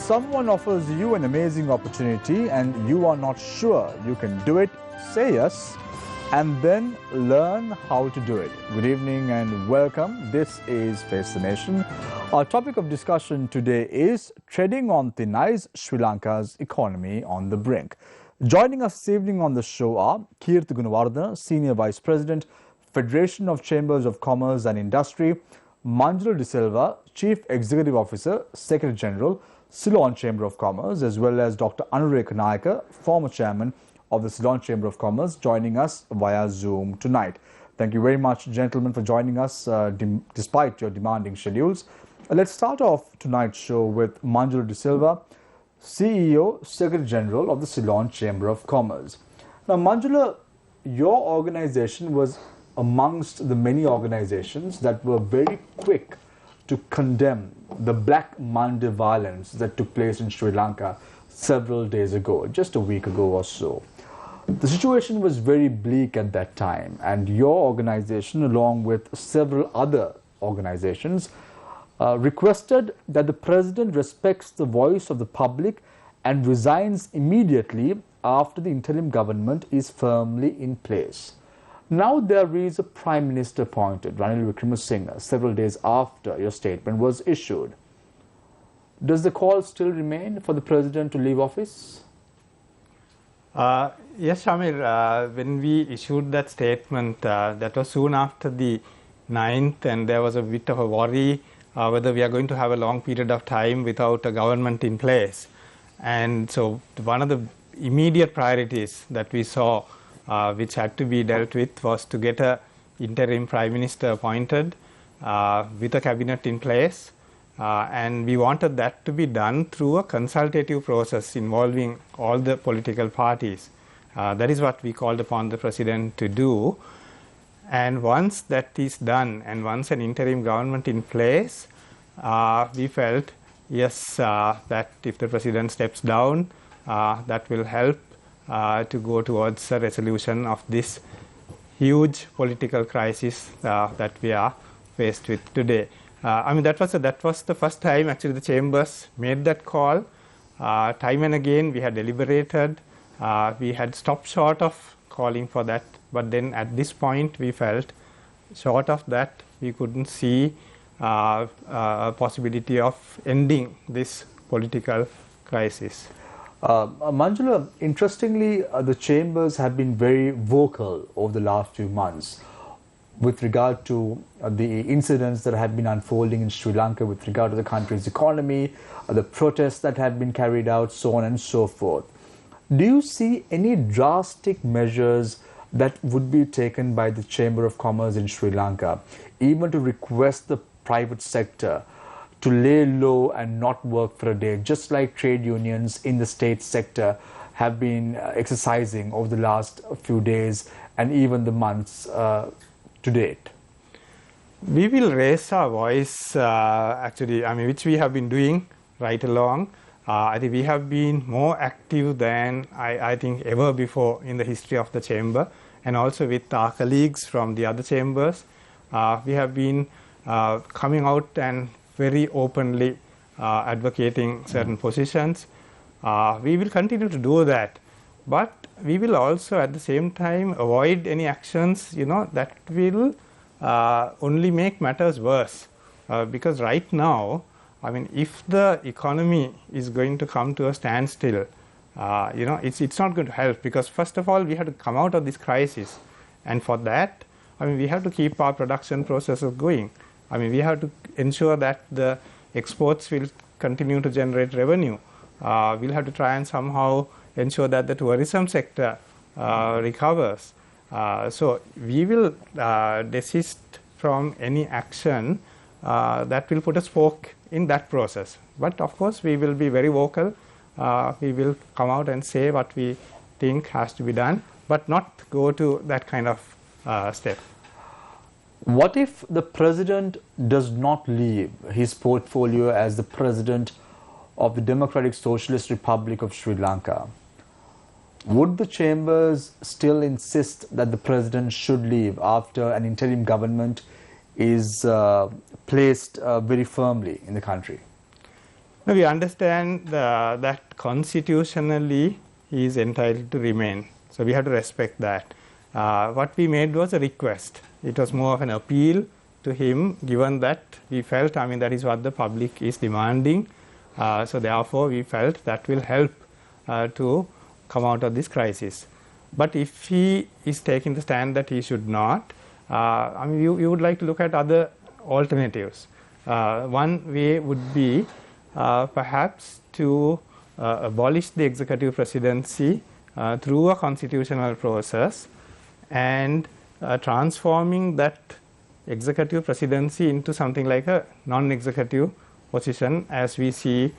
someone offers you an amazing opportunity and you are not sure you can do it, say yes and then learn how to do it. Good evening and welcome. This is Face the Nation. Our topic of discussion today is treading on thin ice, Sri Lanka's economy on the brink. Joining us this evening on the show are Keerthi Gunawardena, Senior Vice President, Federation of Chambers of Commerce and Industry, Manjula De Silva, Chief Executive Officer, Secretary General, Ceylon Chamber of Commerce, as well as Dr. Andre Kanayaka, former Chairman of the Ceylon Chamber of Commerce, joining us via Zoom tonight. Thank you very much, gentlemen, for joining us despite your demanding schedules. Let's start off tonight's show with Manjula De Silva, CEO, Secretary General of the Ceylon Chamber of Commerce. Now, Manjula, your organization was amongst the many organizations that were very quick to condemn the Black Monday violence that took place in Sri Lanka several days ago, just a week ago or so. The situation was very bleak at that time, and your organization, along with several other organizations, requested that the president respects the voice of the public and resigns immediately after the interim government is firmly in place. Now there is a Prime Minister appointed, Ranil Wickremesinghe, several days after your statement was issued. Does the call still remain for the President to leave office? Yes, Shamir, when we issued that statement, that was soon after the 9th, and there was a bit of a worry whether we are going to have a long period of time without a government in place. And so one of the immediate priorities that we saw which had to be dealt with was to get an interim Prime Minister appointed with a cabinet in place. And we wanted that to be done through a consultative process involving all the political parties. That is what we called upon the President to do. And once that is done, and once an interim government in place, we felt, yes, that if the President steps down, that will help to go towards a resolution of this huge political crisis that we are faced with today. That was the first time actually the chambers made that call. Time and again we had deliberated. We had stopped short of calling for that, but then at this point we felt short of that we couldn't see a possibility of ending this political crisis. Manjula, interestingly, the chambers have been very vocal over the last few months with regard to the incidents that have been unfolding in Sri Lanka with regard to the country's economy, the protests that have been carried out, so on and so forth. Do you see any drastic measures that would be taken by the Chamber of Commerce in Sri Lanka, even to request the private sector to lay low and not work for a day, just like trade unions in the state sector have been exercising over the last few days and even the months to date? We will raise our voice, which we have been doing right along. I think we have been more active than I think ever before in the history of the chamber, and also with our colleagues from the other chambers. We have been coming out and very openly advocating certain positions. We will continue to do that, but we will also at the same time avoid any actions that will only make matters worse, because right now, if the economy is going to come to a standstill, it's not going to help, because first of all we have to come out of this crisis, and for that we have to keep our production processes going. We have to ensure that the exports will continue to generate revenue. We'll have to try and somehow ensure that the tourism sector recovers. So we will desist from any action that will put a spoke in that process. But of course we will be very vocal. We will come out and say what we think has to be done, but not go to that kind of step. What if the President does not leave his portfolio as the President of the Democratic Socialist Republic of Sri Lanka? Would the chambers still insist that the President should leave after an interim government is placed very firmly in the country? No, we understand that constitutionally he is entitled to remain. So we have to respect that. What we made was a request. It was more of an appeal to him, given that we felt, I mean, that is what the public is demanding. So therefore, we felt that will help to come out of this crisis. But if he is taking the stand that he should not, I mean, you would like to look at other alternatives. One way would be perhaps to abolish the executive presidency through a constitutional process and transforming that executive presidency into something like a non-executive position, as we see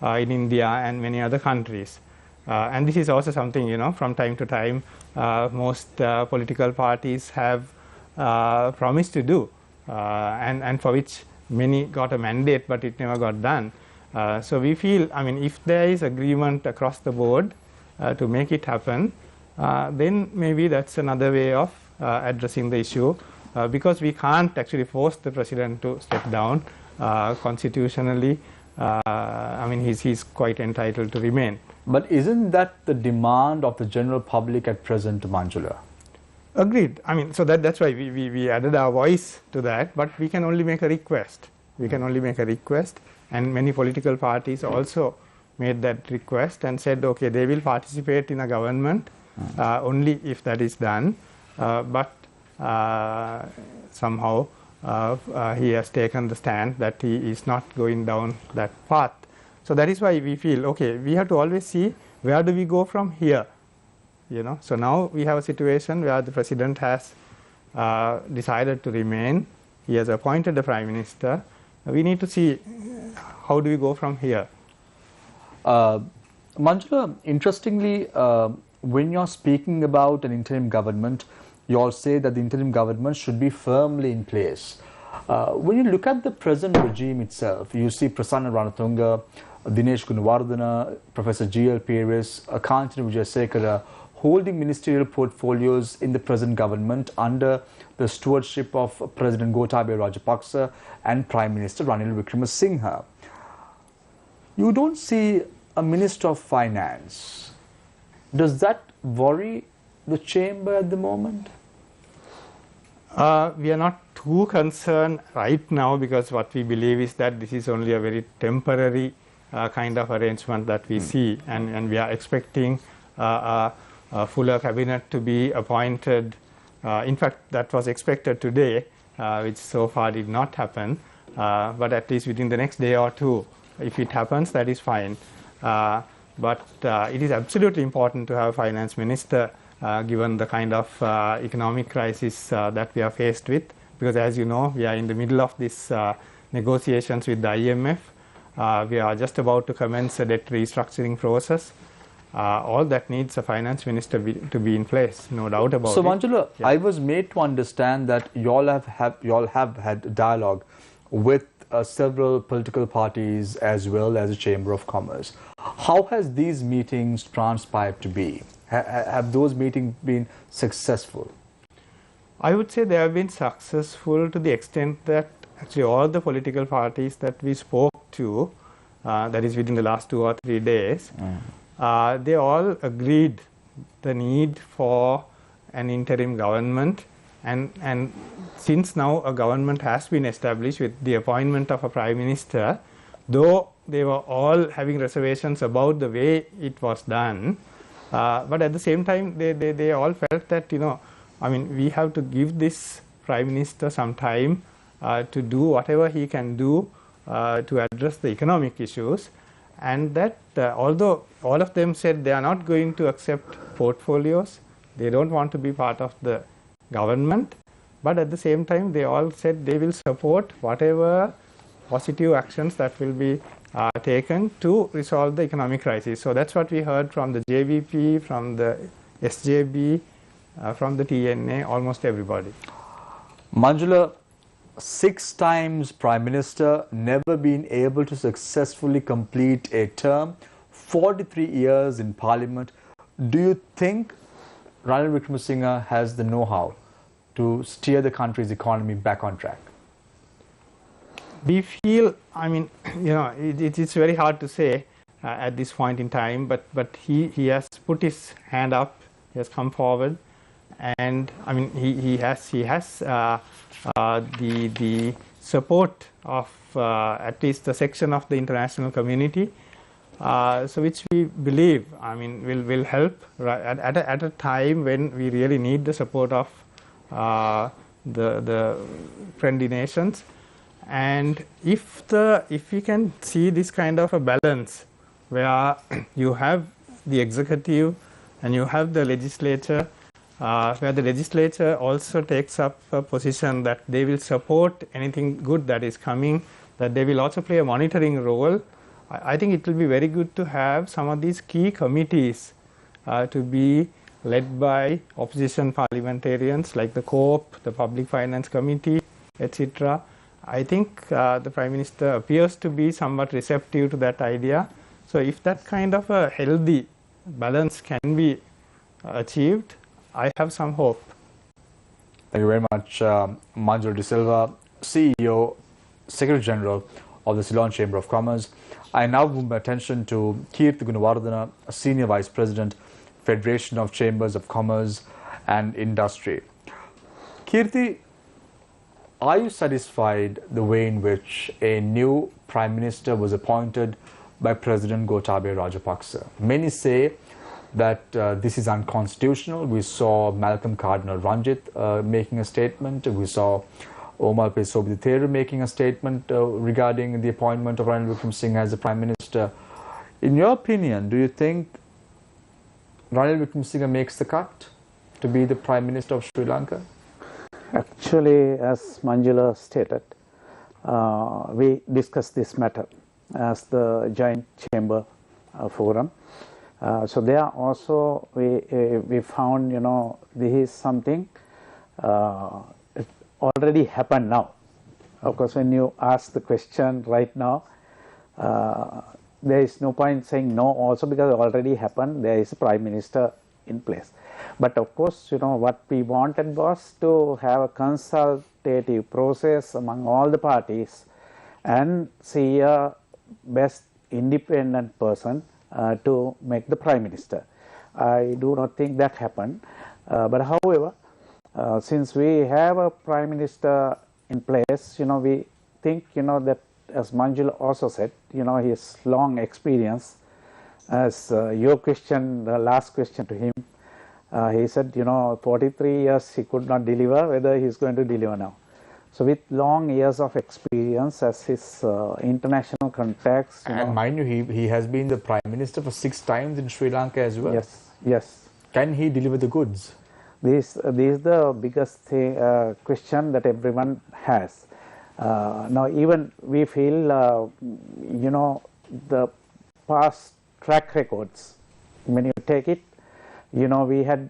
in India and many other countries. And this is also something, you know, from time to time most political parties have promised to do, and for which many got a mandate, but it never got done. So we feel, I mean, if there is agreement across the board to make it happen, then maybe that's another way of addressing the issue, because we can't actually force the president to step down constitutionally. I mean, he's quite entitled to remain. But isn't that the demand of the general public at present, Manjula? Agreed. I mean, so that's why we added our voice to that, but we can only make a request. We can only make a request, and many political parties also made that request and said, okay, they will participate in a government only if that is done. But somehow he has taken the stand that he is not going down that path. So that is why we feel, okay, we have to always see where do we go from here. You know, so now we have a situation where the president has decided to remain. He has appointed the prime minister. We need to see how do we go from here. Manjula, interestingly, when you're speaking about an interim government, you all say that the interim government should be firmly in place. When you look at the present regime itself, you see Prasanna Ranatunga, Dinesh Gunawardena, Professor G.L. Paris, Kanchana Wijayasekara, holding ministerial portfolios in the present government under the stewardship of President Gotabaya Rajapaksa and Prime Minister Ranil Wickremesinghe. You don't see a Minister of Finance. Does that worry the chamber at the moment? We are not too concerned right now, because what we believe is that this is only a very temporary kind of arrangement that we see, and we are expecting a fuller cabinet to be appointed. In fact, that was expected today, which so far did not happen, but at least within the next day or two, if it happens, that is fine. But it is absolutely important to have a finance minister, given the kind of economic crisis that we are faced with, because as you know, we are in the middle of this negotiations with the IMF. We are just about to commence a debt restructuring process. All that needs a finance minister to be in place, no doubt about it. So Manjula, yeah. I was made to understand that you all have had dialogue with several political parties as well as the Chamber of Commerce. How has these meetings transpired to be? Have those meetings been successful? I would say they have been successful to the extent that actually all the political parties that we spoke to, that is within the last 2 or 3 days, they all agreed the need for an interim government, and since now a government has been established with the appointment of a prime minister, though they were all having reservations about the way it was done, but at the same time they all felt that, you know, I mean, we have to give this prime minister some time to do whatever he can do to address the economic issues, and that although all of them said they are not going to accept portfolios, they don't want to be part of the government, but at the same time they all said they will support whatever positive actions that will be taken to resolve the economic crisis. So that's what we heard from the JVP, from the SJB, from the TNA, almost everybody. Manjula, 6 times Prime Minister, never been able to successfully complete a term, 43 years in Parliament. Do you think Ranil Wickremesinghe has the know-how to steer the country's economy back on track? We feel, I mean, it's very hard to say at this point in time, but he has put his hand up, he has come forward, and I mean he has the support of at least a section of the international community, so which we believe, I mean, will help at a time when we really need the support of the friendly nations. And if we can see this kind of a balance where you have the executive and you have the legislature, where the legislature also takes up a position that they will support anything good that is coming, that they will also play a monitoring role, I think it will be very good to have some of these key committees to be led by opposition parliamentarians like the COP, the Public Finance Committee, etc. I think the Prime Minister appears to be somewhat receptive to that idea. So if that kind of a healthy balance can be achieved, I have some hope. Thank you very much, Manjula De Silva, CEO, Secretary General of the Ceylon Chamber of Commerce. I now move my attention to Kirti Gunawardena, Senior Vice President, Federation of Chambers of Commerce and Industry. Kirti, are you satisfied the way in which a new Prime Minister was appointed by President Gotabaya Rajapaksa? Many say that this is unconstitutional. We saw Malcolm Cardinal Ranjit making a statement. We saw Omar Pesobitera making a statement regarding the appointment of Ranil Wickremesinghe as the Prime Minister. In your opinion, do you think Ranil Wickremesinghe makes the cut to be the Prime Minister of Sri Lanka? Actually, as Manjula stated, we discussed this matter as the Joint Chamber Forum. So there also we found, this is something it already happened now. Of course, when you ask the question right now, there is no point saying no also, because it already happened. There is a Prime Minister in place. But of course, what we wanted was to have a consultative process among all the parties and see a best independent person to make the Prime Minister. I do not think that happened. But however, since we have a Prime Minister in place, we think, that as Manjula also said, his long experience, as your question, the last question to him, he said, 43 years he could not deliver, whether he is going to deliver now. So with long years of experience as his international contacts. And mind you, he has been the Prime Minister for 6 times in Sri Lanka as well. Yes, yes. Can he deliver the goods? This is the biggest question that everyone has. Now even we feel, the past track records, when you take it, we had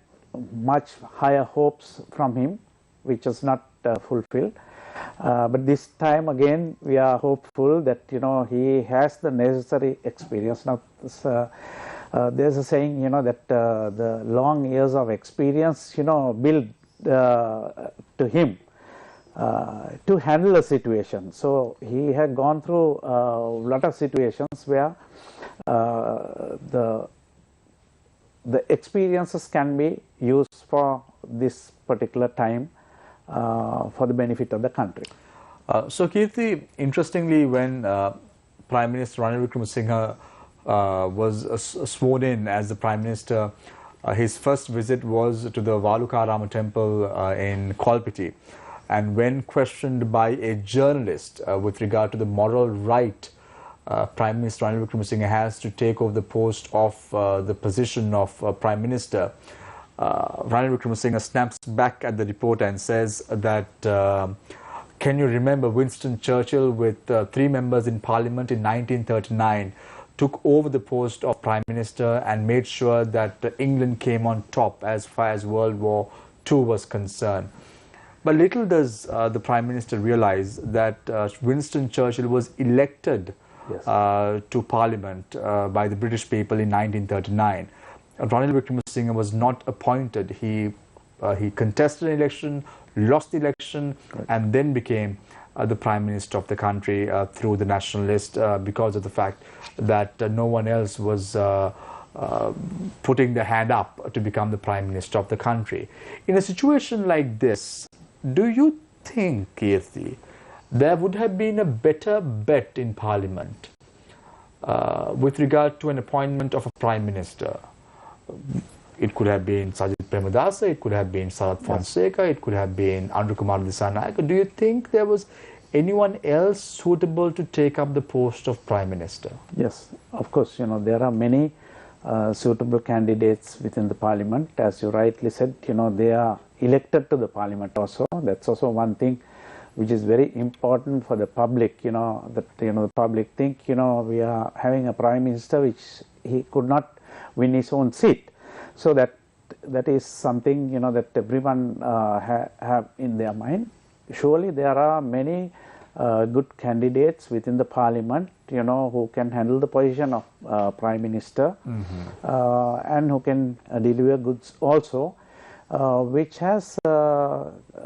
much higher hopes from him, which was not fulfilled. But this time again, we are hopeful that, he has the necessary experience. Now, there's a saying, that the long years of experience, build to him to handle a situation. So he had gone through a lot of situations where the experiences can be used for this particular time for the benefit of the country. So Kirti, interestingly, when Prime Minister Ranil Wickremesinghe was sworn in as the Prime Minister, his first visit was to the Valukarama temple in Kolpiti. And when questioned by a journalist with regard to the moral right Prime Minister Ranil Wickremesinghe has to take over the post of the position of Prime Minister, Ranil Wickremesinghe snaps back at the reporter and says that, can you remember Winston Churchill with 3 members in Parliament in 1939 took over the post of Prime Minister and made sure that England came on top as far as World War II was concerned. But little does the Prime Minister realize that Winston Churchill was elected to Parliament by the British people in 1939. Ranil Wickremesinghe was not appointed. He contested an election, lost the election, and then became the Prime Minister of the country through the national list because of the fact that no one else was putting their hand up to become the Prime Minister of the country. In a situation like this, do you think, Kirti, there would have been a better bet in Parliament with regard to an appointment of a Prime Minister? It could have been Sajid Premadasa, it could have been Sarath Fonseca, it could have been Andre Kanayaka. Do you think there was anyone else suitable to take up the post of Prime Minister? Yes, of course, there are many suitable candidates within the Parliament. As you rightly said, they are elected to the Parliament also. That's also one thing which is very important for the public, that the public think, we are having a Prime Minister which he could not win his own seat. So that is something, that everyone have in their mind. Surely there are many good candidates within the Parliament, who can handle the position of Prime Minister, and who can deliver goods also, which has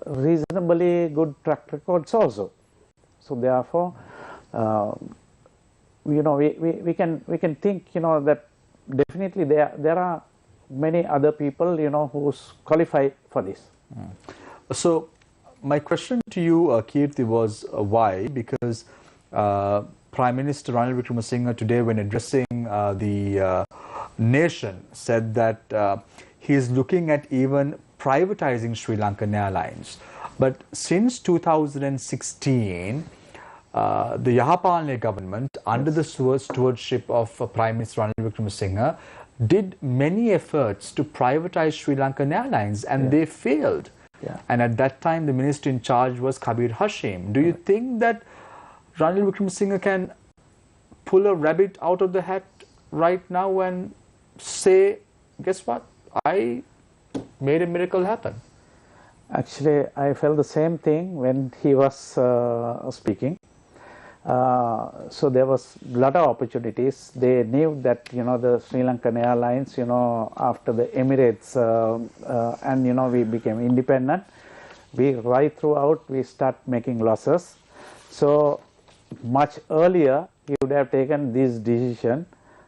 reasonably good track records also. So therefore, we can think, that definitely there are many other people, who's qualified for this. So my question to you, Kirti, was why? Because Prime Minister Ranil Wickremesinghe today, when addressing the nation, said that he is looking at even privatizing Sri Lankan Airlines. But since 2016, the Yahapalne government, under the stewardship of Prime Minister Ranil Wickremesinghe, did many efforts to privatize Sri Lankan Airlines, and they failed. And at that time, the minister in charge was Kabir Hashim. Do you think that Ranil Wickremesinghe can pull a rabbit out of the hat right now and say, guess what, I made a miracle happen? Actually, I felt the same thing when he was speaking. So there was a lot of opportunities. They knew that, the Sri Lankan Airlines, after the Emirates, and, we became independent, right throughout, we start making losses. So much earlier, he would have taken this decision.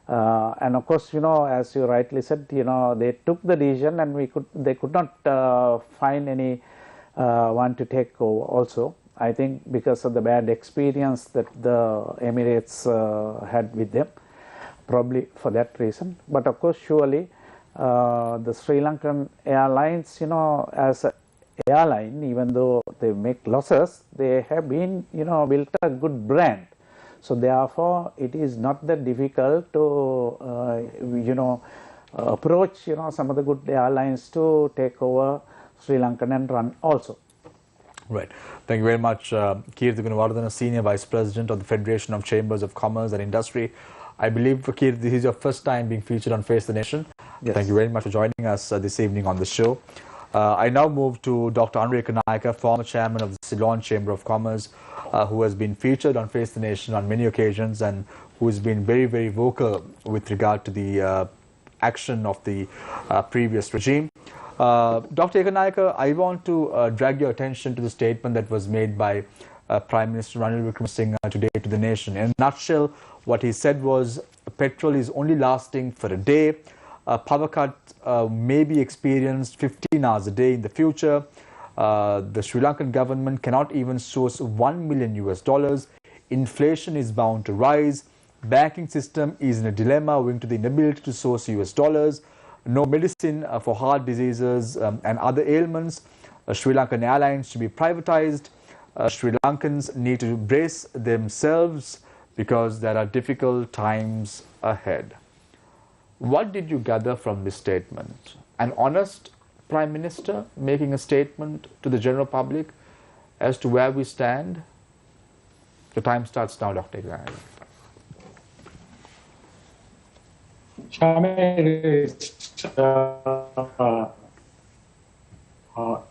And of course, as you rightly said, they took the decision, and they could not find any one to take over also. I think because of the bad experience that the Emirates had with them, probably for that reason. But of course, surely the Sri Lankan Airlines, as an airline, even though they make losses, they have been, built a good brand. So therefore, it is not that difficult to, approach, some of the good airlines to take over Sri Lankan and run also. Right. Thank you very much, Kirti Gunawardena, Senior Vice President of the Federation of Chambers of Commerce and Industry. I believe, Kirti, this is your first time being featured on Face the Nation. Yes. Thank you very much for joining us this evening on the show. I now move to Dr. Andre Kanayaka, former chairman of the Ceylon Chamber of Commerce, who has been featured on Face the Nation on many occasions and who has been very, very vocal with regard to the action of the previous regime. Dr. Kanayaka, I want to drag your attention to the statement that was made by Prime Minister Ranil Wickremesinghe today to the nation. In a nutshell, what he said was petrol is only lasting for a day. Power cut may be experienced 15 hours a day in the future. The Sri Lankan government cannot even source $1 million. Inflation is bound to rise. Banking system is in a dilemma owing to the inability to source US dollars. No medicine for heart diseases and other ailments. Sri Lankan Airlines should be privatized. Sri Lankans need to brace themselves because there are difficult times ahead. What did you gather from this statement? An honest Prime Minister making a statement to the general public as to where we stand? The time starts now, Dr. Kanayaka.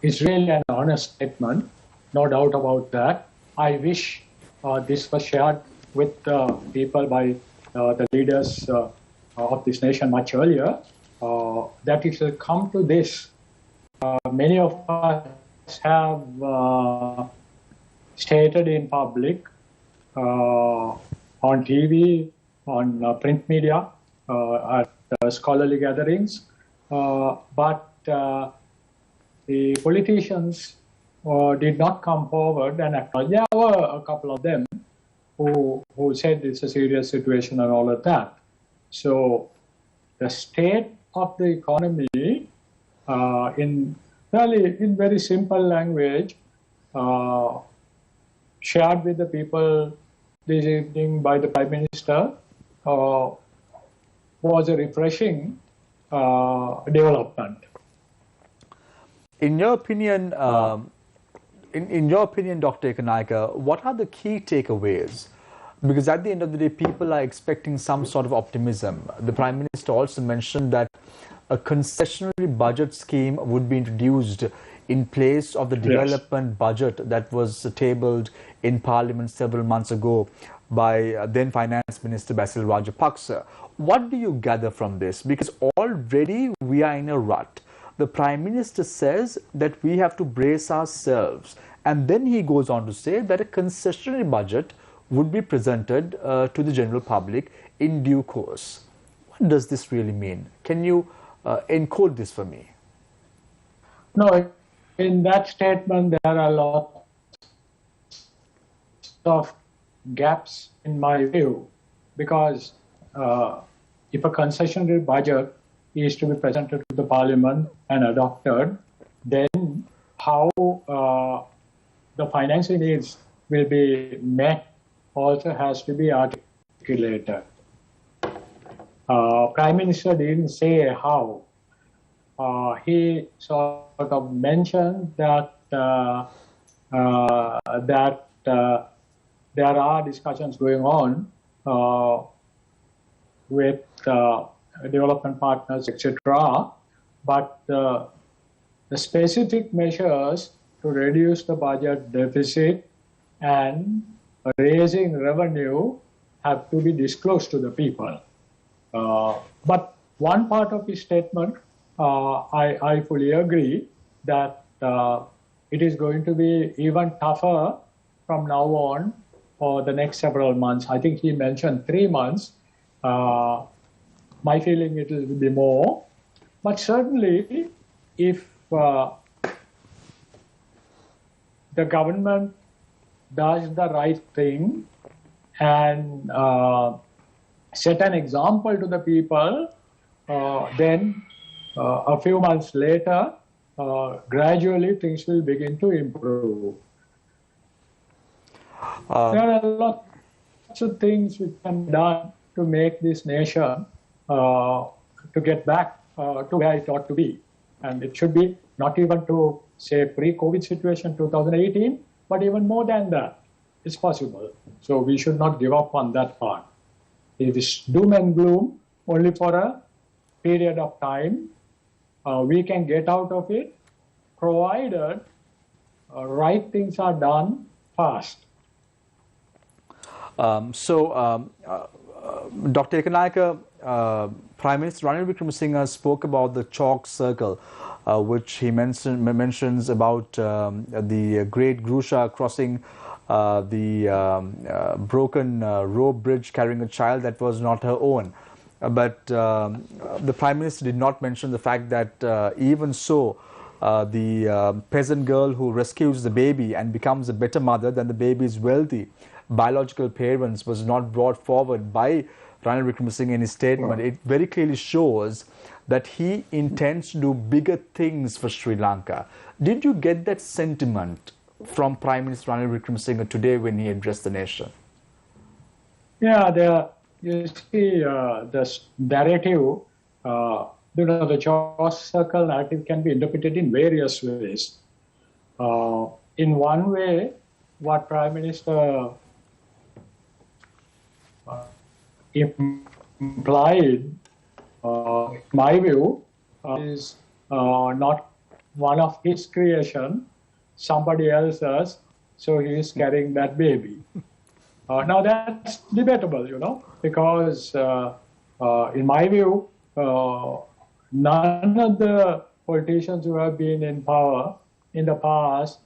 It's really an honest statement, no doubt about that. I wish this was shared with people by the leaders of this nation much earlier, that it will come to this. Many of us have stated in public, on TV, on print media, at scholarly gatherings, but the politicians did not come forward and acknowledge. There were a couple of them who said it's a serious situation and all of that. So the state of the economy, in very simple language, shared with the people this evening by the Prime Minister, was a refreshing development. In your opinion, Dr. Kanayaka, what are the key takeaways? Because at the end of the day, people are expecting some sort of optimism. The Prime Minister also mentioned that a concessionary budget scheme would be introduced in place of the development budget that was tabled in Parliament several months ago by then Finance Minister Basil Rajapaksa. What do you gather from this? Because already we are in a rut. The Prime Minister says that we have to brace ourselves. And then he goes on to say that a concessionary budget would be presented to the general public in due course. What does this really mean? Can you encode this for me? No, in that statement, there are a lot of gaps in my view, because if a concessionary budget is to be presented to the Parliament and adopted, then how the financing needs will be met also has to be articulated. Prime Minister didn't say how. He sort of mentioned that there are discussions going on with development partners, etc. But the specific measures to reduce the budget deficit and raising revenue have to be disclosed to the people. But one part of his statement, I fully agree that it is going to be even tougher from now on for the next several months. I think he mentioned 3 months. My feeling it will be more. But certainly, if the government does the right thing and set an example to the people, then a few months later, gradually things will begin to improve. There are lots of things which can be done to make this nation to get back to where it ought to be. And it should be not even to, say, pre-COVID situation 2018, but even more than that. It's possible. So we should not give up on that part. It is doom and gloom only for a period of time. We can get out of it, provided right things are done fast. Dr. Kanayaka, Prime Minister Ranil Wickremesinghe spoke about the chalk circle, which he mentions about the Great Grusha crossing the broken rope bridge carrying a child that was not her own. But the Prime Minister did not mention the fact that even so, the peasant girl who rescues the baby and becomes a better mother than the baby's wealthy biological parents was not brought forward by Ranil Wickremesinghe in his statement. It very clearly shows that he intends to do bigger things for Sri Lanka. Did you get that sentiment from Prime Minister Ranil Wickremesinghe today when he addressed the nation? Yeah, you see, the narrative, the chalk circle narrative can be interpreted in various ways. In one way, what Prime Minister implied, in my view, is not one of his creation, somebody else's, so he is carrying that baby. Now that's debatable, because in my view, none of the politicians who have been in power in the past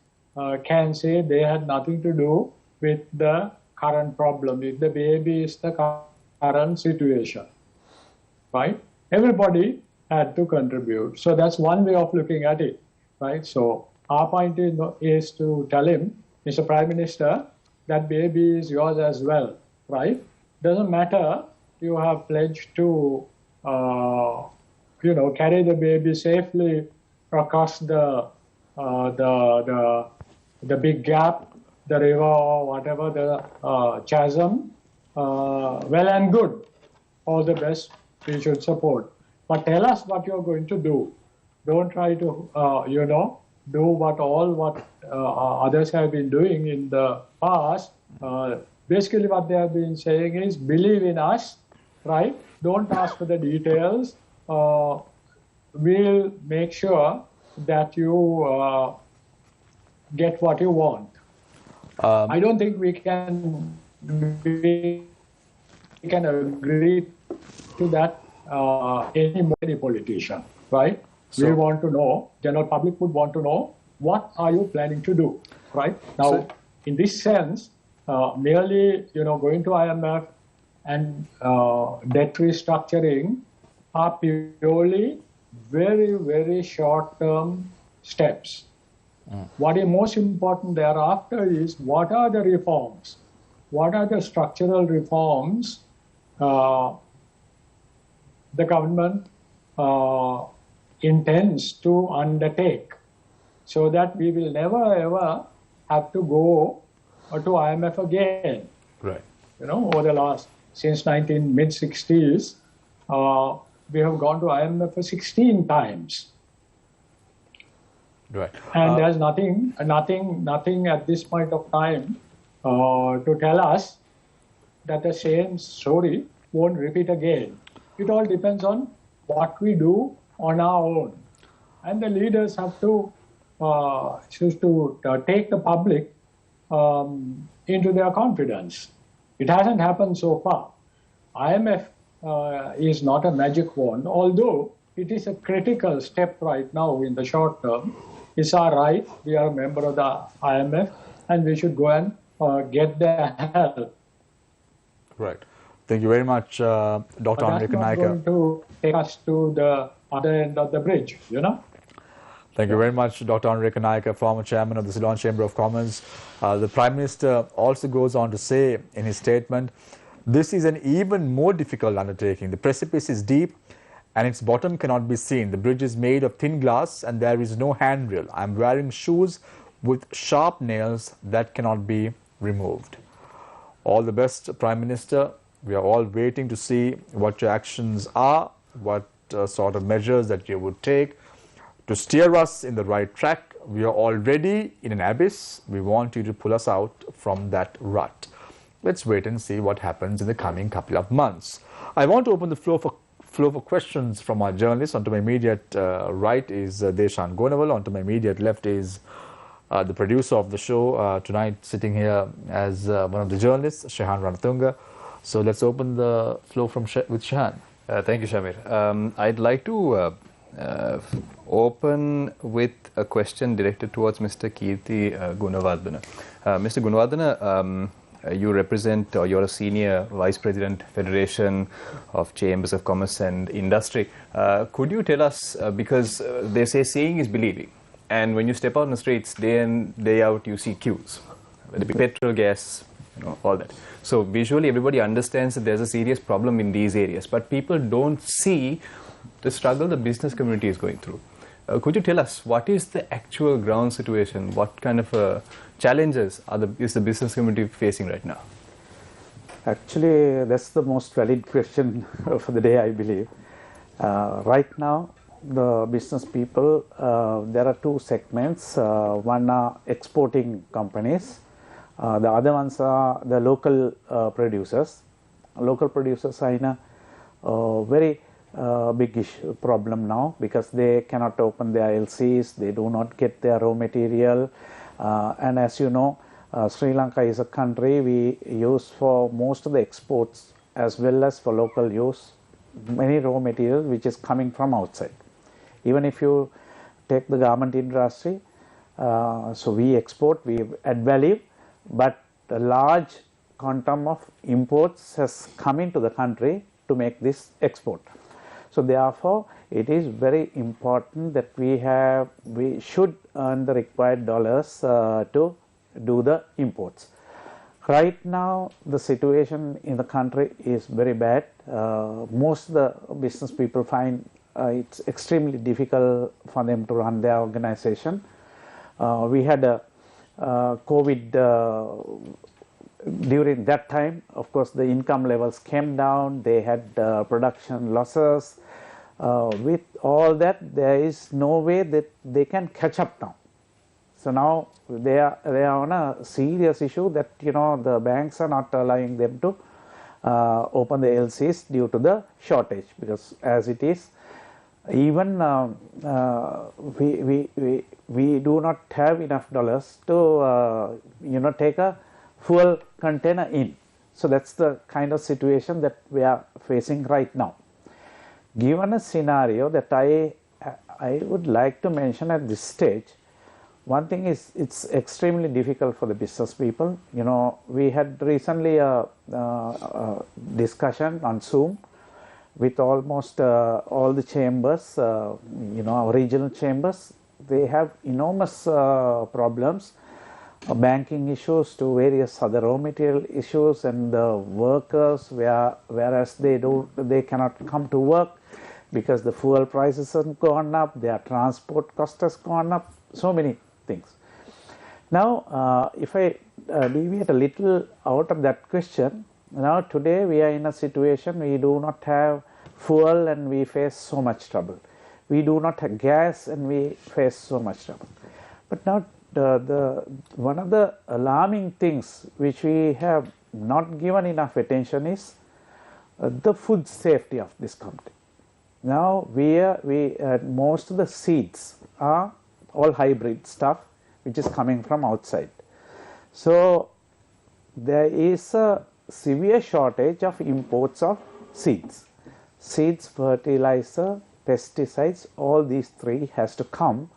can say they had nothing to do with the current problem. If the baby is the current situation, right? Everybody had to contribute. So that's one way of looking at it, right? So our point is to tell him, Mr. Prime Minister, that baby is yours as well, right? Doesn't matter, you have pledged to, carry the baby safely across the big gap, the river or whatever, the chasm. Well and good. All the best. We should support. But tell us what you're going to do. Don't try to, do what others have been doing in the past. Basically, what they have been saying is, believe in us, right? Don't ask for the details. We'll make sure that you get what you want. I don't think we can agree to that any politician, right? So, we want to know, general public would want to know, what are you planning to do, right? Now, in this sense, merely, going to IMF and debt restructuring are purely very, very short-term steps. What is most important thereafter is, what are the reforms? What are the structural reforms the government intends to undertake, so that we will never ever have to go to IMF again. Right. Over the last, since mid-60s, we have gone to IMF for 16 times. Right. And there's nothing at this point of time to tell us that the same story won't repeat again. It all depends on what we do on our own. And the leaders have to choose to take the public into their confidence. It hasn't happened so far. IMF is not a magic wand, although it is a critical step right now in the short term. It's our right. We are a member of the IMF, and we should go and get their help. Right. Thank you very much, Dr. Andre Kanayaka. That's not going to take us to the other end of the bridge, Thank you very much, Dr. Andre Kanayaka, former chairman of the Ceylon Chamber of Commerce. The Prime Minister also goes on to say in his statement, this is an even more difficult undertaking. The precipice is deep and its bottom cannot be seen. The bridge is made of thin glass and there is no handrail. I am wearing shoes with sharp nails that cannot be removed. All the best, Prime Minister. We are all waiting to see what your actions are, what sort of measures that you would take to steer us in the right track. We are already in an abyss. We want you to pull us out from that rut. Let's wait and see what happens in the coming couple of months. I want to open the floor for questions from our journalists. On to my immediate right is Deshan Gonaval. On to my immediate left is the producer of the show tonight, sitting here as one of the journalists, Shehan Ranatunga. So let's open the floor with Shehan. Thank you, Shamir. I'd like to open with a question directed towards Mr. Kirti Gunawardena. Mr. Gunawardena, you represent, or you're a senior vice president, Federation of Chambers of Commerce and Industry. Could you tell us, because they say seeing is believing, and when you step out on the streets day in, day out, you see queues, whether it be petrol, gas, all that. So visually everybody understands that there's a serious problem in these areas, but people don't see the struggle the business community is going through. Could you tell us what is the actual ground situation? What kind of challenges is the business community facing right now? Actually, that's the most valid question for the day, I believe. Right now, the business people, there are two segments. One are exporting companies. The other ones are the local producers. Local producers are in a very big problem now, because they cannot open their LCs, they do not get their raw material, and as you know, Sri Lanka is a country we use for most of the exports as well as for local use many raw material which is coming from outside. Even if you take the garment industry, So we export, we add value, but a large quantum of imports has come into the country to make this export. So therefore, it is very important that we should earn the required dollars to do the imports. Right now, the situation in the country is very bad. Most of the business people find it's extremely difficult for them to run their organization. We had a COVID during that time. Of course, the income levels came down. They had production losses. With all that, there is no way that they can catch up now. So now they are on a serious issue that the banks are not allowing them to open the LCs due to the shortage, because as it is, even we do not have enough dollars to take a fuel container in. So that's the kind of situation that we are facing right now. Given a scenario that I would like to mention at this stage, one thing is it's extremely difficult for the business people. We had recently a discussion on Zoom with almost all the chambers, our regional chambers. They have enormous problems, banking issues to various other raw material issues, and the workers, whereas they cannot come to work because the fuel prices have gone up, their transport cost has gone up, so many things. Now, if I deviate a little out of that question, now today we are in a situation we do not have fuel and we face so much trouble. We do not have gas and we face so much trouble. But now one of the alarming things which we have not given enough attention is the food safety of this country. Now most of the seeds are all hybrid stuff which is coming from outside. So there is a severe shortage of imports of seeds. Seeds, fertilizer, pesticides, all these three has to come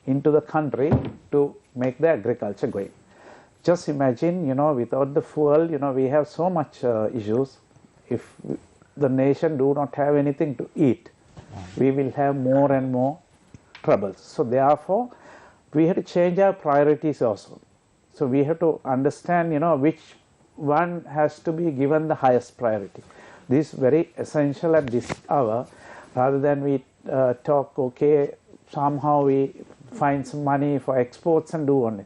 into the country to make the agriculture going. Just imagine, without the fuel, we have so much issues. If the nation do not have anything to eat, we will have more and more troubles. So therefore, we have to change our priorities also. So we have to understand, which one has to be given the highest priority. This is very essential at this hour, rather than we talk, okay, somehow we find some money for exports and do only.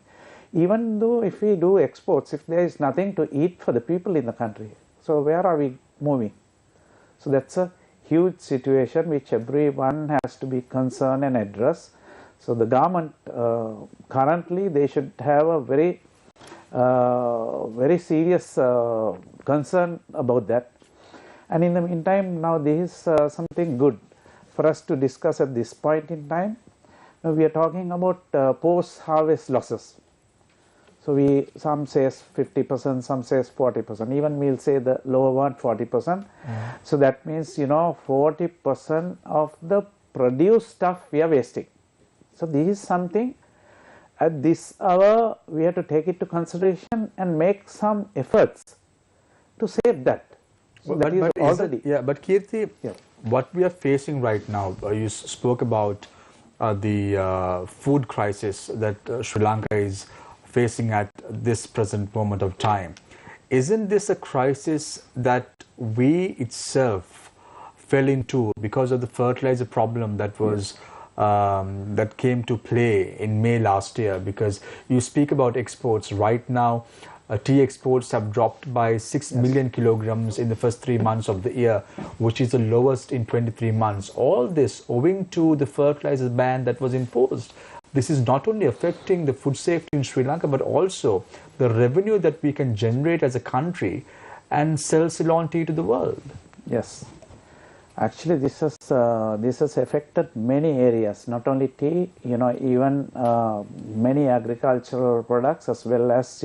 Even though if we do exports, if there is nothing to eat for the people in the country, so where are we moving? So that's a huge situation which everyone has to be concerned and address. So the government currently they should have a very serious concern about that. And in the meantime, now this is something good for us to discuss at this point in time. Now we are talking about post-harvest losses. So some says 50%, some says 40%. Even we'll say the lower one 40%. So that means 40% of the produced stuff we are wasting. So this is something at this hour we have to take it to consideration and make some efforts to save that. So that is already. But Kirti, what we are facing right now, you spoke about the food crisis that Sri Lanka is facing at this present moment of time. Isn't this a crisis that we itself fell into because of the fertilizer problem that was that came to play in May last year? Because you speak about exports right now, tea exports have dropped by 6 million kilograms in the first 3 months of the year, which is the lowest in 23 months. All this owing to the fertilizer ban that was imposed. This is not only affecting the food safety in Sri Lanka, but also the revenue that we can generate as a country and sell Ceylon tea to the world. Yes. Actually, this has affected many areas, not only tea, even many agricultural products, as well as,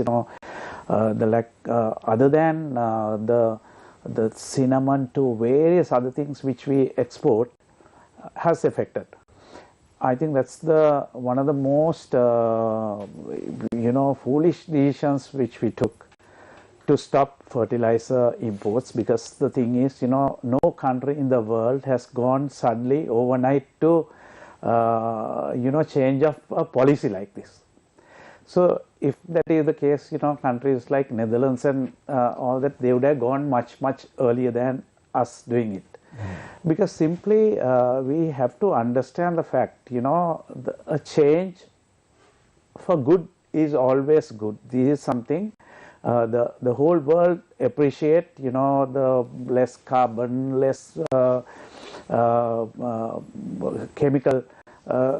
other than the cinnamon to various other things which we export has affected. I think that's one of the most foolish decisions which we took to stop fertilizer imports, because the thing is, no country in the world has gone suddenly overnight to change of a policy like this. So if that is the case, countries like Netherlands and all that, they would have gone much earlier than us doing it. Because simply we have to understand the fact, a change for good is always good. This is something the whole world appreciate, the less carbon, less chemical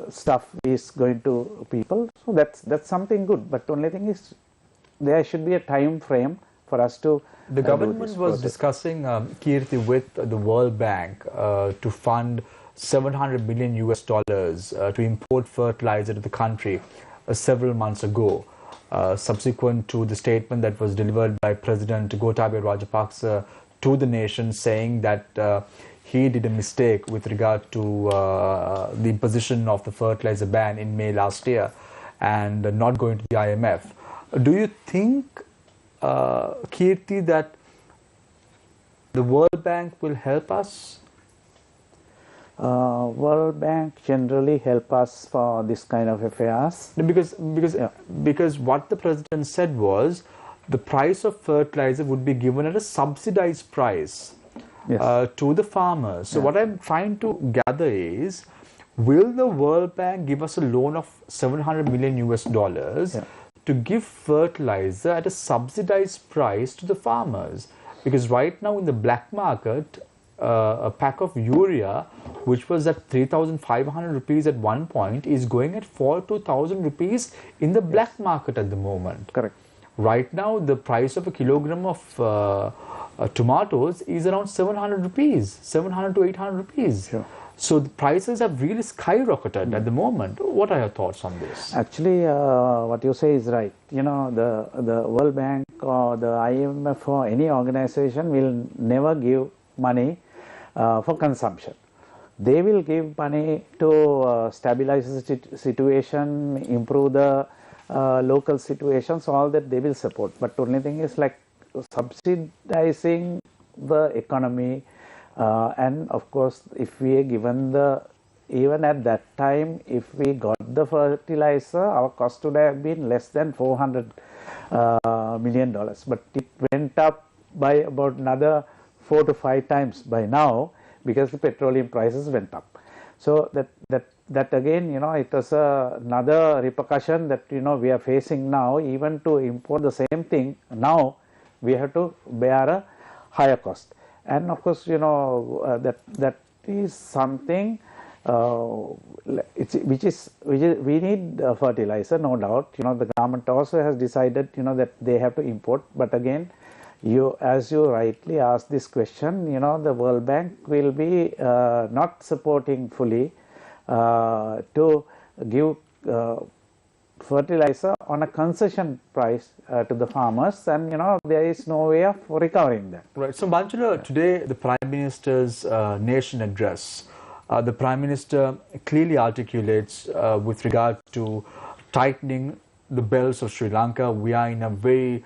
stuff is going to people. So that's something good. But the only thing is, there should be a time frame for us to the government was discussing, Kirti, with the World Bank to fund $700 million to import fertilizer to the country several months ago, subsequent to the statement that was delivered by President Gotabaya Rajapaksa to the nation, saying that he did a mistake with regard to the imposition of the fertilizer ban in May last year and not going to the IMF. Do you think, Kirti, that the World Bank will help us? World Bank generally help us for this kind of affairs. Because what the president said was the price of fertilizer would be given at a subsidized price, yes, to the farmers. So what I'm trying to gather is, will the World Bank give us a loan of $700 million to give fertilizer at a subsidized price to the farmers? Because right now in the black market, a pack of urea, which was at 3,500 rupees at one point, is going at 4,000 rupees in the black market at the moment. Correct. Right now, the price of a kilogram of tomatoes is around 700 rupees, 700 to 800 rupees. Sure. So the prices have really skyrocketed at the moment. What are your thoughts on this? Actually, what you say is right. The World Bank or the IMF or any organization will never give money for consumption. They will give money to stabilize the situation, improve the local situations, all that they will support. But the only thing is, like, subsidizing the economy, and of course, if we are given even at that time, if we got the fertilizer, our cost would have been less than $400 million. But it went up by about another 4 to 5 times by now, because the petroleum prices went up. So that again, it was another repercussion that we are facing now. Even to import the same thing now, we have to bear a higher cost. And of course, that is something we need fertilizer, no doubt. The government also has decided that they have to import. But again, as you rightly asked this question, the World Bank will be not supporting fully to give fertilizer on a concession price to the farmers, and there is no way of recovering that. Right. So Manjula, today the Prime Minister's nation address, the Prime Minister clearly articulates with regard to tightening the belts of Sri Lanka. We are in a very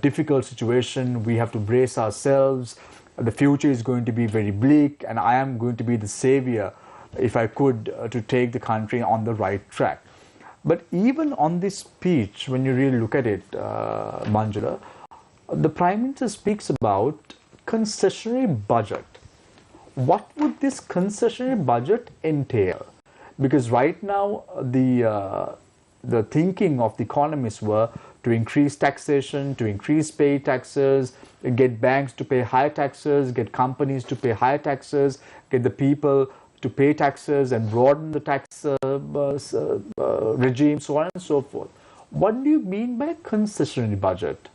difficult situation. We have to brace ourselves. The future is going to be very bleak, and I am going to be the savior, if I could, to take the country on the right track. But even on this speech, when you really look at it, Manjula, the Prime Minister speaks about concessionary budget. What would this concessionary budget entail? Because right now, the thinking of the economists were to increase taxation, to increase pay taxes, get banks to pay higher taxes, get companies to pay higher taxes, get the people to pay taxes and broaden the tax regime, so on and so forth. What do you mean by concessionary budget?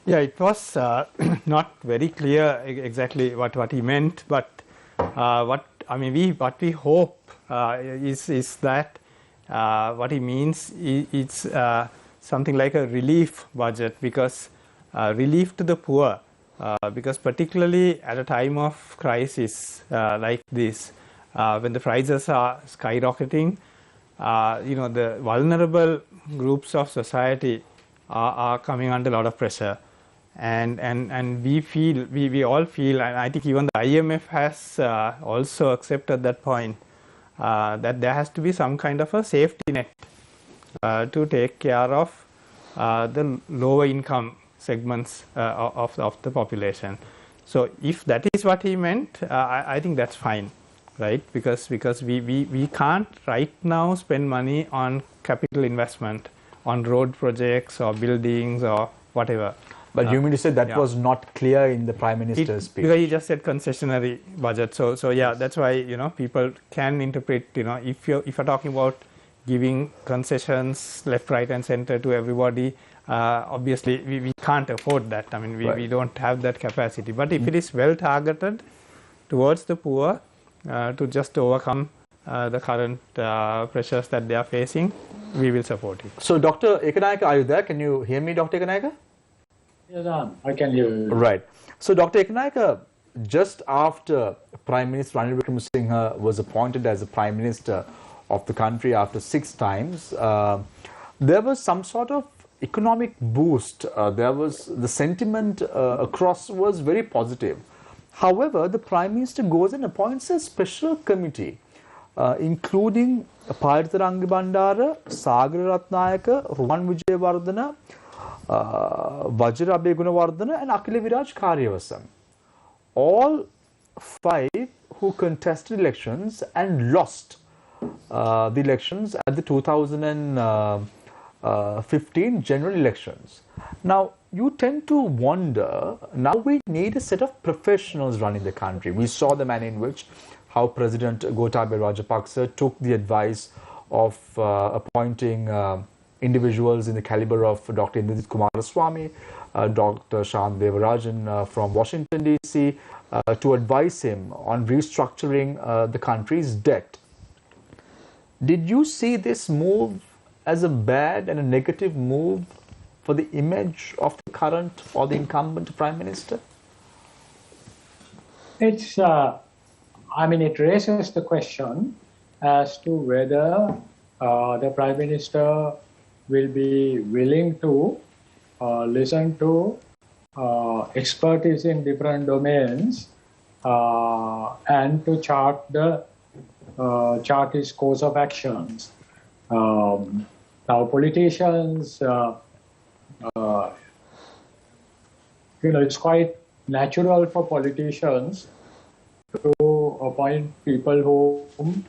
Yeah, it was not very clear exactly what he meant, but what we hope is that what he means it's something like a relief budget, because relief to the poor, because particularly at a time of crisis like this, when the prices are skyrocketing, the vulnerable groups of society are coming under a lot of pressure. And we all feel, and I think even the IMF has also accepted that point, that there has to be some kind of a safety net to take care of the lower income segments of the population. So if that is what he meant, I think that's fine, right? Because we can't right now spend money on capital investment, on road projects or buildings or whatever. But you mean to say that was not clear in the Prime Minister's speech? Because he just said concessionary budget. So yeah, that's why people can interpret. If you're talking about giving concessions left, right, and center to everybody, obviously we can't afford that. I mean, we don't have that capacity. But if it is well targeted towards the poor to just overcome the current pressures that they are facing, we will support it. So, Dr. Kanayaka, are you there? Can you hear me, Dr. Kanayaka? Yes, I can hear you. Right. So, Dr. Kanayaka, just after Prime Minister Ranil Wickremesinghe was appointed as the Prime Minister of the country after 6 times, there was some sort of economic boost. The sentiment across was very positive. However, the Prime Minister goes and appoints a special committee, including Payitha Rangabandara, Sagara Ratnayaka, Ruwan Wijewardena, Vajra Abe Gunawardena and Akila Viraj Karyavasan. All 5 who contested elections and lost the elections at the 2015 general elections. Now, you tend to wonder, now we need a set of professionals running the country. We saw the manner in which how President Gotabaya Rajapaksa took the advice of appointing individuals in the caliber of Dr. Indrajit Kumaraswamy, Dr. Shan Devarajan from Washington DC, to advise him on restructuring the country's debt. Did you see this move as a bad and a negative move for the image of the current or the incumbent Prime Minister? It's, it raises the question as to whether the Prime Minister will be willing to listen to expertise in different domains and to chart his course of actions. Now, politicians, it's quite natural for politicians to appoint people whom,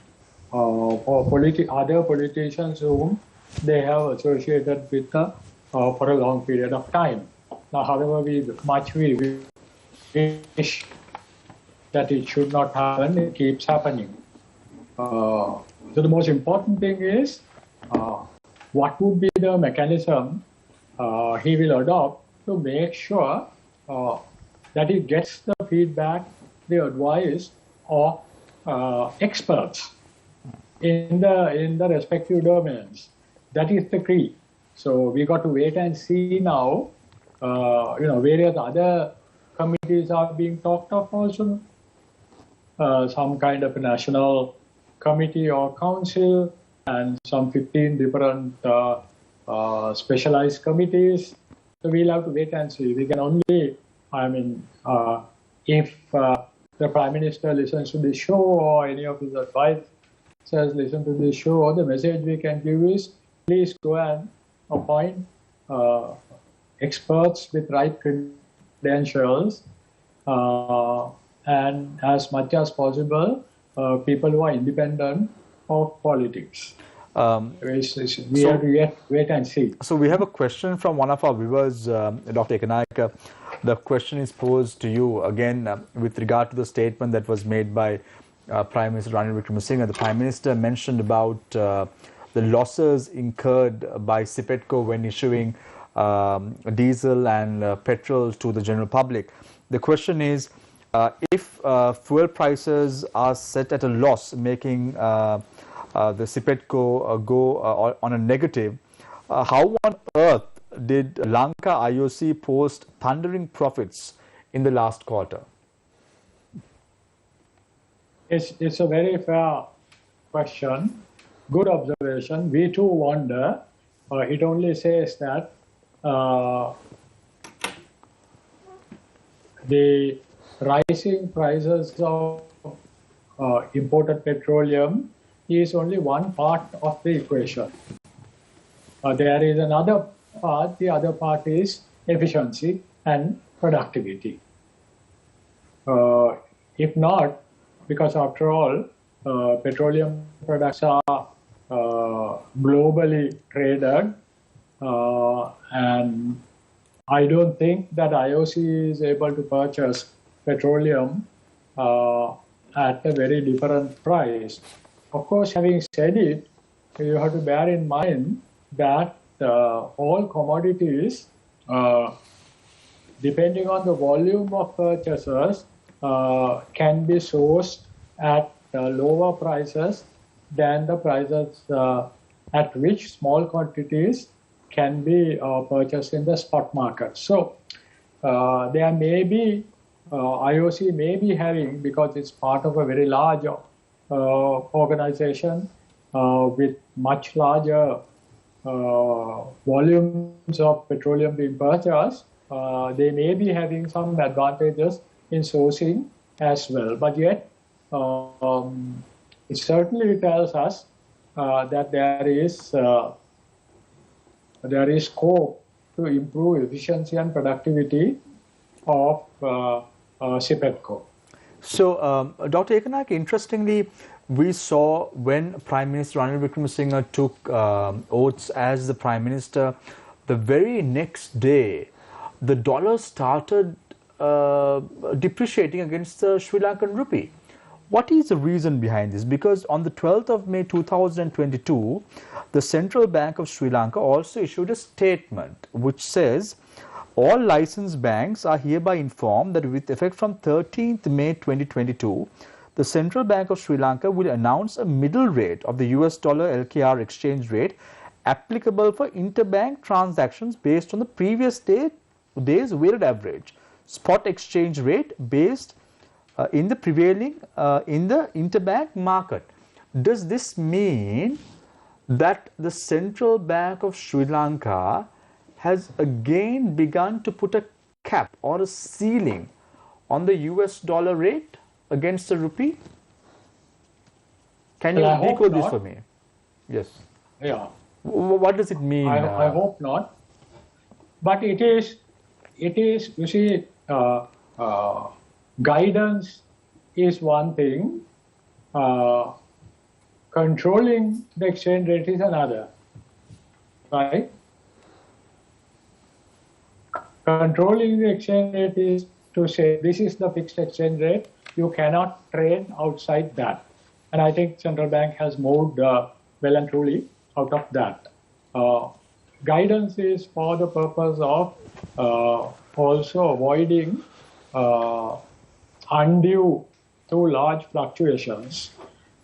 other politicians whom they have associated with for a long period of time. Now, however, we wish that it should not happen. It keeps happening. So the most important thing is what would be the mechanism he will adopt to make sure that he gets the feedback, the advice of experts in the respective domains. That is the key. So we got to wait and see now. Various other committees are being talked of also. Some kind of a national committee or council, and some 15 different specialized committees. So we'll have to wait and see. We can only, if the Prime Minister listens to this show or any of his advisors listen to this show, or the message we can give is, please go and appoint experts with right credentials and as much as possible people who are independent of politics. We have to wait and see. So we have a question from one of our viewers, Dr. Kanayaka. The question is posed to you again with regard to the statement that was made by Prime Minister Ranil Wickremesinghe. The Prime Minister mentioned about the losses incurred by Sipetco when issuing diesel and petrol to the general public. The question is, if fuel prices are set at a loss, making the Sipetco go on a negative, how on earth did Lanka IOC post thundering profits in the last quarter? it's a very fair question. Good observation. We too wonder. It only says that the rising prices of imported petroleum is only one part of the equation. There is another part. The other part is efficiency and productivity. If not, because after all, petroleum products are globally traded, and I don't think that IOC is able to purchase petroleum at a very different price. Of course, having said it, you have to bear in mind that all commodities, depending on the volume of purchases, can be sourced at lower prices than the prices at which small quantities can be purchased in the spot market. So there may be, IOC may be having, because it's part of a very large organization with much larger volumes of petroleum being purchased, they may be having some advantages in sourcing as well. But yet, it certainly tells us that there is scope to improve efficiency and productivity of CPETCO. So, Dr. Kanayaka, interestingly, we saw when Prime Minister Ranil Wickremesinghe took oaths as the Prime Minister, the very next day, the dollar started depreciating against the Sri Lankan rupee. What is the reason behind this? Because on the 12th of May 2022, the Central Bank of Sri Lanka also issued a statement which says, all licensed banks are hereby informed that with effect from 13th May 2022, the Central Bank of Sri Lanka will announce a middle rate of the US dollar LKR exchange rate applicable for interbank transactions based on the previous day's weighted average spot exchange rate based in the prevailing in the interbank market. Does this mean that the Central Bank of Sri Lanka has again begun to put a cap or a ceiling on the US dollar rate against the rupee? Can you decode this for me? Yes. Yeah. What does it mean? I hope not. But it is, you see, guidance is one thing, controlling the exchange rate is another, right? Controlling the exchange rate is to say this is the fixed exchange rate, you cannot trade outside that. And I think Central Bank has moved well and truly out of that. Guidance is for the purpose of also avoiding undue too large fluctuations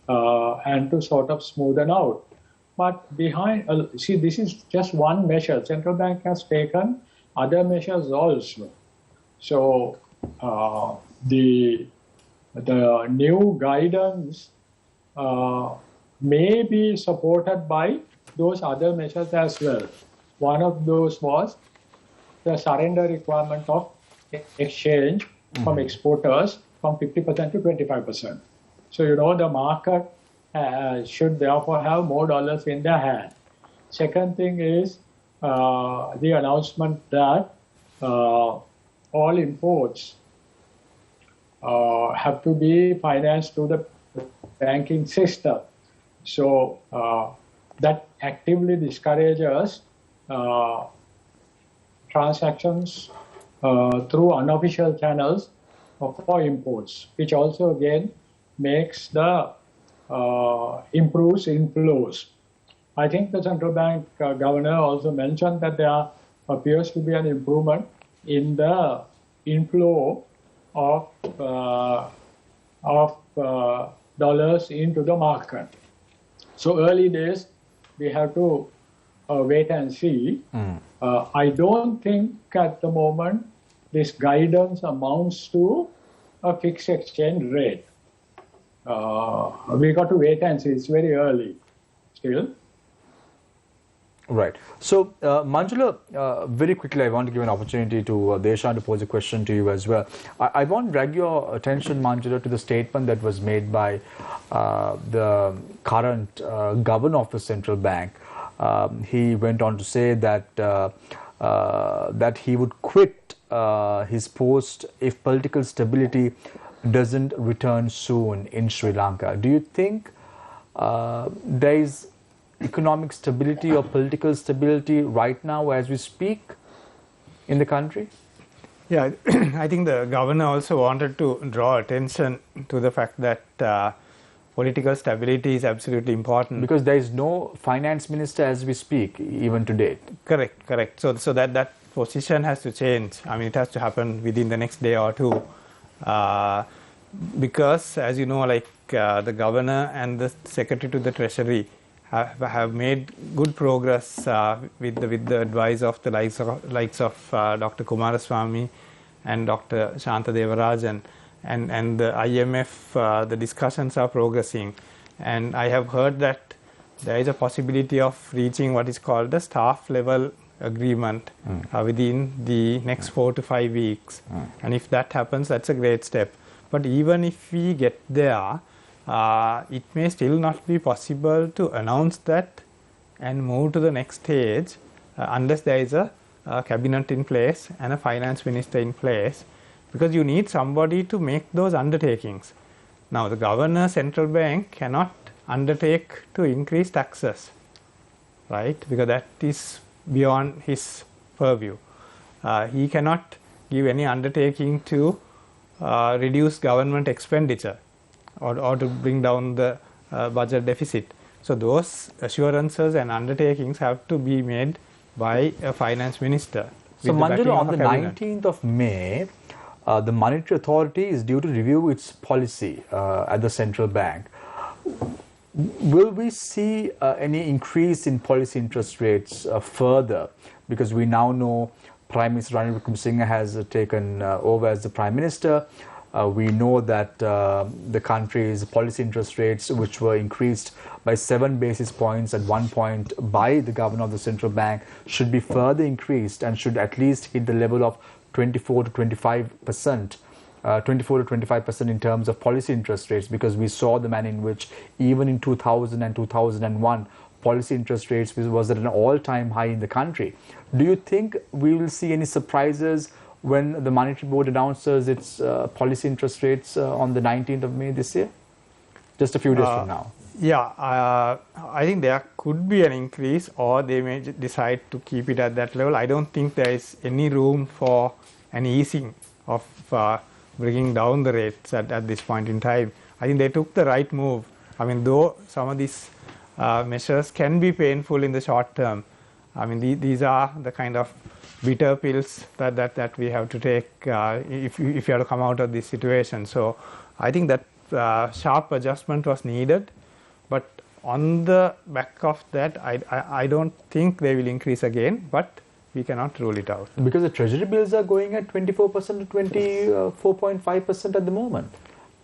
and to sort of smoothen out. But behind, see, this is just one measure. Central Bank has taken other measures also. So the new guidance may be supported by those other measures as well. One of those was the surrender requirement of exchange from exporters from 50% to 25%. So, you know, the market should therefore have more dollars in their hand. Second thing is the announcement that all imports have to be financed through the banking system. So that actively discourages transactions through unofficial channels for imports, which also again makes the improves inflows. I think the central bank governor also mentioned that there appears to be an improvement in the inflow of dollars into the market. So early days, we have to wait and see. I don't think at the moment this guidance amounts to a fixed exchange rate. we got to wait and see. It's very early still. Right. So, Manjula, very quickly, I want to give an opportunity to Deshan to pose a question to you as well. I want to drag your attention, Manjula, to the statement that was made by the current governor of the central bank. He went on to say that that he would quit his post if political stability doesn't return soon in Sri Lanka. Do you think there is economic stability or political stability right now as we speak in the country? Yeah, I think the governor also wanted to draw attention to the fact that political stability is absolutely important. Because there is no finance minister as we speak, even today. Correct, correct. So that position has to change. I mean, it has to happen within the next day or two. Because, as you know, like the governor and the secretary to the treasury have made good progress with the advice of the likes of Dr. Kumaraswamy and Dr. Shanta Devarajan, and the IMF. The discussions are progressing, and I have heard that there is a possibility of reaching what is called a staff level agreement within the next 4 to 5 weeks. And if that happens, that's a great step. But even if we get there, it may still not be possible to announce that and move to the next stage unless there is a cabinet in place and a finance minister in place, because you need somebody to make those undertakings. Now, the governor, central bank cannot undertake to increase taxes, right? Because that is beyond his purview. He cannot give any undertaking to reduce government expenditure or to bring down the budget deficit. So those assurances and undertakings have to be made by a finance minister. So Manjula, on the 19th of May, the Monetary Authority is due to review its policy at the central bank. Will we see any increase in policy interest rates further? Because we now know Prime Minister Ranil Wickremesinghe has taken over as the Prime Minister. We know that the country's policy interest rates, which were increased by 7 basis points at one point by the governor of the central bank, should be further increased and should at least hit the level of 24 to 25%. 24 to 25% in terms of policy interest rates, because we saw the manner in which even in 2000 and 2001 policy interest rates was at an all-time high in the country. Do you think we will see any surprises when the Monetary Board announces its policy interest rates on the 19th of May this year? Just a few days from now. Yeah, I think there could be an increase, or they may decide to keep it at that level. I don't think there is any room for an easing of bringing down the rates at this point in time. I think they took the right move. I mean, though some of these measures can be painful in the short term, I mean, these are the kind of bitter pills that we have to take if you have to come out of this situation. So I think that sharp adjustment was needed, but on the back of that, I don't think they will increase again, but we cannot rule it out. Because the treasury bills are going at 24% to 24.5% at the moment.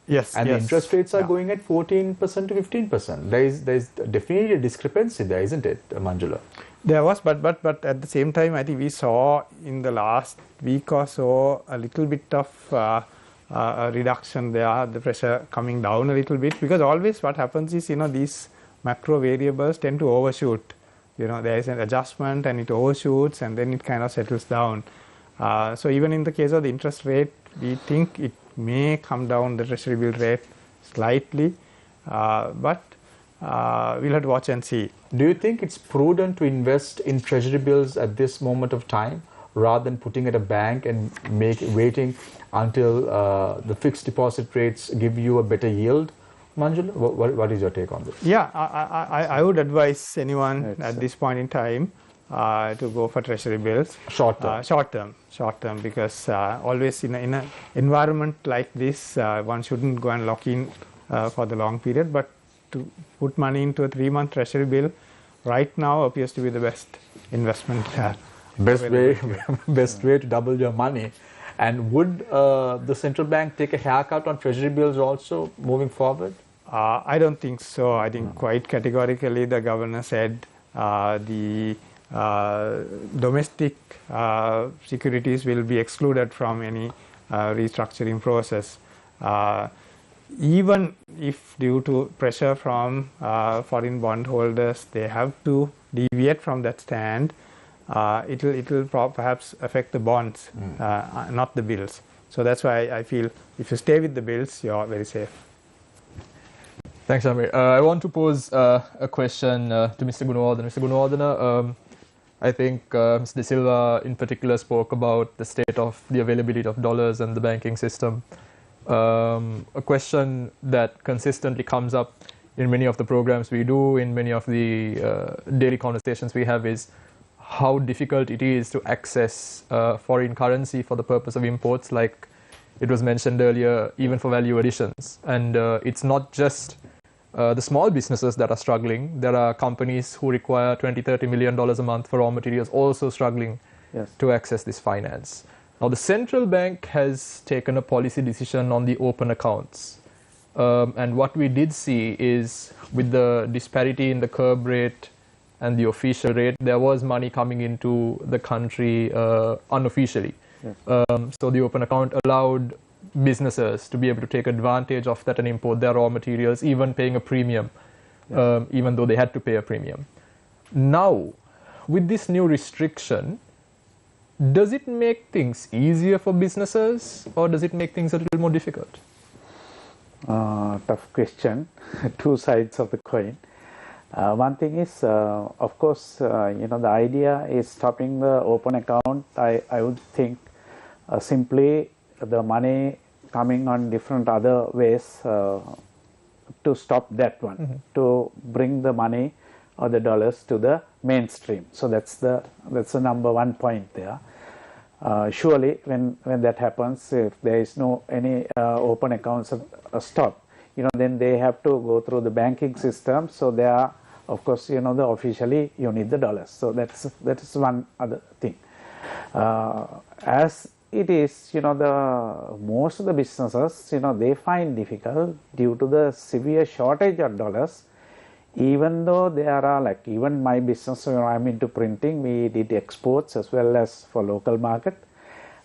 Yes. And the interest rates are going at 14% to 15%. There is definitely a discrepancy there, isn't it, Manjula? There was, but at the same time, I think we saw in the last week or so a little bit of a reduction there, the pressure coming down a little bit, because always what happens is, these macro variables tend to overshoot. There is an adjustment and it overshoots and then it kind of settles down. So even in the case of the interest rate, we think it may come down, the treasury bill rate, slightly, but we'll have to watch and see. Do you think it's prudent to invest in treasury bills at this moment of time rather than putting at a bank and waiting until the fixed deposit rates give you a better yield? Manjula, what is your take on this? Yeah, I would advise anyone at this point in time to go for treasury bills. Short term, because always in an environment like this, one shouldn't go and lock in for the long period, but to put money into a 3-month treasury bill right now appears to be the best investment. Best way to double your money. And would the central bank take a haircut on treasury bills also moving forward? I don't think so. I think quite categorically the governor said the domestic securities will be excluded from any restructuring process. Even if due to pressure from foreign bondholders, they have to deviate from that stand, it will perhaps affect the bonds, not the bills. So that's why I feel if you stay with the bills, you're very safe. Thanks, Amir. I want to pose a question to Mr. Gunawardena. Mr. Gunawardena, I think Mr. De Silva in particular spoke about the state of the availability of dollars and the banking system. A question that consistently comes up in many of the programs we do, in many of the daily conversations we have, is how difficult it is to access foreign currency for the purpose of imports, like it was mentioned earlier, even for value additions. And it's not just the small businesses that are struggling. There are companies who require $20–30 million a month for raw materials also struggling to access this finance. Now, the central bank has taken a policy decision on the open accounts. And what we did see is, with the disparity in the curb rate and the official rate, there was money coming into the country unofficially. So the open account allowed businesses to be able to take advantage of that and import their raw materials, even paying a premium, even though they had to pay a premium. Now, with this new restriction, does it make things easier for businesses, or does it make things a little more difficult? Tough question. Two sides of the coin. One thing is, of course, the idea is stopping the open account. I would think simply the money coming on different other ways to stop that one, to bring the money or the dollars to the mainstream. So that's the number one point there. Surely, when that happens, if there is no any open accounts stop, then they have to go through the banking system. So they are, of course, the officially you need the dollars. So that is one other thing. As it is, the most of the businesses, they find difficult due to the severe shortage of dollars. Even though there are even my business, I'm into printing, we did exports as well as for local market,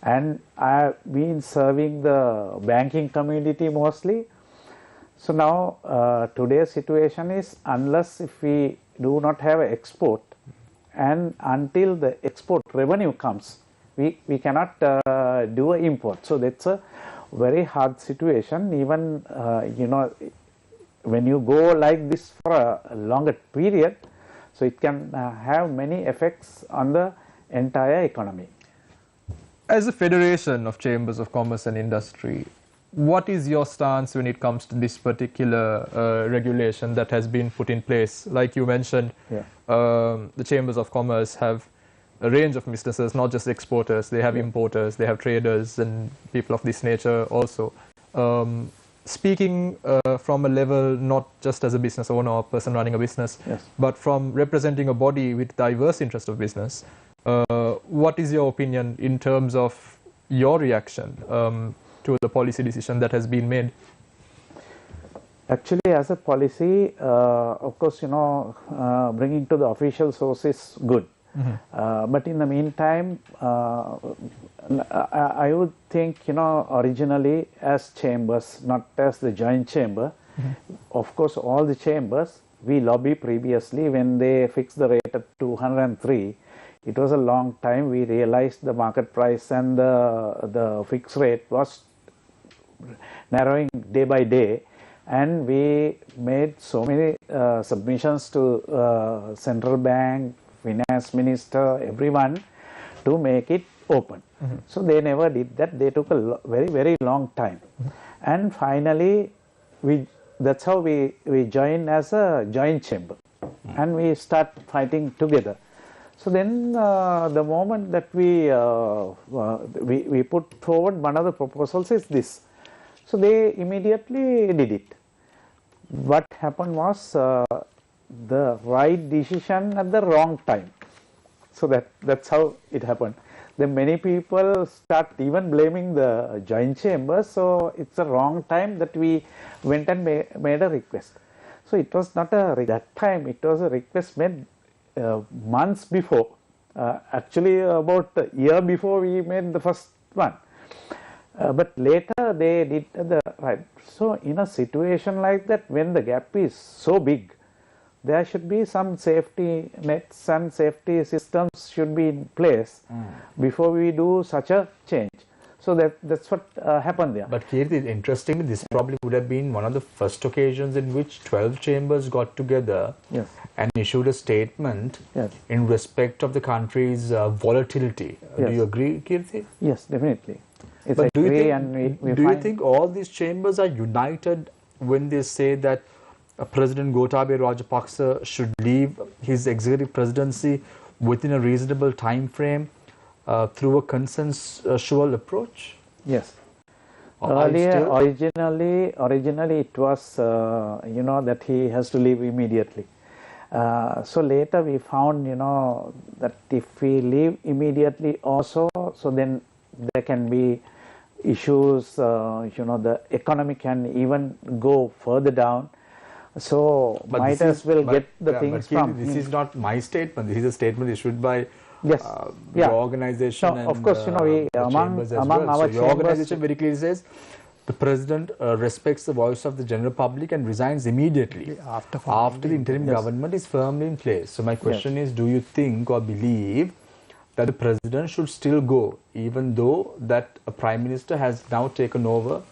and I've been serving the banking community mostly. So now today's situation is, unless if we do not have an export, and until the export revenue comes, we cannot do an import. So that's a very hard situation. Even when you go like this for a longer period, so it can have many effects on the entire economy. As a federation of chambers of commerce and industry, what is your stance when it comes to this particular regulation that has been put in place? Like you mentioned, the chambers of commerce have a range of businesses, not just exporters. They have importers, they have traders and people of this nature also. Speaking from a level not just as a business owner or person running a business, but from representing a body with diverse interest of business, what is your opinion in terms of your reaction to the policy decision that has been made? Actually, as a policy, of course, bringing to the official source is good. But in the meantime, I would think, originally as chambers, not as the joint chamber, of course, all the chambers, we lobby previously when they fixed the rate at 203. It was a long time. We realized the market price and the fixed rate was narrowing day by day. And we made so many submissions to central bank, finance minister, everyone, to make it open. So they never did that. They took a very, very long time. And finally, that's how we join as a joint chamber. And we start fighting together. So then the moment that we put forward one of the proposals is this. So they immediately did it. What happened was the right decision at the wrong time. So that's how it happened. then many people start even blaming the joint chambers. So it's a wrong time that we went and made a request. So it was not that time, it was a request made months before. Actually about a year before we made the first one. But later they did the right. So in a situation like that, when the gap is so big, there should be some safety nets and safety systems should be in place before we do such a change. So that's what happened there. But Kirti, interestingly, this probably would have been one of the first occasions in which 12 chambers got together and issued a statement in respect of the country's volatility. Do you agree, Kirti? Yes, definitely. But do you think all these chambers are united when they say that President Gotabaya Rajapaksa should leave his executive presidency within a reasonable time frame through a consensual approach? Yes. Earlier, originally it was, you know, that he has to leave immediately. So later we found, you know, that if we leave immediately also, so then there can be issues, you know, the economy can even go further down. So might as well get the things from him. This is not my statement. This is a statement issued by the organization. No, of course, you know, we among our chambers, the organization very clearly says the president respects the voice of the general public and resigns immediately after the interim government is firmly in place. So my question is, do you think or believe that the president should still go, even though that a prime minister has now taken over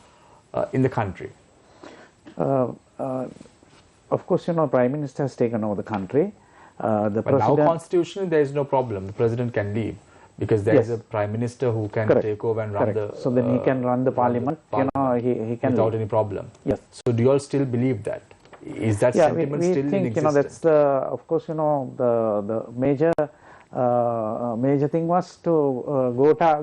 in the country? Of course, you know, prime minister has taken over the country. But now constitutionally there is no problem. The president can leave because there is a prime minister who can take over and run the. So then he can run the parliament. You know, he can without any problem. Yes. So do you all still believe that? Is that sentiment still in existence? You know, that's the. Of course, you know, the major thing was to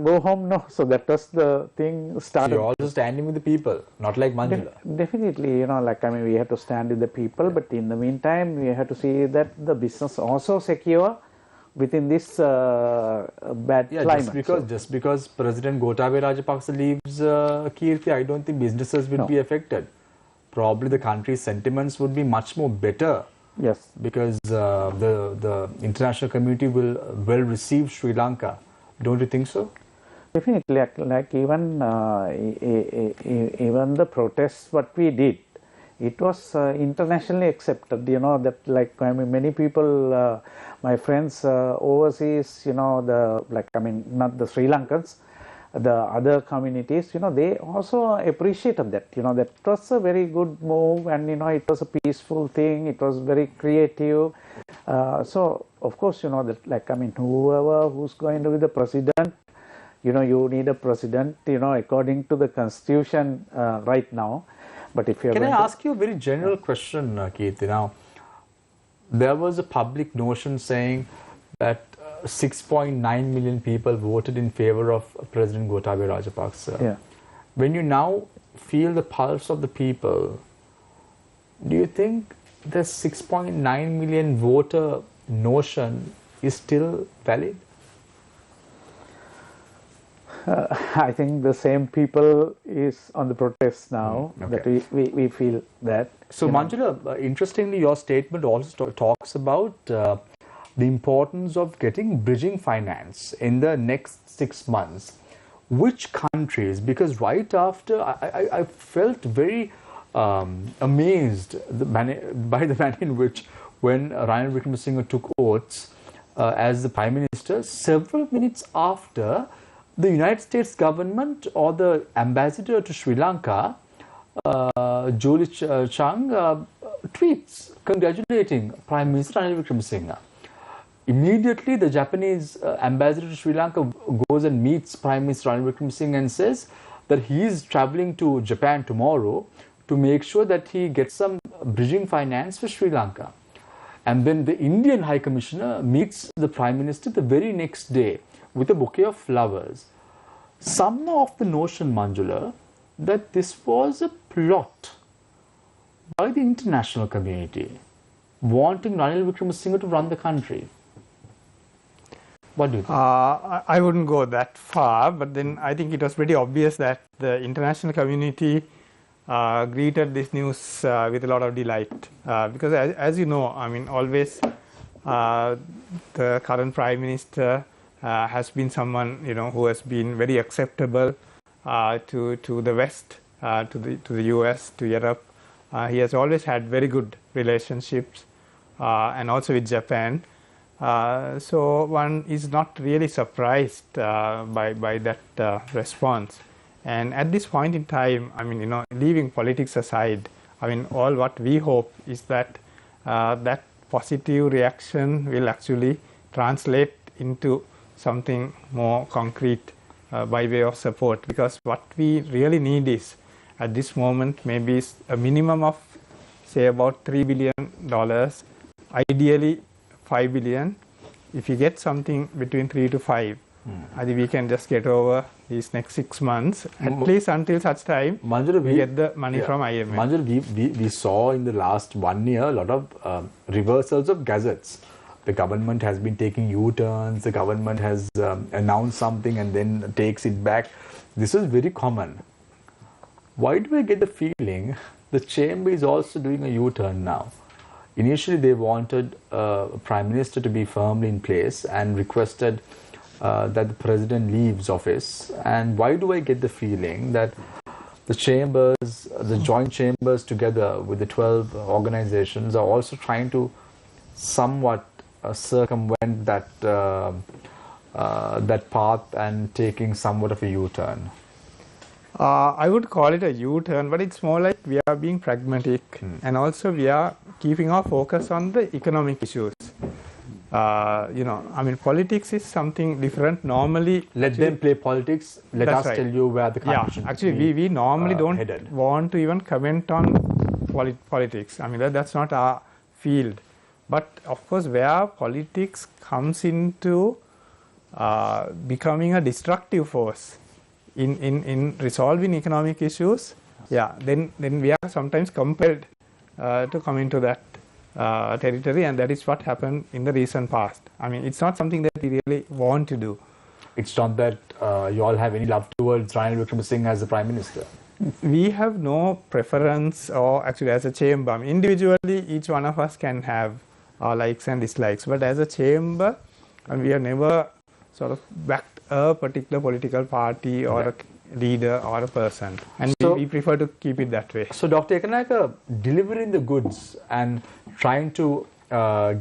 go home. No, so that was the thing started. So you're also standing with the people, not like Manjula. Definitely, you know, like I mean, we have to stand with the people, but in the meantime, we have to see that the business also secure within this bad climate. Just because President Gotabaya Rajapaksa leaves Kirti, I don't think businesses will be affected. Probably the country's sentiments would be much more better. Yes, because the international community will receive Sri Lanka. Don't you think so? Definitely, like even the protests what we did, it was internationally accepted. You know that, like I mean, many people, my friends overseas, you know, not the Sri Lankans, the other communities, you know, they also appreciated that. You know, that was a very good move, and you know, it was a peaceful thing. It was very creative. So of course, you know, that, like I mean, who's going to be the president, you know, you need a president, you know, according to the constitution right now. But if you can I ask you a very general question, Kirti? Now, there was a public notion saying that 6.9 million people voted in favor of President Gotabaya Rajapaksa. Yeah. When you now feel the pulse of the people, do you think the 6.9 million voter notion is still valid? I think the same people is on the protest now, that we feel that. So Manjula, interestingly, your statement also talks about the importance of getting bridging finance in the next 6 months. Which countries? Because right after, I felt very amazed by the manner in which, when Ranil Wickremesinghe took oaths as the Prime Minister, several minutes after, the United States government or the ambassador to Sri Lanka, Julie Chang, tweets congratulating Prime Minister Ranil Wickremesinghe. Immediately, the Japanese ambassador to Sri Lanka goes and meets Prime Minister Ranil Wickremesinghe and says that he is traveling to Japan tomorrow to make sure that he gets some bridging finance for Sri Lanka. And then the Indian High Commissioner meets the Prime Minister the very next day with a bouquet of flowers. Some of the notion, Manjula, that this was a plot by the international community wanting Ranil Wickremesinghe to run the country. What do you think? I wouldn't go that far, but then I think it was pretty obvious that the international community greeted this news with a lot of delight, because as you know, I mean, always the current Prime Minister has been someone, you know, who has been very acceptable to the West, to the US, to Europe. He has always had very good relationships, and also with Japan. So one is not really surprised by that response. And at this point in time, I mean, you know, leaving politics aside, I mean, all what we hope is that that positive reaction will actually translate into something more concrete by way of support. Because what we really need is, at this moment, maybe a minimum of, say, about $3 billion, ideally $5 billion. If you get something between 3 to 5, I think we can just get over these next 6 months, at least until such time we get the money from IMF. Manjula, we saw in the last 1 year a lot of reversals of gazettes. The government has been taking U-turns, the government has announced something and then takes it back. This is very common. Why do I get the feeling the chamber is also doing a U-turn now? Initially, they wanted a Prime Minister to be firmly in place and requested that the President leaves office. And why do I get the feeling that the chambers, the joint chambers together with the 12 organizations are also trying to somewhat circumvent that, that path and taking somewhat of a U-turn? I would call it a U-turn, but it's more like we are being pragmatic, and also we are keeping our focus on the economic issues. You know, I mean, politics is something different. Normally, let them play politics. Let us tell you where the country should actually, we normally don't headed. Want to even comment on politics. I mean, that's not our field. But of course, where politics comes into becoming a destructive force in resolving economic issues, then we are sometimes compelled to come into that territory, and that is what happened in the recent past. I mean, it's not something that we really want to do. It's not that you all have any love towards Ranil Wickremesinghe as the Prime Minister. We have no preference, or actually as a chamber, I mean, individually each one of us can have our likes and dislikes, but as a chamber, and we have never sort of backed a particular political party or a leader or a person, and so, we prefer to keep it that way. So Dr. Kanayaka, delivering the goods and trying to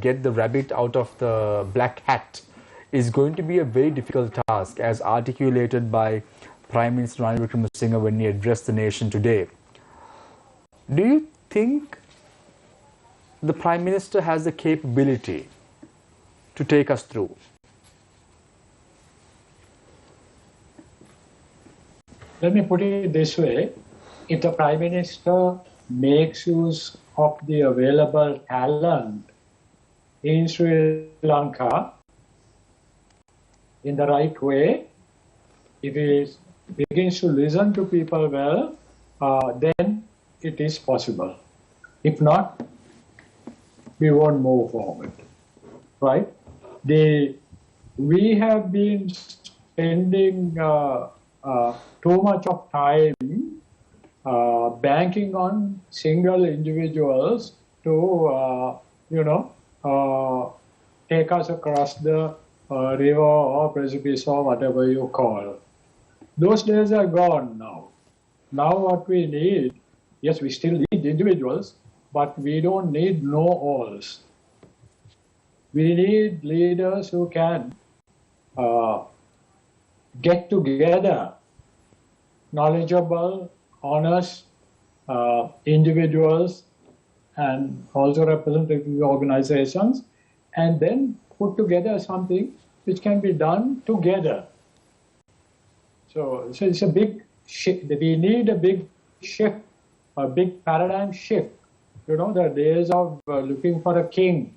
get the rabbit out of the black hat is going to be a very difficult task, as articulated by Prime Minister Ranil Wickremesinghe when he addressed the nation today. Do you think the Prime Minister has the capability to take us through? Let me put it this way. If the Prime Minister makes use of the available talent in Sri Lanka in the right way, if he begins to listen to people well, then it is possible. If not, we won't move forward, right? We have been spending too much of time banking on single individuals to, take us across the river or precipice or whatever you call. Those days are gone now. Now what we need, yes, we still need individuals, but we don't need know-alls. We need leaders who can get together knowledgeable, honest individuals and also representative organizations, and then put together something which can be done together. So it's a big shift. We need a big shift, a big paradigm shift. You know, the days of looking for a king,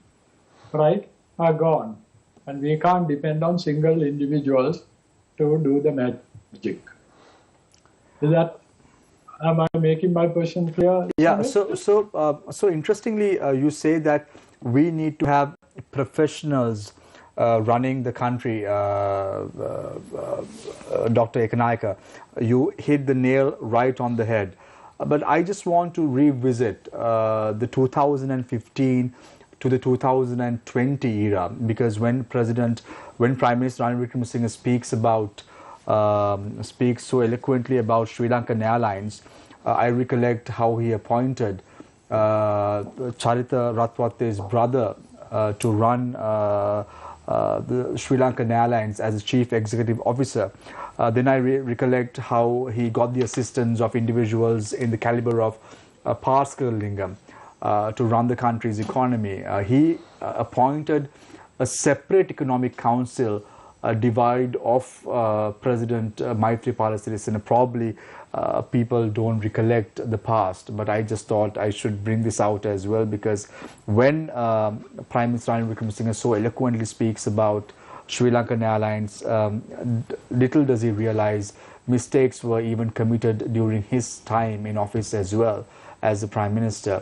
right, are gone. And we can't depend on single individuals to do the magic. Am I making my question clear? Yeah, so interestingly, you say that we need to have professionals running the country, Dr. Kanayaka, you hit the nail right on the head. But I just want to revisit the 2015 to the 2020 era, because when Prime Minister Ranil Wickremesinghe speaks so eloquently about Sri Lanka Airlines, I recollect how he appointed Charita Ratwate's brother to run the Sri Lankan Airlines as a chief executive officer. Then I recollect how he got the assistance of individuals in the caliber of Paskal Lingam to run the country's economy. He appointed a separate economic council, divide of President Maithripala Sirisena. Probably people don't recollect the past, but I just thought I should bring this out as well, because when Prime Minister Ranil Wickremesinghe so eloquently speaks about Sri Lankan Airlines, little does he realize mistakes were even committed during his time in office as well as the Prime Minister.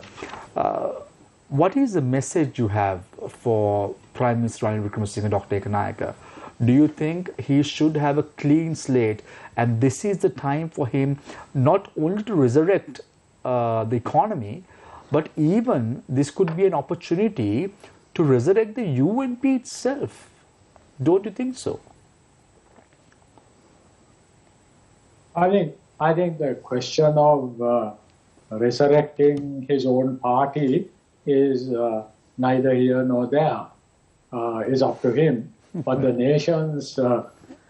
What is the message you have for Prime Minister Ranil Wickremesinghe, Dr. Kanayaka? Do you think he should have a clean slate, and this is the time for him not only to resurrect the economy, but even this could be an opportunity to resurrect the UNP itself? Don't you think so? I think the question of resurrecting his own party is neither here nor there. Is up to him. But the nations,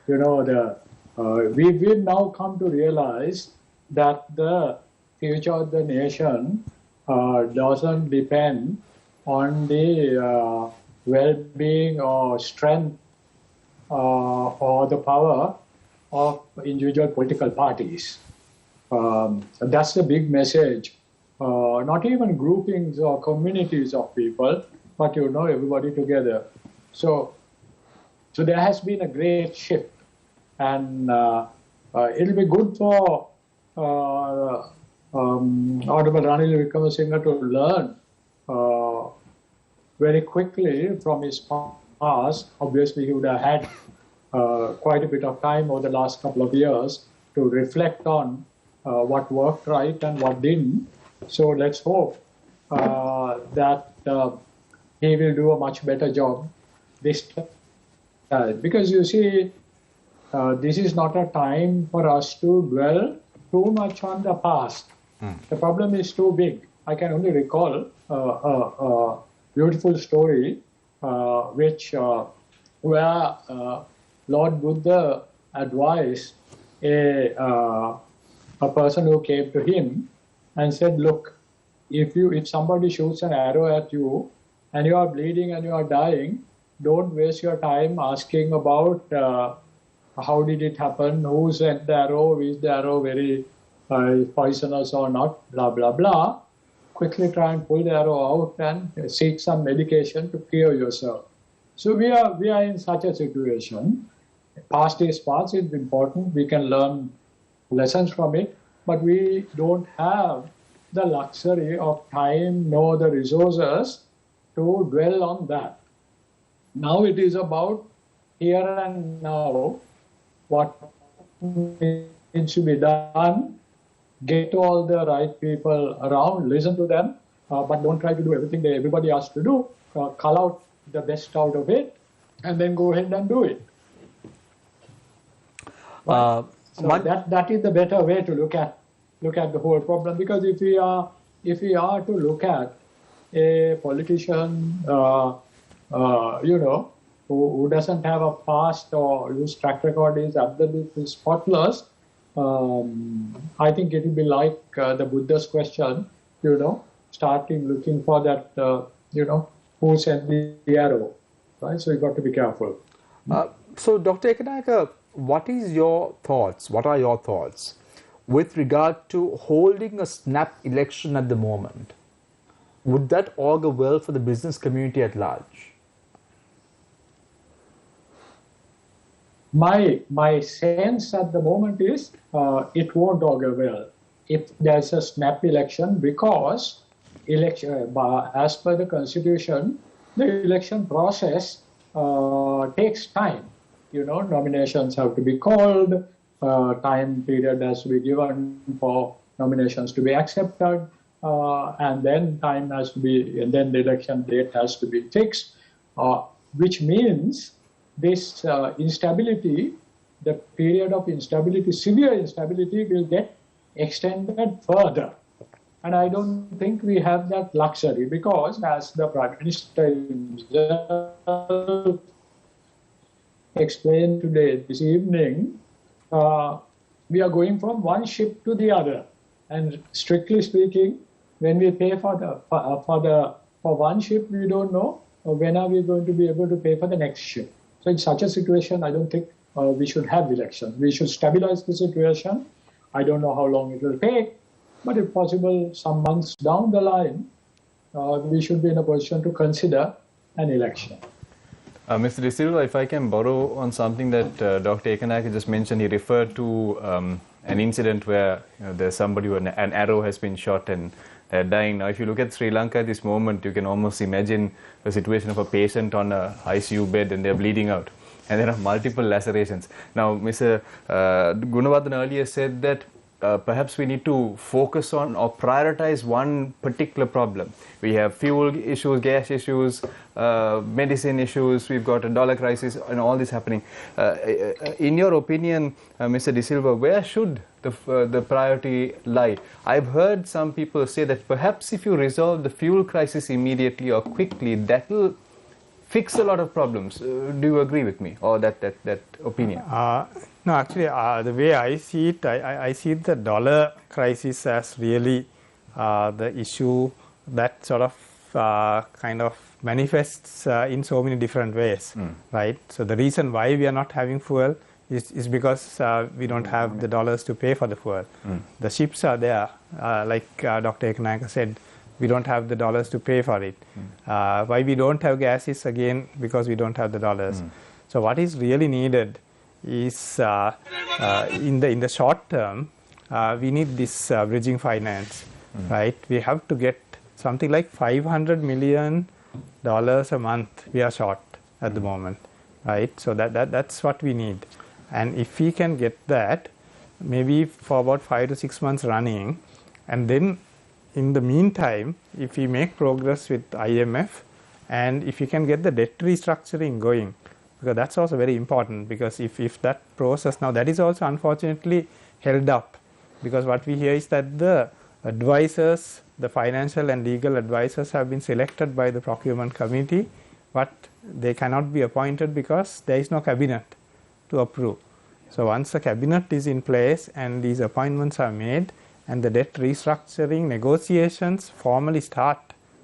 we've now come to realize that the future of the nation doesn't depend on the well-being or strength or the power of individual political parties. That's the big message. Not even groupings or communities of people, but everybody together. So there has been a great shift, and it'll be good for Honorable Ranil Wickremesinghe to learn very quickly from his past. Obviously, he would have had quite a bit of time over the last couple of years to reflect on what worked right and what didn't. So let's hope that he will do a much better job this time. Because you see, this is not a time for us to dwell too much on the past. The problem is too big. I can only recall a beautiful story where Lord Buddha advised a person who came to him and said, look, if somebody shoots an arrow at you and you are bleeding and you are dying, don't waste your time asking about how did it happen, who sent the arrow, is the arrow very poisonous or not, blah, blah, blah. Quickly try and pull the arrow out and seek some medication to cure yourself. So we are in such a situation. Past is past, it's important. We can learn lessons from it, but we don't have the luxury of time nor the resources to dwell on that. Now it is about here and now, what needs to be done, get all the right people around, listen to them, but don't try to do everything that everybody has to do. Cull out the best out of it, and then go ahead and do it. So that is the better way to look at the whole problem. Because if we are to look at a politician, who doesn't have a past or whose track record is absolutely spotless, I think it will be like the Buddha's question, starting looking for that, who sent the arrow, right? So you've got to be careful. So Dr. Kanayaka, what are your thoughts with regard to holding a snap election at the moment? Would that augur well for the business community at large? My sense at the moment is it won't augur well if there's a snap election, because as per the Constitution, the election process takes time. Nominations have to be called, time period has to be given for nominations to be accepted, and then the election date has to be fixed, which means this instability, the period of instability, severe instability, will get extended further. And I don't think we have that luxury, because as the Prime Minister himself explained this evening, we are going from one ship to the other. And strictly speaking, when we pay for one ship, we don't know when are we going to be able to pay for the next ship. So in such a situation, I don't think we should have elections. We should stabilize the situation. I don't know how long it will take, but if possible, some months down the line, we should be in a position to consider an election. Mr. De Silva, if I can borrow on something that Dr. Kanayaka just mentioned, he referred to an incident where there's somebody who an arrow has been shot and they're dying. Now, if you look at Sri Lanka at this moment, you can almost imagine the situation of a patient on an ICU bed and they're bleeding out. And there are multiple lacerations. Now, Mr. Gunawardena earlier said that perhaps we need to focus on or prioritize one particular problem. We have fuel issues, gas issues, medicine issues, we've got a dollar crisis and all this happening. In your opinion, Mr. De Silva, where should the priority lie? I've heard some people say that perhaps if you resolve the fuel crisis immediately or quickly, that will fix a lot of problems. Do you agree with me or that opinion? No, actually, the way I see it, I see the dollar crisis as really the issue that sort of kind of manifests in so many different ways, right? So the reason why we are not having fuel is because we don't have the dollars to pay for the fuel. The ships are there, like Dr. Kanayaka said, we don't have the dollars to pay for it. Why we don't have gas is again because we don't have the dollars. So what is really needed is in the short term, we need this bridging finance, right? We have to get something like $500 million a month we are short at the moment, right? So that's what we need. And if we can get that, maybe for about 5 to 6 months running, and then in the meantime, if we make progress with IMF, and if we can get the debt restructuring going, because that's also very important, because if that process now, that is also unfortunately held up, because what we hear is that the advisors, the financial and legal advisors have been selected by the procurement committee, but they cannot be appointed because there is no cabinet to approve. So once the cabinet is in place and these appointments are made and the debt restructuring negotiations formally start,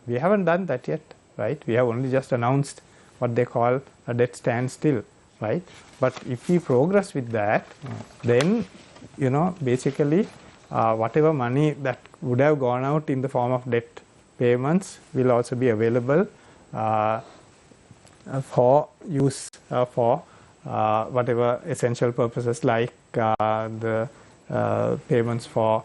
we haven't done that yet, right? We have only just announced what they call a debt standstill, right? But if we progress with that, then, basically whatever money that would have gone out in the form of debt payments will also be available for use for whatever essential purposes, like the payments for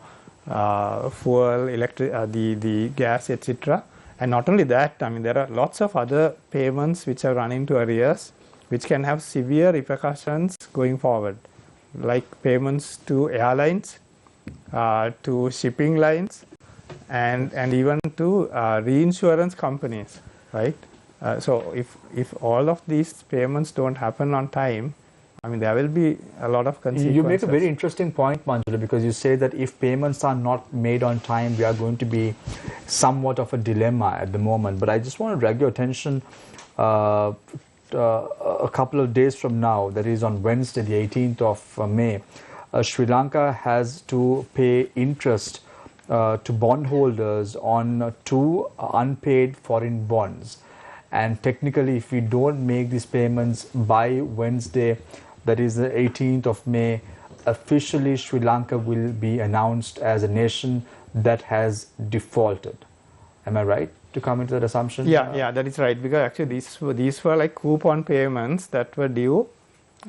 fuel, the gas, etc. And not only that, I mean, there are lots of other payments which are run into arrears, which can have severe repercussions going forward, like payments to airlines, to shipping lines, and even to reinsurance companies, right? So if all of these payments don't happen on time, I mean, there will be a lot of consequences. You make a very interesting point, Manjula, because you say that if payments are not made on time, we are going to be somewhat of a dilemma at the moment. But I just want to drag your attention a couple of days from now, that is on Wednesday, the 18th of May, Sri Lanka has to pay interest to bondholders on 2 unpaid foreign bonds. And technically, if we don't make these payments by Wednesday, that is the 18th of May, officially Sri Lanka will be announced as a nation that has defaulted. Am I right to come into that assumption? Yeah, that is right, because actually these were like coupon payments that were due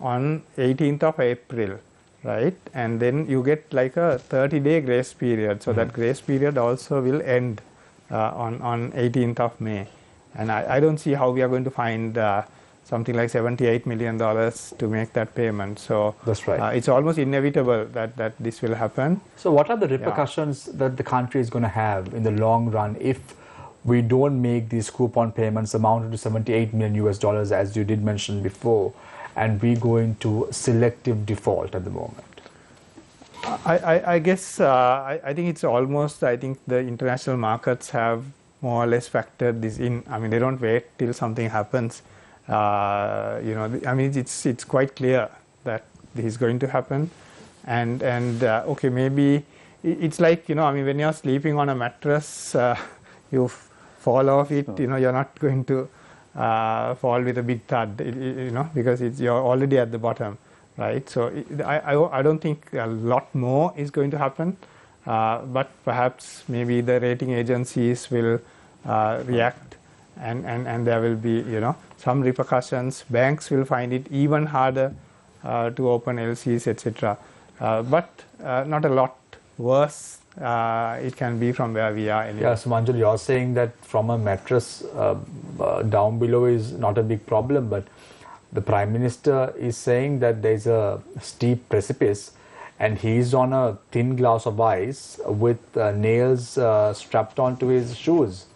on 18th of April, right? And then you get like a 30-day grace period. So that grace period also will end on 18th of May. And I don't see how we are going to find something like $78 million to make that payment. So That's right. it's almost inevitable that this will happen. So what are the repercussions that the country is going to have in the long run if we don't make these coupon payments amounting to $78 million US, as you did mention before, and we go into selective default at the moment? I guess I think it's almost, I think the international markets have more or less factored this in. I mean, they don't wait till something happens. You know, I mean, it's quite clear that this is going to happen. And okay, maybe it's like, you know, I mean, when you're sleeping on a mattress, you fall off it, you know, you're not going to fall with a big thud, you know, because you're already at the bottom. Right, so I don't think a lot more is going to happen, but perhaps maybe the rating agencies will react, and there will be, you know, some repercussions. Banks will find it even harder to open LCs, etc. But not a lot worse. It can be from where we are anyway. Yeah, so Manjul, you're saying that from a mattress down below is not a big problem, but the Prime Minister is saying that there's a steep precipice and he's on a thin glass of ice with nails strapped onto his shoes.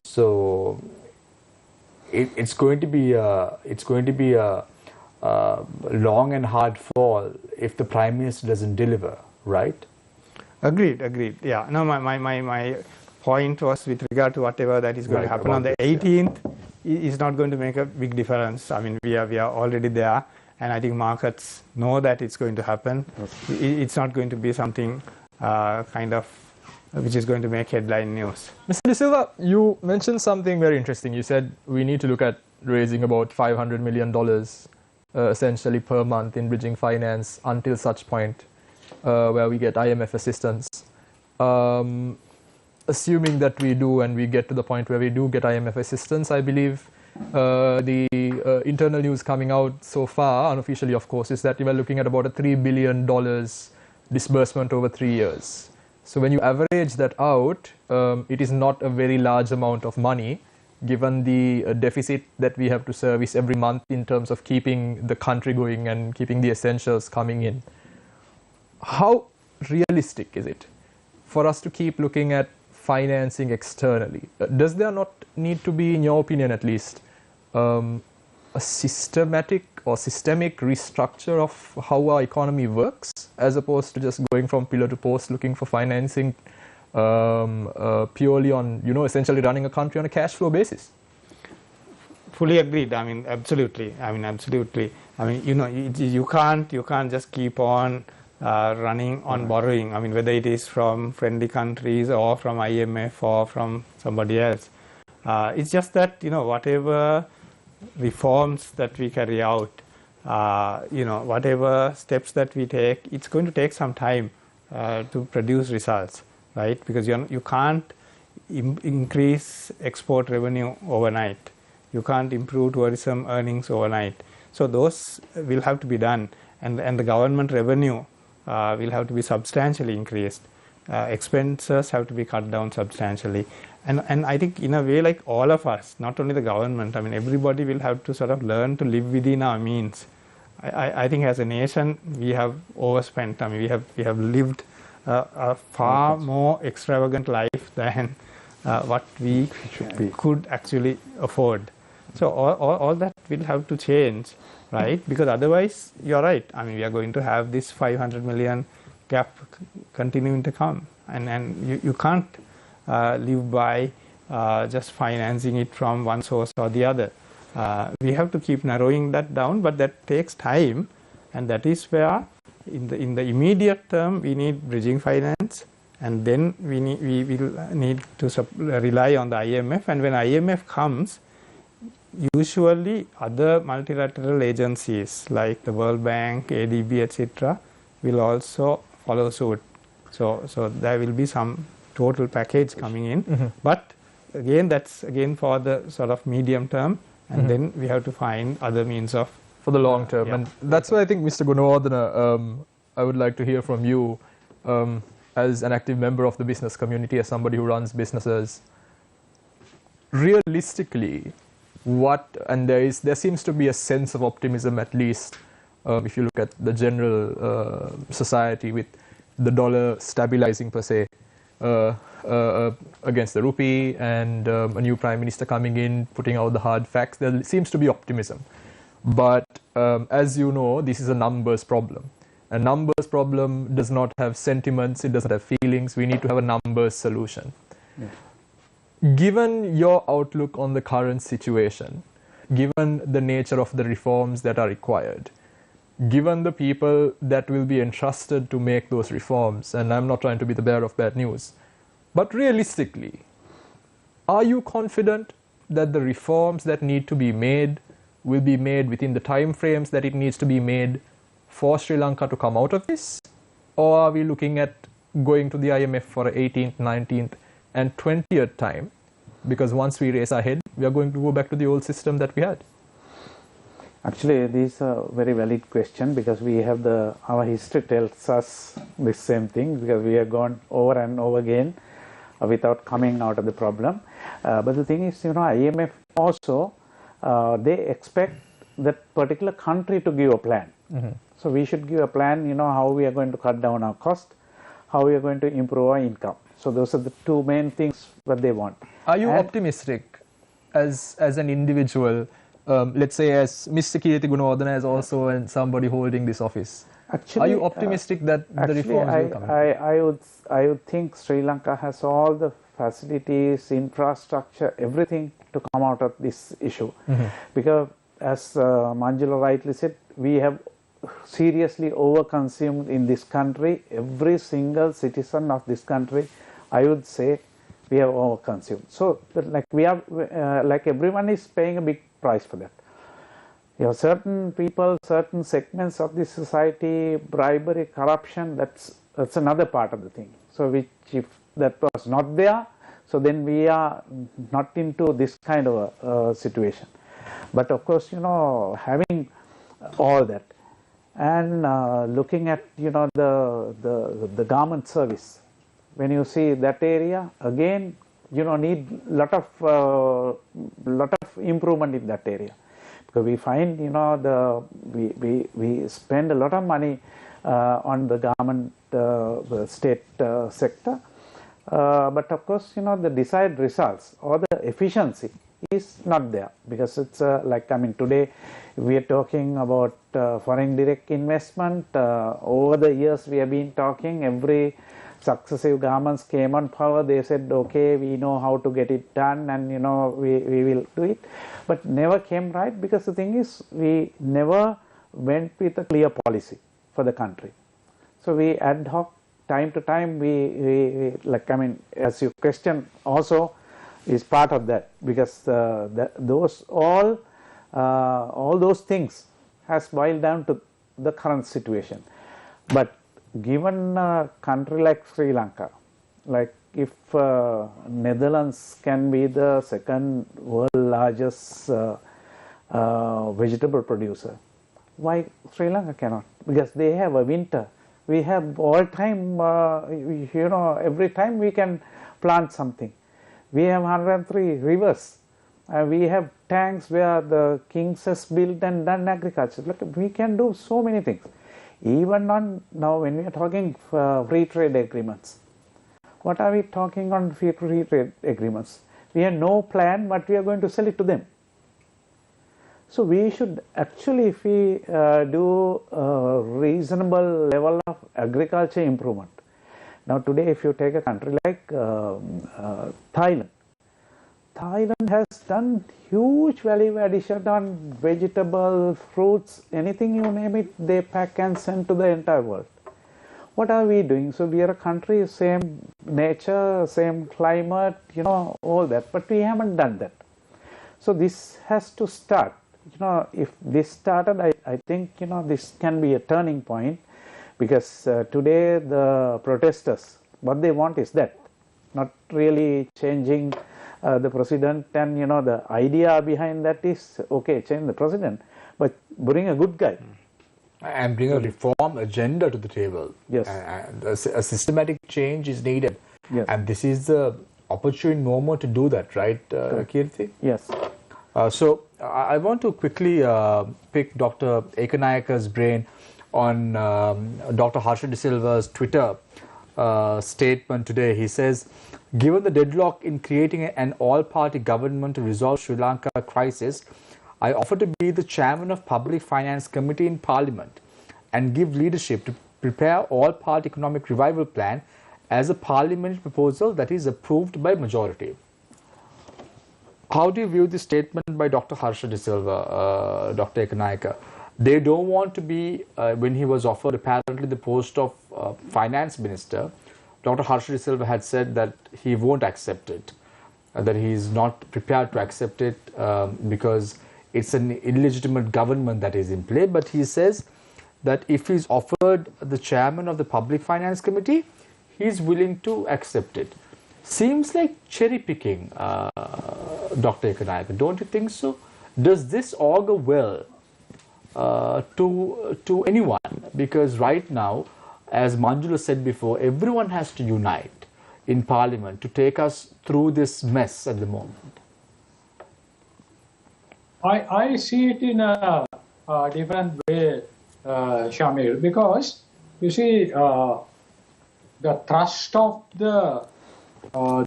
So it's going to be a long and hard fall if the Prime Minister doesn't deliver, right? Agreed. Yeah. No, my point was with regard to whatever that is going to happen on the 18th. Is not going to make a big difference. I mean, we are already there, and I think markets know that it's going to happen. It's not going to be something kind of which is going to make headline news. Mr. De Silva, you mentioned something very interesting. You said we need to look at raising about $500 million essentially per month in bridging finance until such point where we get IMF assistance. Assuming that we do, and we get to the point where we do get IMF assistance, I believe the internal news coming out so far, unofficially of course, is that we are looking at about a $3 billion disbursement over 3 years. So when you average that out, it is not a very large amount of money given the deficit that we have to service every month in terms of keeping the country going and keeping the essentials coming in. How realistic is it for us to keep looking at financing externally? Does there not need to be, in your opinion at least, a systematic or systemic restructure of how our economy works, as opposed to just going from pillar to post looking for financing purely on, you know, essentially running a country on a cash flow basis? Fully agreed. I mean, absolutely. I mean, you know, you can't just keep on running on borrowing. I mean, whether it is from friendly countries or from IMF or from somebody else. It's just that, you know, whatever reforms that we carry out, you know, whatever steps that we take, it's going to take some time to produce results, right? Because you can't increase export revenue overnight. You can't improve tourism earnings overnight. So those will have to be done, and the government revenue will have to be substantially increased. Expenses have to be cut down substantially. And I think in a way, like all of us, not only the government, I mean, everybody will have to sort of learn to live within our means. I think as a nation, we have overspent. I mean, we have lived a far more extravagant life than what we could actually afford. So all that will have to change, right? Because otherwise, you're right. I mean, we are going to have this 500 million gap continuing to come, and you can't live by just financing it from one source or the other. We have to keep narrowing that down, but that takes time, and that is where in the immediate term we need bridging finance, and then we will need to rely on the IMF. And when IMF comes, usually other multilateral agencies like the World Bank, ADB, etc., will also follow suit. So there will be some total package coming in. Mm-hmm. But again, that's again for the sort of medium term, and then we have to find other means of for the long term. Yeah. And that's why I think, Mr. Gunawardena, I would like to hear from you as an active member of the business community, as somebody who runs businesses. Realistically, and there seems to be a sense of optimism, at least if you look at the general society, with the dollar stabilizing per se against the rupee, and a new prime minister coming in, putting out the hard facts. There seems to be optimism. But as you know, this is a numbers problem. A numbers problem does not have sentiments, it doesn't have feelings. We need to have a numbers solution. Yeah. Given your outlook on the current situation, given the nature of the reforms that are required, given the people that will be entrusted to make those reforms, and I'm not trying to be the bearer of bad news, but realistically, are you confident that the reforms that need to be made will be made within the time frames that it needs to be made for Sri Lanka to come out of this? Or are we looking at going to the IMF for an 18th, 19th and 20th time? Because once we raise our head, we are going to go back to the old system that we had. Actually, this is a very valid question, because we have our history tells us the same thing, because we have gone over and over again without coming out of the problem. But the thing is, IMF also, they expect that particular country to give a plan. Mm-hmm. So we should give a plan, how we are going to cut down our cost, how we are going to improve our income. So those are the two main things that they want. Are you optimistic as an individual, let's say as Mr. Kirti Gunawardena is also and somebody holding this office? Actually, are you optimistic that the reforms will come? I would think Sri Lanka has all the facilities, infrastructure, everything to come out of this issue. Mm-hmm. Because as Manjula rightly said, we have seriously overconsumed in this country. Every single citizen of this country, I would say, we have overconsumed. So, like everyone is paying a big price for that. Certain people, certain segments of the society, bribery, corruption, that's another part of the thing. So, which if that was not there, so then we are not into this kind of a situation. But of course, having all that and looking at the garment service, when you see that area, again need lot of improvement in that area, because we find we spend a lot of money on the garment state sector, but of course the desired results or the efficiency is not there, because it's today we are talking about foreign direct investment. Over the years we have been talking, every successive governments came on power, they said, okay, we know how to get it done, and we will do it, but never came right, because the thing is, we never went with a clear policy for the country. So we ad hoc, time to time, we as your question also is part of that, because all those things has boiled down to the current situation. But given a country like Sri Lanka, like if Netherlands can be the second world largest vegetable producer, why Sri Lanka cannot? Because they have a winter. We have all time, every time we can plant something. We have 103 rivers. We have tanks where the kings has built and done agriculture. Look, we can do so many things. Even on now, when we are talking free trade agreements, what are we talking on free trade agreements? We have no plan, but we are going to sell it to them. So we should actually, if we do a reasonable level of agriculture improvement. Now today, if you take a country like Thailand, Thailand has done huge value addition on vegetables, fruits, anything you name it, they pack and send to the entire world. What are we doing? So we are a country, same nature, same climate, all that, but we haven't done that. So this has to start. If this started, I think, this can be a turning point, because today the protesters, what they want is that, not really changing the president, and the idea behind that is, okay, change the president, but bring a good guy. And bring a reform agenda to the table. Yes. And a systematic change is needed. Yes. And this is the opportune moment to do that, right, Kirti? Yes. So I want to quickly pick Dr. Kanayaka's brain on Dr. Harsha De Silva's Twitter statement today. He says, given the deadlock in creating an all-party government to resolve Sri Lanka crisis, I offer to be the chairman of Public Finance Committee in Parliament and give leadership to prepare all-party economic revival plan as a parliamentary proposal that is approved by majority. How do you view this statement by Dr. Harsha De Silva, Dr. Kanayaka? They don't want to be, when he was offered apparently the post of finance minister, Dr. Harsha De Silva had said that he won't accept it, that he is not prepared to accept it because it's an illegitimate government that is in play. But he says that if he's offered the chairman of the Public Finance Committee, he's willing to accept it. Seems like cherry picking, Dr. Kanayaka, don't you think so? Does this augur well to anyone? Because right now, as Manjula said before, everyone has to unite in Parliament to take us through this mess at the moment. I see it in a different way, Shamil, because you see the thrust of the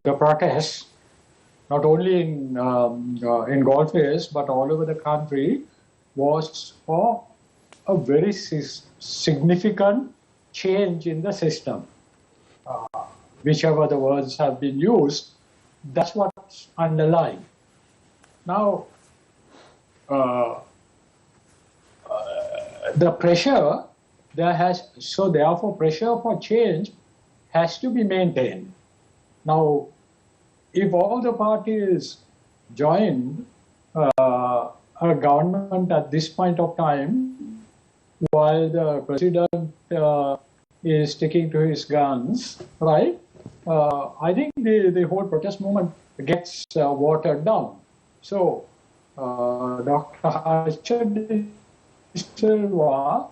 protests, not only in Goldface but all over the country, was for a very significant change in the system. Whichever the words have been used, that's what's underlying. Now, the pressure so therefore pressure for change has to be maintained. Now, if all the parties join a government at this point of time, while the president is sticking to his guns, right? I think the whole protest movement gets watered down. So, Dr. Harsha De Silva,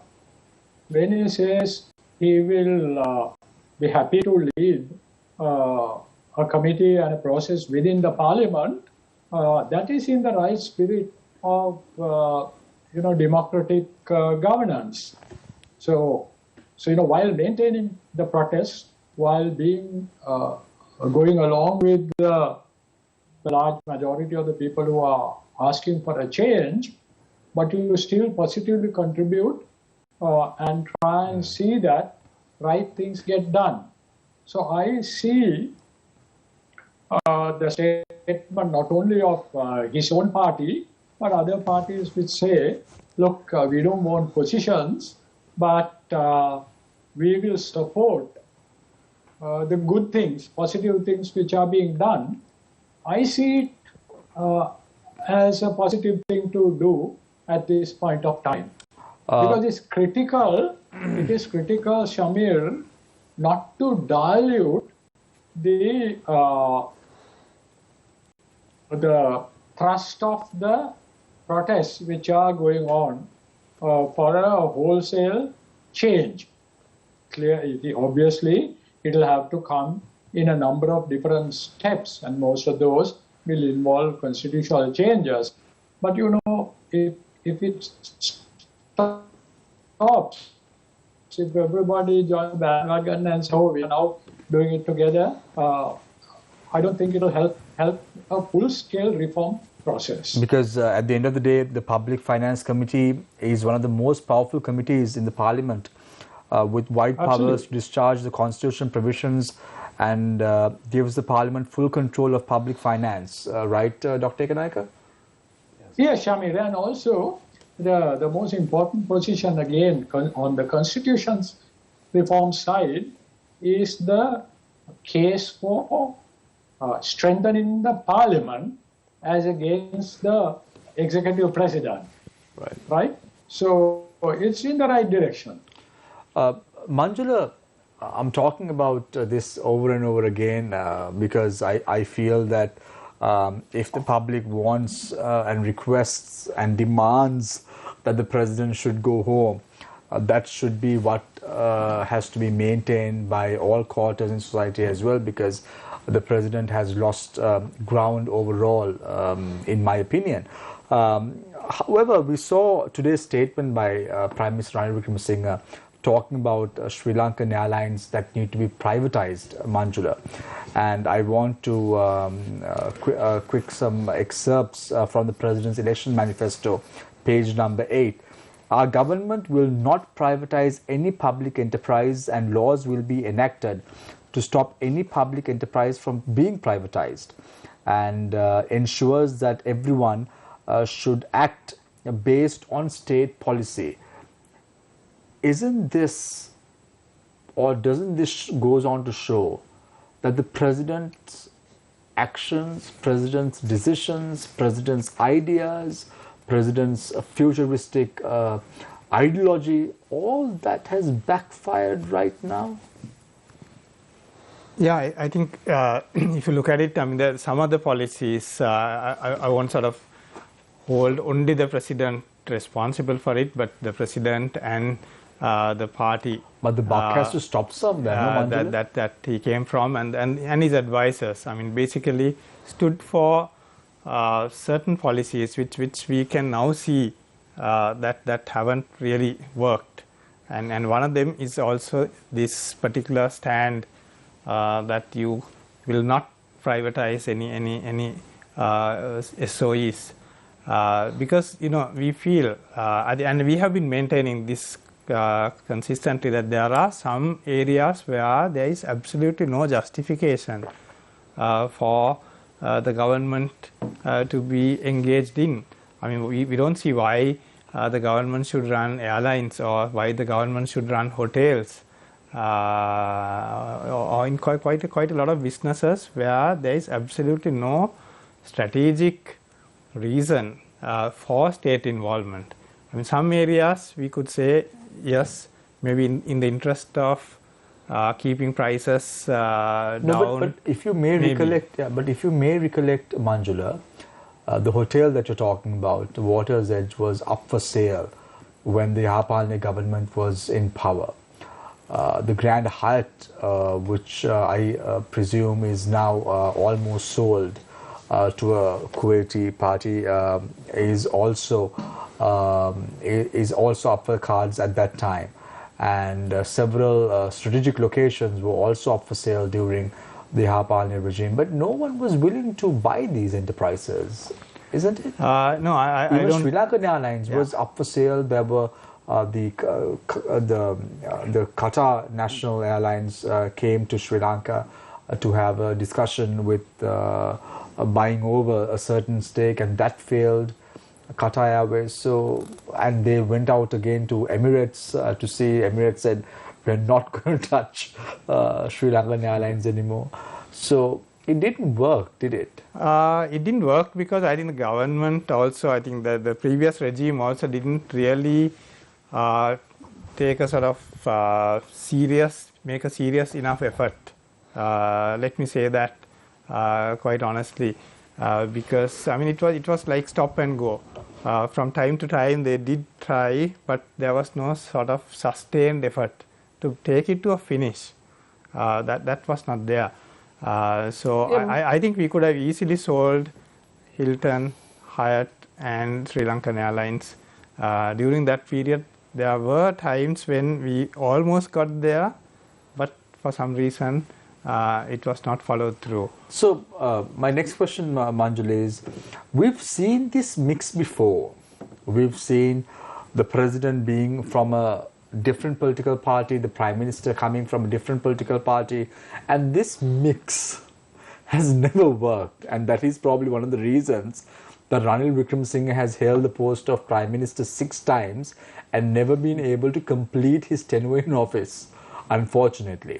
when he says he will be happy to lead a committee and a process within the parliament, that is in the right spirit of democratic governance. So while maintaining the protest, while being going along with the large majority of the people who are asking for a change, but you still positively contribute and try and see that right things get done. So I see the statement not only of his own party, but other parties which say, look, we don't want positions, but we will support the good things, positive things which are being done. I see it as a positive thing to do at this point of time. Because it's critical, Shamir, not to dilute the thrust of the protests which are going on for a wholesale change. Obviously, it will have to come in a number of different steps, and most of those will involve constitutional changes. But if it stops, if everybody joins the bandwagon and so we are now doing it together, I don't think it will help a full-scale reform process. Because at the end of the day, the Public Finance Committee is one of the most powerful committees in the Parliament, with wide powers to discharge the constitutional provisions and gives the Parliament full control of public finance. Right, Dr. Kanayaka? Yes, Shamir, and also the most important position again on the Constitution's reform side is the case for strengthening the Parliament as against the executive president. Right? So it's in the right direction. Manjula, I'm talking about this over and over again because I feel that if the public wants and requests and demands that the president should go home, that should be what has to be maintained by all quarters in society as well, because the president has lost ground overall, in my opinion. However, we saw today's statement by Prime Minister Ranil Wickremesinghe talking about Sri Lankan Airlines that need to be privatized, Manjula. And I want to quick some excerpts from the President's Election Manifesto, page number 8. Our government will not privatize any public enterprise, and laws will be enacted to stop any public enterprise from being privatized, and ensures that everyone should act based on state policy. Isn't this, or doesn't this goes on to show that the president's actions, president's decisions, president's ideas, president's futuristic ideology, all that has backfired right now? Yeah, I think if you look at it, I mean, there are some other policies, I won't sort of hold only the president responsible for it, but the president and the party. But the buck has to stop somewhere, no, that he came from, and his advisors. I mean, basically stood for certain policies which we can now see that haven't really worked, and one of them is also this particular stand that you will not privatize any SOEs, because we feel and we have been maintaining this consistently, that there are some areas where there is absolutely no justification for the government to be engaged in. I mean, we don't see why the government should run airlines, or why the government should run hotels, or in quite a lot of businesses where there is absolutely no strategic reason for state involvement. I mean, some areas we could say yes, maybe in the interest of keeping prices down. But if you may recollect, Manjula, the hotel that you're talking about, Water's Edge, was up for sale when the Yapalne government was in power. The Grand Hyatt, which I presume is now almost sold to a Kuwaiti party, is also up for cards at that time, and several strategic locations were also up for sale during the Yapalne regime. But no one was willing to buy these enterprises, isn't it? No, I don't. Sri Lankan Airlines was up for sale. There were the Qatar National Airlines came to Sri Lanka to have a discussion with buying over a certain stake, and that failed. Qatar Airways, and they went out again to Emirates to see. Emirates said, we're not going to touch Sri Lankan Airlines anymore. So it didn't work, did it? It didn't work because I think the government also, I think the previous regime also didn't really take a sort of make a serious enough effort. Let me say that quite honestly, because I mean it was like stop and go. From time to time they did try, but there was no sort of sustained effort to take it to a finish. That was not there. I think we could have easily sold Hilton, Hyatt and Sri Lankan Airlines. During that period, there were times when we almost got there, but for some reason it was not followed through. So my next question, Manjula, is we've seen this mix before. We've seen the president being from a different political party, the prime minister coming from a different political party, and this mix has never worked, and that is probably one of the reasons that Ranil Wickremesinghe has held the post of prime minister 6 times and never been able to complete his tenure in office, unfortunately.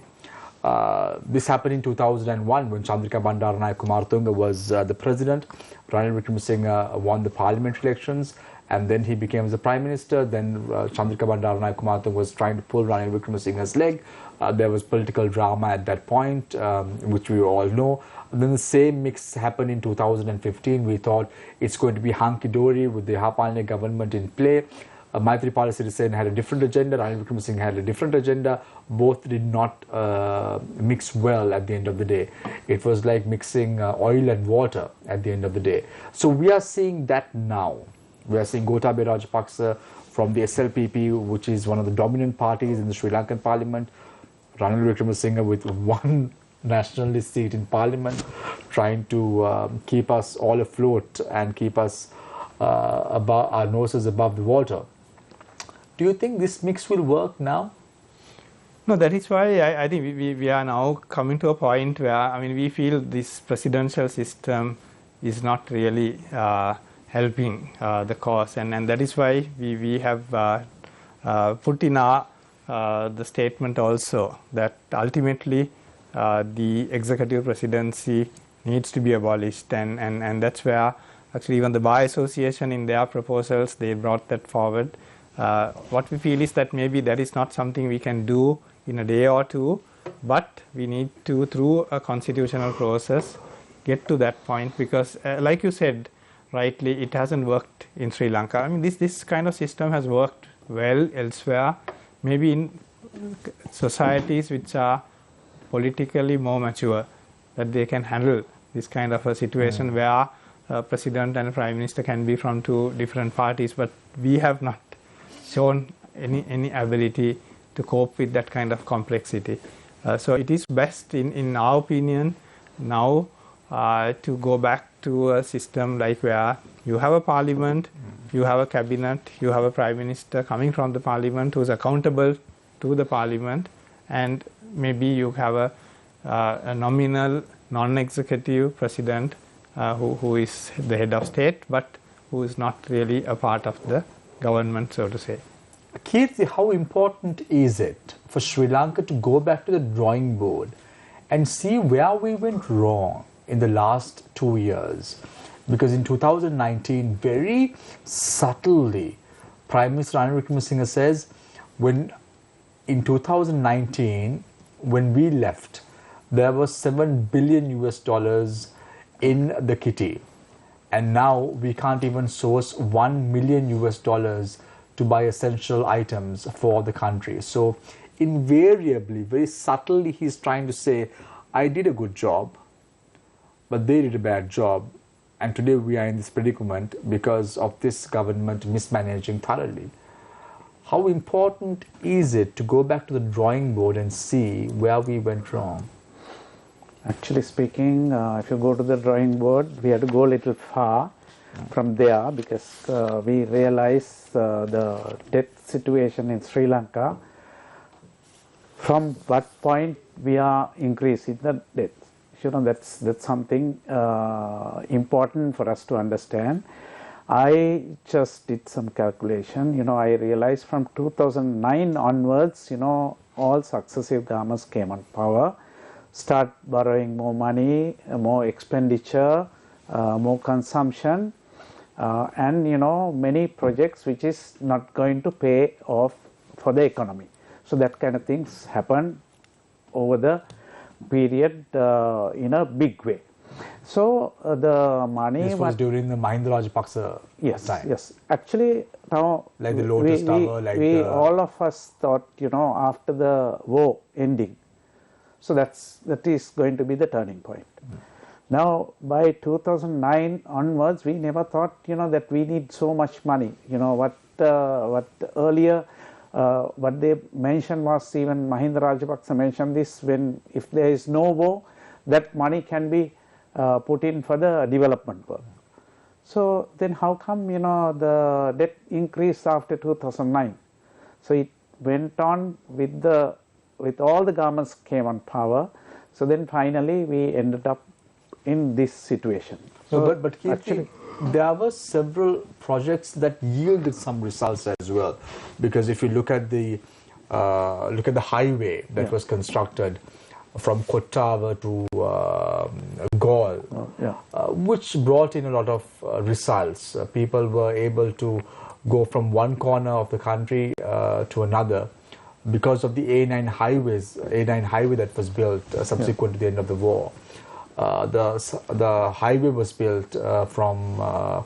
This happened in 2001 when Chandrika Bandaranaike Kumaratunga was the president. Ranil Wickremesinghe won the parliamentary elections, and then he became the prime minister. Then Chandrika Bandaranaike Kumaratunga was trying to pull Ranil Wickremesinghe's leg. There was political drama at that point, which we all know. And then the same mix happened in 2015. We thought it's going to be hunky-dory with the Yapalne government in play. Maithripala Sirisena had a different agenda, Ranil Wickremesinghe had a different agenda. Both did not mix well at the end of the day. It was like mixing oil and water at the end of the day. So we are seeing that now. We are seeing Gotabaya Rajapaksa from the SLPP, which is one of the dominant parties in the Sri Lankan parliament, Ranil Wickremesinghe with one nationalist seat in parliament, trying to keep us all afloat and keep us above our noses above the water. Do you think this mix will work now? No, that is why I think we are now coming to a point where, I mean, we feel this presidential system is not really helping the cause, and that is why we have put in our the statement also that ultimately the executive presidency needs to be abolished, and that's where actually even the Bar Association in their proposals, they brought that forward. What we feel is that maybe that is not something we can do in a day or two, but we need to, through a constitutional process, get to that point, because like you said rightly, it hasn't worked in Sri Lanka. I mean, this kind of system has worked well elsewhere, maybe in societies which are politically more mature, that they can handle this kind of a situation where president and prime minister can be from two different parties, but we have not shown any ability to cope with that kind of complexity. So it is best, in our opinion, now to go back to a system like where you have a parliament, you have a cabinet, you have a prime minister coming from the parliament who is accountable to the parliament, and maybe you have a nominal non-executive president who is the head of state, but who is not really a part of the government, so to say. Kirti, how important is it for Sri Lanka to go back to the drawing board and see where we went wrong in the last 2 years? Because in 2019, very subtly, Prime Minister Ranil Wickremesinghe says, in 2019, when we left, there was $7 billion in the kitty, and now we can't even source $1 million to buy essential items for the country. So invariably, very subtly, he's trying to say, I did a good job, but they did a bad job, and today we are in this predicament because of this government mismanaging thoroughly. How important is it to go back to the drawing board and see where we went wrong? Actually speaking, if you go to the drawing board, we have to go a little far from there, because we realize the debt situation in Sri Lanka, from what point we are increasing the debt. You know, that's something important for us to understand. I just did some calculation. You know, I realized from 2009 onwards, you know, all successive governments came on power, start borrowing more money, more expenditure, more consumption, and you know, many projects which is not going to pay off for the economy. So that kind of things happen over the period in a big way. So the money this was during the Mahinda Rajapaksa time. Yes. Actually, now like the Lotus Tower, all of us thought, you know, after the war ending, so that is going to be the turning point. Now, by 2009 onwards, we never thought, you know, that we need so much money. You know, what earlier, what they mentioned was, even Mahinda Rajapaksa mentioned this, if there is no war, that money can be put in for the development work. So then how come, you know, the debt increased after 2009? So it went on with all the governments came on power. So then finally we ended up in this situation. So but actually, there were several projects that yielded some results as well, because if you look at the highway that was constructed from Kottava to Galle, which brought in a lot of results. People were able to go from one corner of the country to another because of the A9 highway that was built subsequent to the end of the war. The highway was built from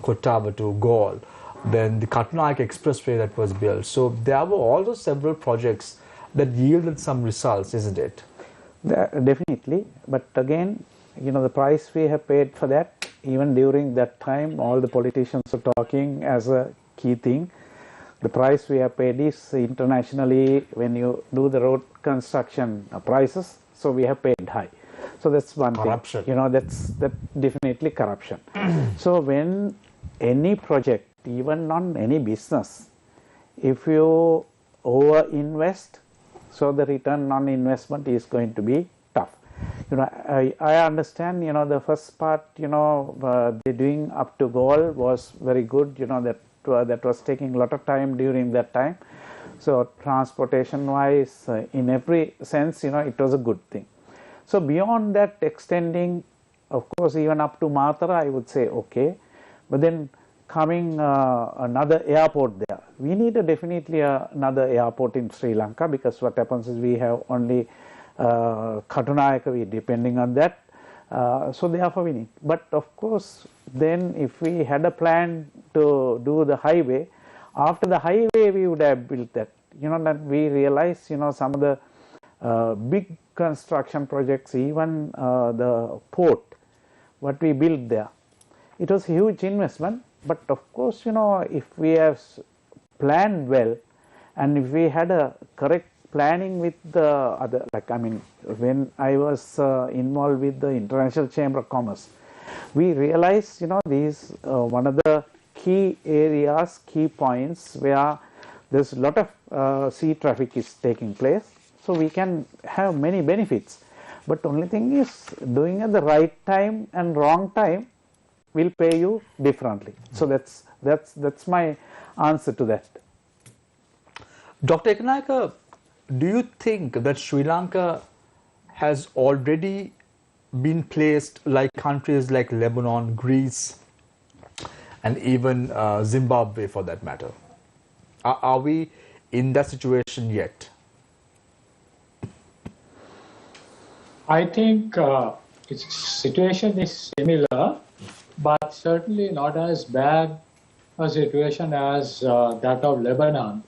Kottava to Galle. then the Kanayaka Expressway that was built. So there were also several projects that yielded some results, isn't it? Definitely, but again, you know, the price we have paid for that, even during that time, all the politicians are talking as a key thing. The price we have paid is internationally, when you do the road construction prices, so we have paid high. So that's one Corruption. thing, you know, that's definitely corruption. So when any project, even on any business, if you over invest, so the return on investment is going to be tough. You know, I understand, you know, the first part, you know, the doing up to goal was very good, you know, that was taking a lot of time during that time. So transportation wise, in every sense, you know, it was a good thing. So beyond that, extending, of course, even up to Matara, I would say okay, but then coming another airport there, we need definitely another airport in Sri Lanka, because what happens is we have only Kanayaka, we depending on that, so therefore we need. But of course, then if we had a plan to do the highway, after the highway we would have built that. You know, that we realize, you know, some of the big construction projects, even the port, what we built there, it was a huge investment. But of course, you know, if we have planned well, and if we had a correct planning with the other, like, I mean, when I was involved with the International Chamber of Commerce, we realized, you know, these one of the key areas, key points where there's a lot of sea traffic is taking place. So we can have many benefits, but only thing is doing at the right time and wrong time will pay you differently. So that's my answer to that. Dr. Kanayaka, do you think that Sri Lanka has already been placed like countries like Lebanon, Greece, and even Zimbabwe for that matter? Are we in that situation yet? I think its situation is similar, but certainly not as bad a situation as that of Lebanon.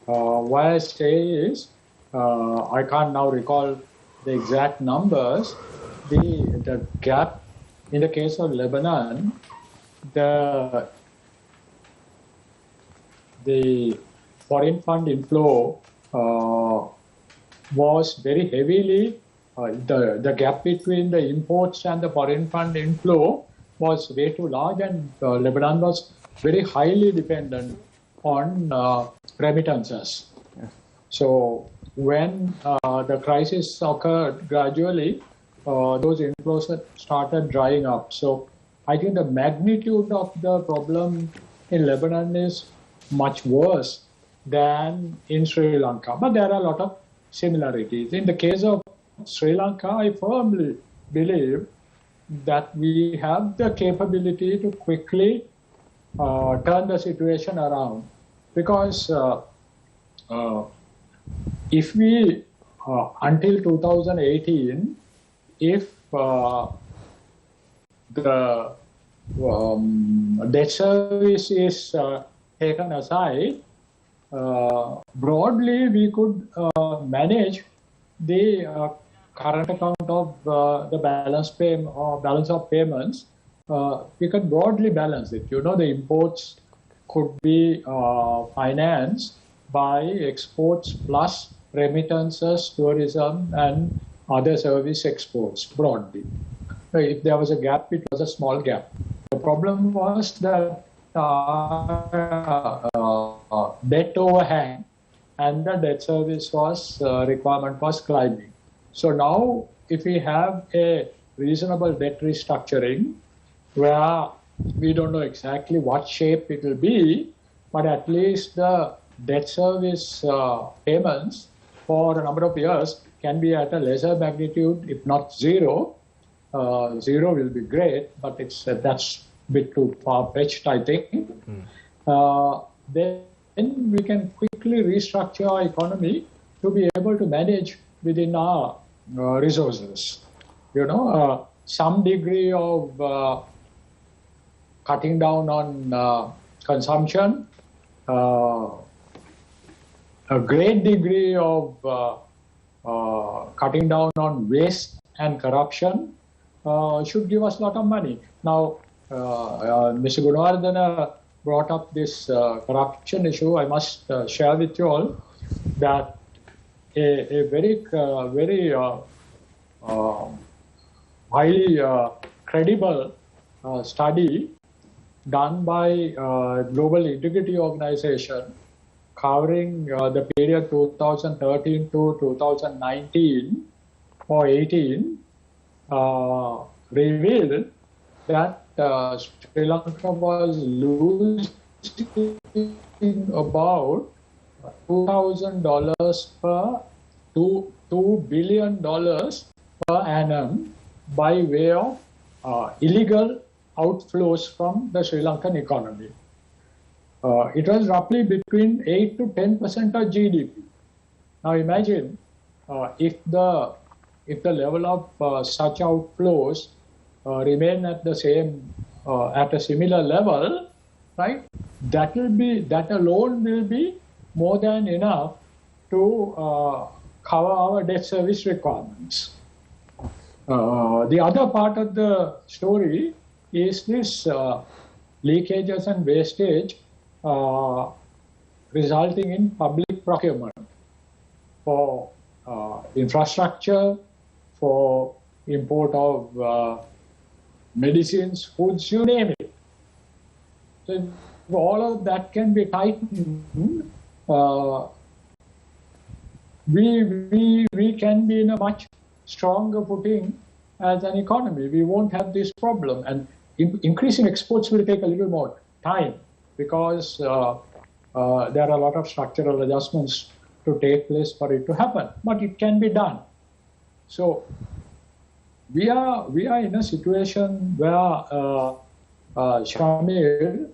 Why I say is, I can't now recall the exact numbers. The gap in the case of Lebanon, the foreign fund inflow was very heavily, the gap between the imports and the foreign fund inflow was way too large, and Lebanon was very highly dependent on remittances. Yes. So when the crisis occurred gradually, those inflows started drying up. So I think the magnitude of the problem in Lebanon is much worse than in Sri Lanka. But there are a lot of similarities. In the case of Sri Lanka, I firmly believe that we have the capability to quickly turn the situation around. Because if we, until 2018, if the debt service is taken aside, broadly we could manage the current account of the balance of payments. We could broadly balance it. You know, the imports could be financed by exports plus remittances, tourism, and other service exports broadly. If there was a gap, it was a small gap. The problem was that debt overhang and the debt service requirement was climbing. So now, if we have a reasonable debt restructuring, where we don't know exactly what shape it will be, but at least the debt service payments for a number of years can be at a lesser magnitude, if not zero. Zero will be great, but that's a bit too far-fetched, I think. Then we can quickly restructure our economy to be able to manage within our resources. You know, some degree of cutting down on consumption, a great degree of cutting down on waste and corruption should give us a lot of money. Now, Mr. Gunawardena brought up this corruption issue. I must share with you all that a very highly credible study done by Global Integrity Organization covering the period 2013 to 2019 or 18 revealed that Sri Lanka was losing about $2,000 per $2 billion per annum by way of illegal outflows from the Sri Lankan economy. It was roughly between 8 to 10% of GDP. Now imagine if the level of such outflows remain at the same at a similar level, right? That alone will be more than enough to cover our debt service requirements. The other part of the story is this leakages and wastage resulting in public procurement for infrastructure, for import of medicines, foods, you name it. So if all of that can be tightened, we can be in a much stronger footing as an economy. We won't have this problem, and increasing exports will take a little more time because there are a lot of structural adjustments to take place for it to happen, but it can be done. So we are in a situation where Shamir,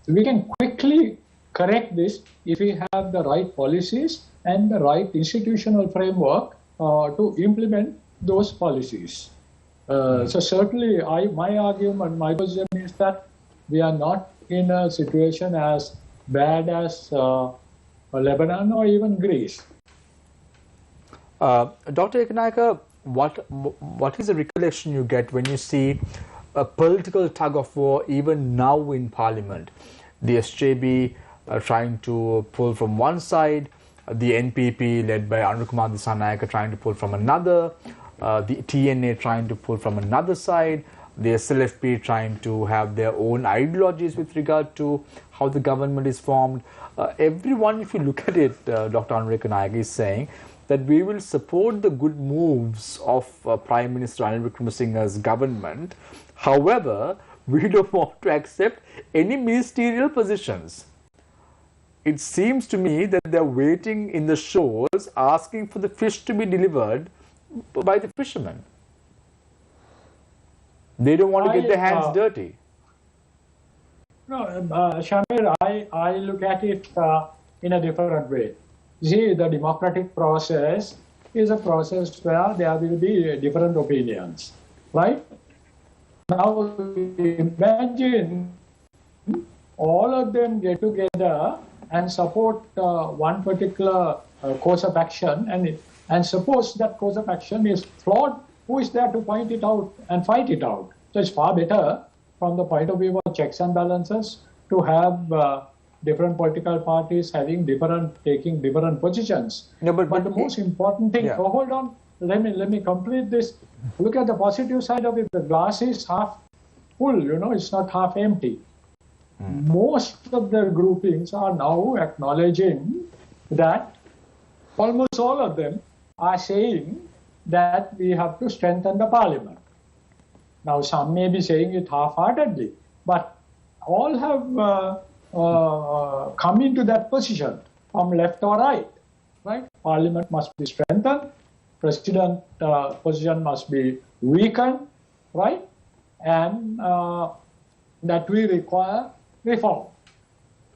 we can quickly correct this if we have the right policies and the right institutional framework to implement those policies. So certainly my argument, my position is that we are not in a situation as bad as Lebanon or even Greece. Dr. Kanayaka, what is the recollection you get when you see a political tug of war even now in Parliament? The SJB trying to pull from one side, the NPP led by Andre Kanayaka trying to pull from another, the TNA trying to pull from another side, the SLFP trying to have their own ideologies with regard to how the government is formed. Everyone, if you look at it, Dr. Andre Kanayaka is saying that we will support the good moves of Prime Minister Ranil Wickremesinghe's government. However, we don't want to accept any ministerial positions. It seems to me that they're waiting in the shores asking for the fish to be delivered by the fishermen. They don't want to get their hands dirty. No, Shamir, I look at it in a different way. See, the democratic process is a process where there will be different opinions, right? Now, imagine all of them get together and support one particular course of action, and suppose that course of action is flawed, who is there to point it out and fight it out? So it's far better from the point of view of checks and balances to have different political parties taking different positions. No, but the most important thing, hold on, let me complete this. Look at the positive side of it. The glass is half full, it's not half empty. Most of the groupings are now acknowledging that almost all of them are saying that we have to strengthen the parliament. Now, some may be saying it half-heartedly, but all have come into that position from left or right. Parliament must be strengthened, president position must be weakened, right? And that we require reform.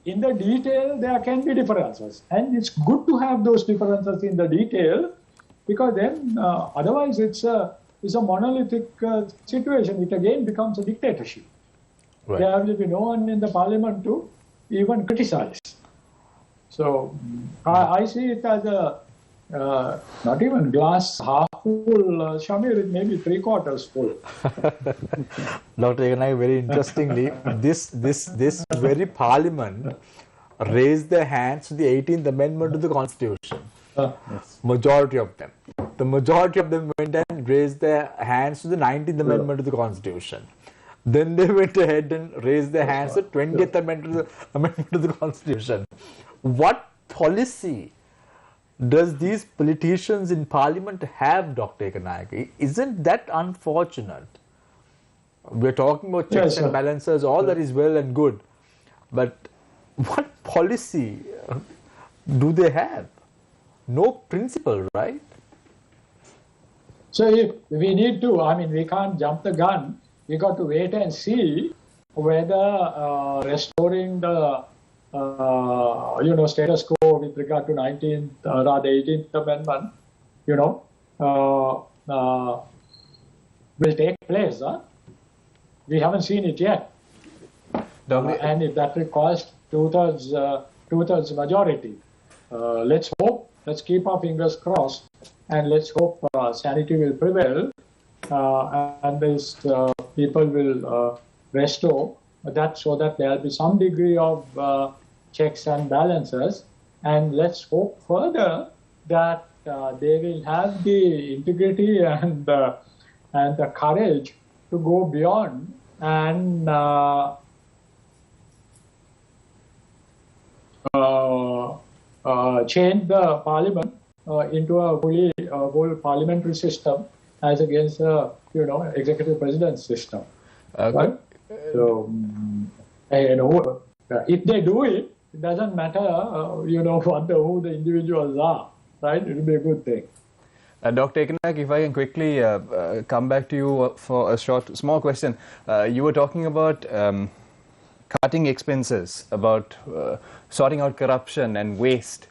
In the detail, there can be differences, and it's good to have those differences in the detail, because then otherwise it's a monolithic situation. It again becomes a dictatorship. Right. There will be no one in the parliament to even criticize. So I see it as a not even glass half full, Shamir, it may be 3/4 full. Dr. Kanayaka, very interestingly, this very parliament raised their hands to the 18th Amendment to the Constitution. Majority of them. The majority of them went and raised their hands to the 19th Amendment to the Constitution. Then they went ahead and raised their hands to the 20th Amendment to the Constitution. What policy does these politicians in parliament have, Dr. Kanayaka? Isn't that unfortunate? We're talking about checks and balances, all that is well and good. But what policy do they have? No principle, right? So if we need to, I mean, we can't jump the gun. We got to wait and see whether restoring the status quo with regard to 18th Amendment, will take place. Huh? We haven't seen it yet. And if that requires two-thirds majority, let's hope, let's keep our fingers crossed, and let's hope sanity will prevail, and these people will restore that, so that there will be some degree of checks and balances. And let's hope further that they will have the integrity and the courage to go beyond and change the parliament into a fully whole parliamentary system as against executive president system. Right? So, if they do it, it doesn't matter, who the individuals are, right? It will be a good thing. Dr. Kanayaka, if I can quickly come back to you for a small question. You were talking about cutting expenses, about sorting out corruption and waste.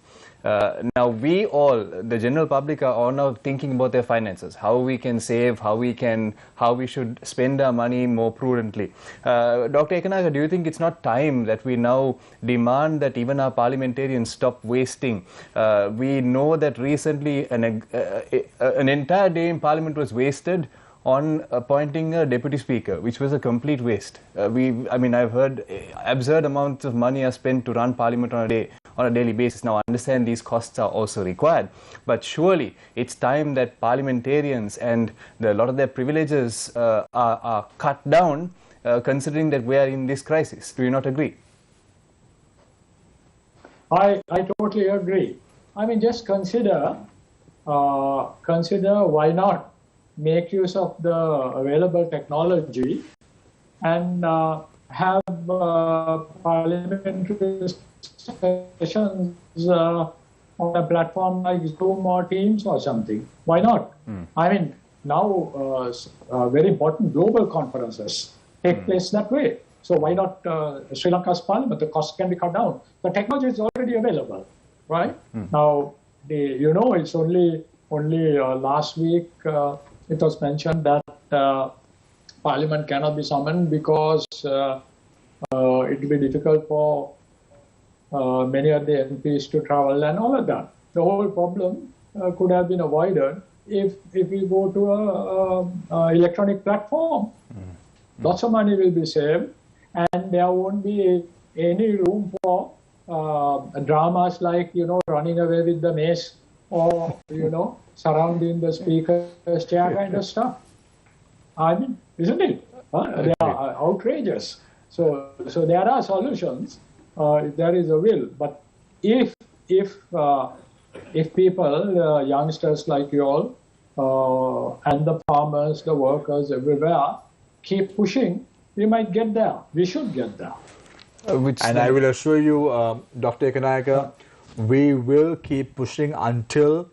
Now we all, the general public, are all now thinking about their finances, how we can save, how we should spend our money more prudently. Dr. Kanayaka, do you think it's not time that we now demand that even our parliamentarians stop wasting? We know that recently an entire day in parliament was wasted on appointing a deputy speaker, which was a complete waste. I've heard absurd amounts of money are spent to run parliament on a daily basis. Now, I understand these costs are also required, but surely it's time that parliamentarians and a lot of their privileges are cut down, considering that we are in this crisis. Do you not agree? I totally agree. I mean, just consider why not make use of the available technology and have parliamentary sessions on a platform like Zoom or Teams or something. Why not? I mean, now very important global conferences take place that way. So why not Sri Lanka's parliament? The cost can be cut down. The technology is already available, right? Now, it's only last week it was mentioned that Parliament cannot be summoned because it will be difficult for many of the MPs to travel and all of that. The whole problem could have been avoided if we go to an electronic platform. Lots of money will be saved, and there won't be any room for dramas like, running away with the mace or, surrounding the speaker's chair kind of stuff. I mean, isn't it? They are outrageous. So there are solutions if there is a will. But if people, youngsters like you all, and the farmers, the workers everywhere, keep pushing, we might get there. We should get there. And I will assure you, Dr. Kanayaka, we will keep pushing until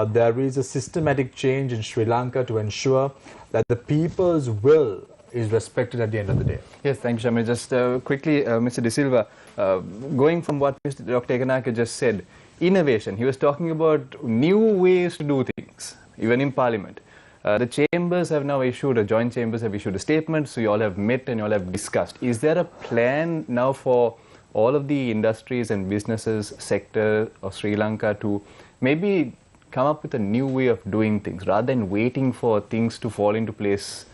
there is a systematic change in Sri Lanka to ensure that the people's will is respected at the end of the day. Yes, thank you, Shamir. Just quickly, Mr. De Silva, going from what Dr. Kanayaka just said, innovation, he was talking about new ways to do things, even in Parliament. The chambers have now issued, joint chambers have issued a statement, so you all have met and you all have discussed. Is there a plan now for all of the industries and businesses sector of Sri Lanka to maybe come up with a new way of doing things rather than waiting for things to fall into place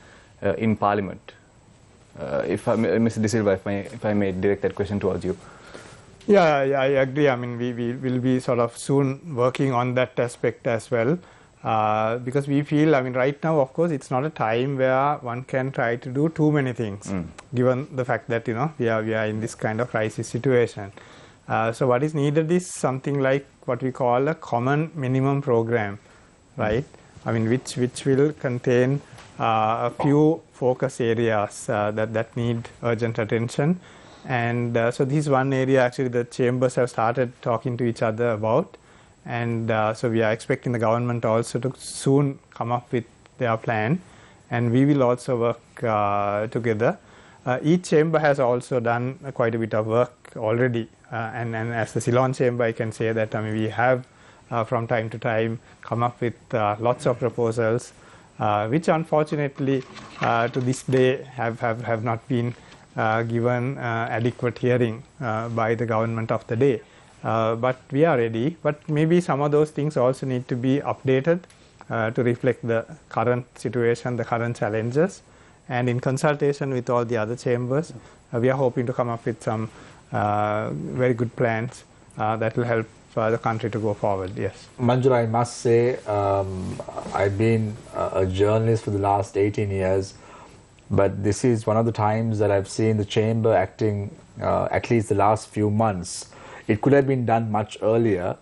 in Parliament? Mr. De Silva, if I may direct that question towards you. Yeah, I agree. I mean, we will be sort of soon working on that aspect as well. Because we feel, I mean, right now, of course, it's not a time where one can try to do too many things, given the fact that, you know, we are in this kind of crisis situation. So what is needed is something like what we call a common minimum program, right? I mean, which will contain a few focus areas that need urgent attention. And so this is one area actually the chambers have started talking to each other about. And so we are expecting the government also to soon come up with their plan, and we will also work together. Each chamber has also done quite a bit of work already, and as the Ceylon chamber, I can say that we have from time to time come up with lots of proposals, which unfortunately to this day have not been given adequate hearing by the government of the day. But we are ready, but maybe some of those things also need to be updated to reflect the current situation, the current challenges, and in consultation with all the other chambers, we are hoping to come up with some very good plans that will help the country to go forward. Yes. Manjula, I must say, I've been a journalist for the last 18 years, but this is one of the times that I've seen the chamber acting, at least the last few months. It could have been done much earlier,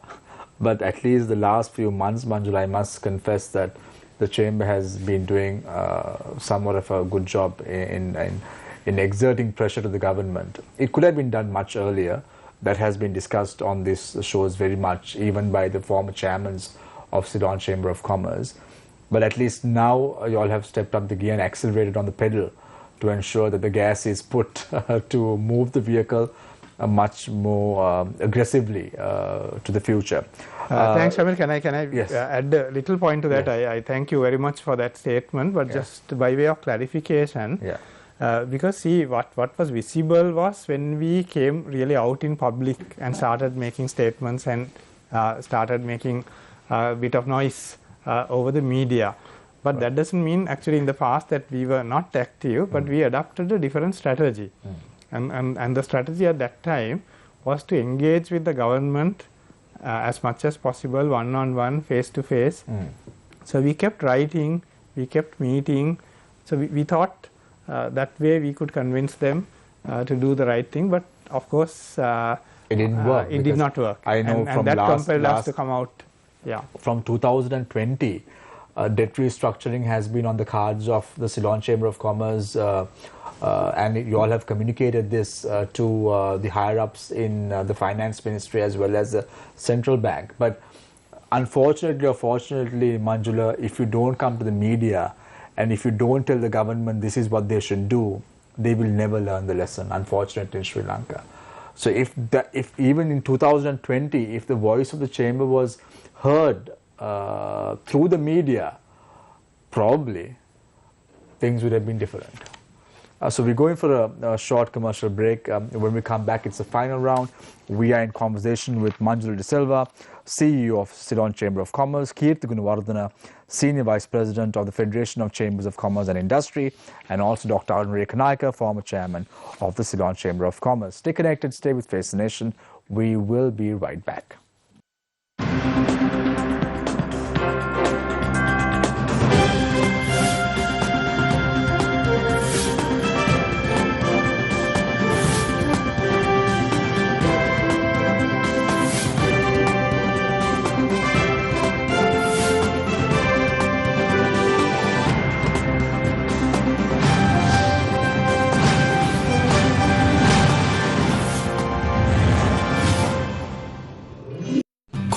but at least the last few months, Manjula, I must confess that the chamber has been doing somewhat of a good job in exerting pressure to the government. It could have been done much earlier. That has been discussed on this shows very much, even by the former chairmen of Ceylon Chamber of Commerce. But at least now you all have stepped up the gear and accelerated on the pedal to ensure that the gas is put to move the vehicle much more aggressively to the future. Thanks, Shamil. Can I yes. add a little point to that? Yeah. I thank you very much for that statement, but just by way of clarification, because see, what was visible was when we came really out in public and started making statements and started making a bit of noise over the media. But that doesn't mean actually in the past that we were not active, but we adopted a different strategy. And the strategy at that time was to engage with the government as much as possible, one-on-one, face-to-face. So we kept writing, we kept meeting. So we thought that way we could convince them to do the right thing. But of course, it didn't work. It did not work. I know and that compelled us to come out. Yeah. From 2020, debt restructuring has been on the cards of the Ceylon Chamber of Commerce. And you all have communicated this to the higher-ups in the finance ministry as well as the central bank. But unfortunately or fortunately, Manjula, if you don't come to the media and if you don't tell the government this is what they should do, they will never learn the lesson, unfortunately, in Sri Lanka. So if even in 2020, if the voice of the chamber was heard through the media, probably things would have been different. So we're going for a short commercial break. When we come back, it's the final round. We are in conversation with Manjula De Silva, CEO of Ceylon Chamber of Commerce, Kirti Gunawardena, Senior Vice President of the Federation of Chambers of Commerce and Industry, and also Dr. Andre Kanayaka, former Chairman of the Ceylon Chamber of Commerce. Stay connected, stay with Face the Nation. We will be right back.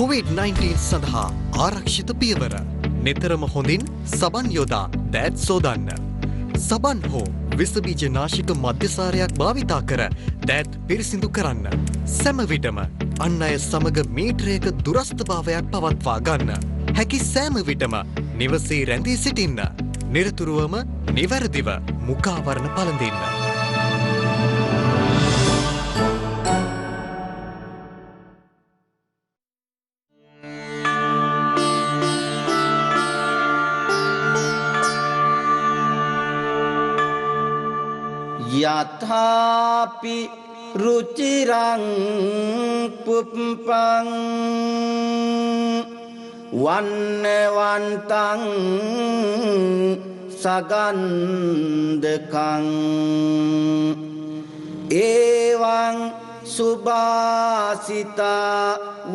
COVID-19 සඳහා ආරක්ෂිත පියවර. නිතරම හොඳින් සබන් යොදා දෑත් සෝදන්න. සබන් හෝ විසබීජ නාශක මධ්‍යසාරයක් භාවිතා කර දෑත් පිරිසිදු කරන්න. සැම විටම අන් අය සමග මීටරයක දුරස්ථභාවයක් පවත්වා ගන්න. හැකි සෑම විටම නිවසේ රැඳී සිටින්න. නිරතුරුවම නිවැරදිව මුඛාවරණ පළඳින්න. යථාපි රුචිරං පුප්පං වන්නවන්තං සගන්ධකං එවං සුභාසිතා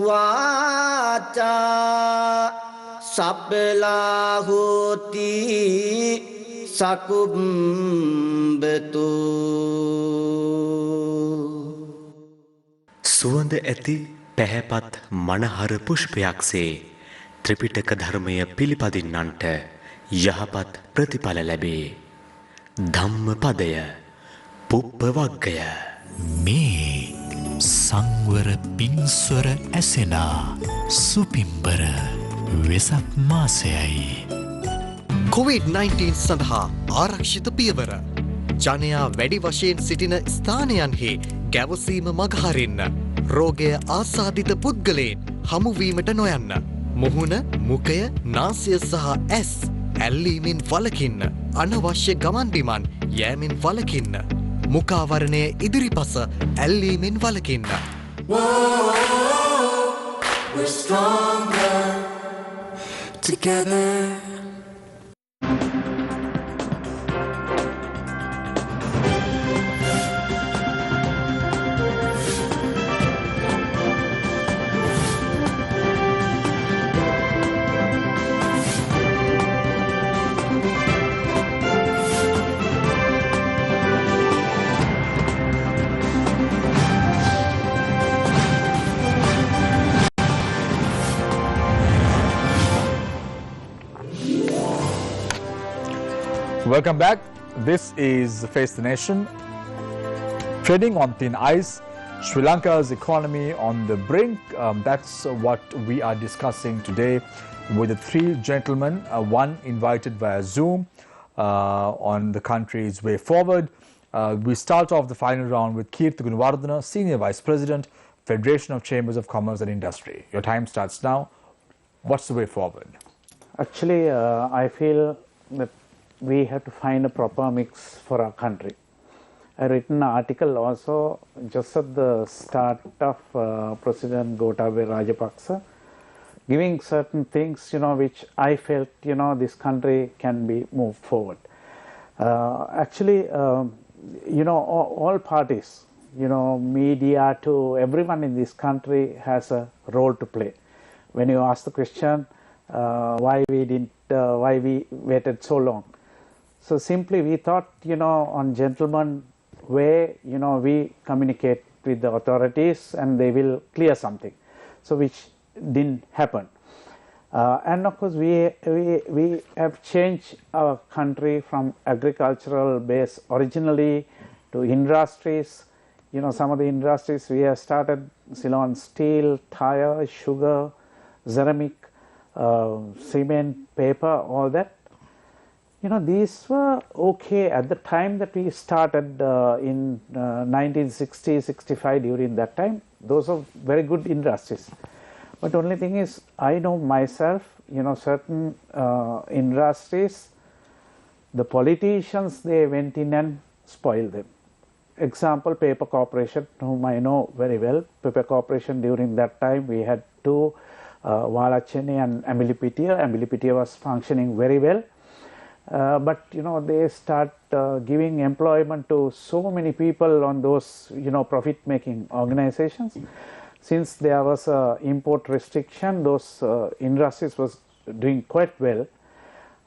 වාචා සබ්බලා හෝති සකුම්බතු. සුවඳ ඇති පැහැපත් මනහර පුෂ්පයක්සේ ත්‍රිපිටක ධර්මය පිළිපදින්නන්ට යහපත් ප්‍රතිඵල ලැබේ. ධම්මපදය පුප්ප වග්ගය. මේ සංවර පින්ස්වර ඇසෙනා සුපිම්බර වෙසක් මාසයයි. COVID-19 සඳහා ආරක්ෂිත පියවර. ජනයා වැඩි වශයෙන් සිටින ස්ථානයන්හි ගැවසීම මගහරින්න. රෝගය ආසාදිත පුද්ගලයන් හමුවීමට නොයන්න. මුහුණ, මුඛය, නාසය සහ ඇස් ඇල්ලීමෙන් වළකින්න. අනවශ්‍ය ගමන් බිමන් යෑමෙන් වළකින්න. මුඛාවරණය ඉදිරිපස ඇල්ලීමෙන් වළකින්න. We're stronger together. Welcome back. This is Face the Nation. Treading on thin ice, Sri Lanka's economy on the brink. That's what we are discussing today with the three gentlemen, one invited via Zoom on the country's way forward. We start off the final round with Kirti Gunawardena, Senior Vice President, Federation of Chambers of Commerce and Industry. Your time starts now. What's the way forward? Actually, I feel that we have to find a proper mix for our country. I written an article also just at the start of President Gotabaya Rajapaksa, giving certain things, which I felt, this country can be moved forward. Actually, all parties, media to everyone in this country has a role to play. When you ask the question, why we waited so long? So simply we thought, on gentleman way, we communicate with the authorities and they will clear something. So which didn't happen. And of course we have changed our country from agricultural base originally to industries. Some of the industries we have started Ceylon steel, tire, sugar, ceramic, cement, paper, all that. These were okay at the time that we started in 1960-65. During that time, those are very good industries. But only thing is, I know myself, certain industries, the politicians, they went in and spoiled them. Example, Paper Corporation, whom I know very well. Paper Corporation, during that time, we had two, Valachene and Amilipitiya. Amilipitiya was functioning very well. But they start giving employment to so many people on those profit making organizations. Since there was a import restriction, those industries was doing quite well.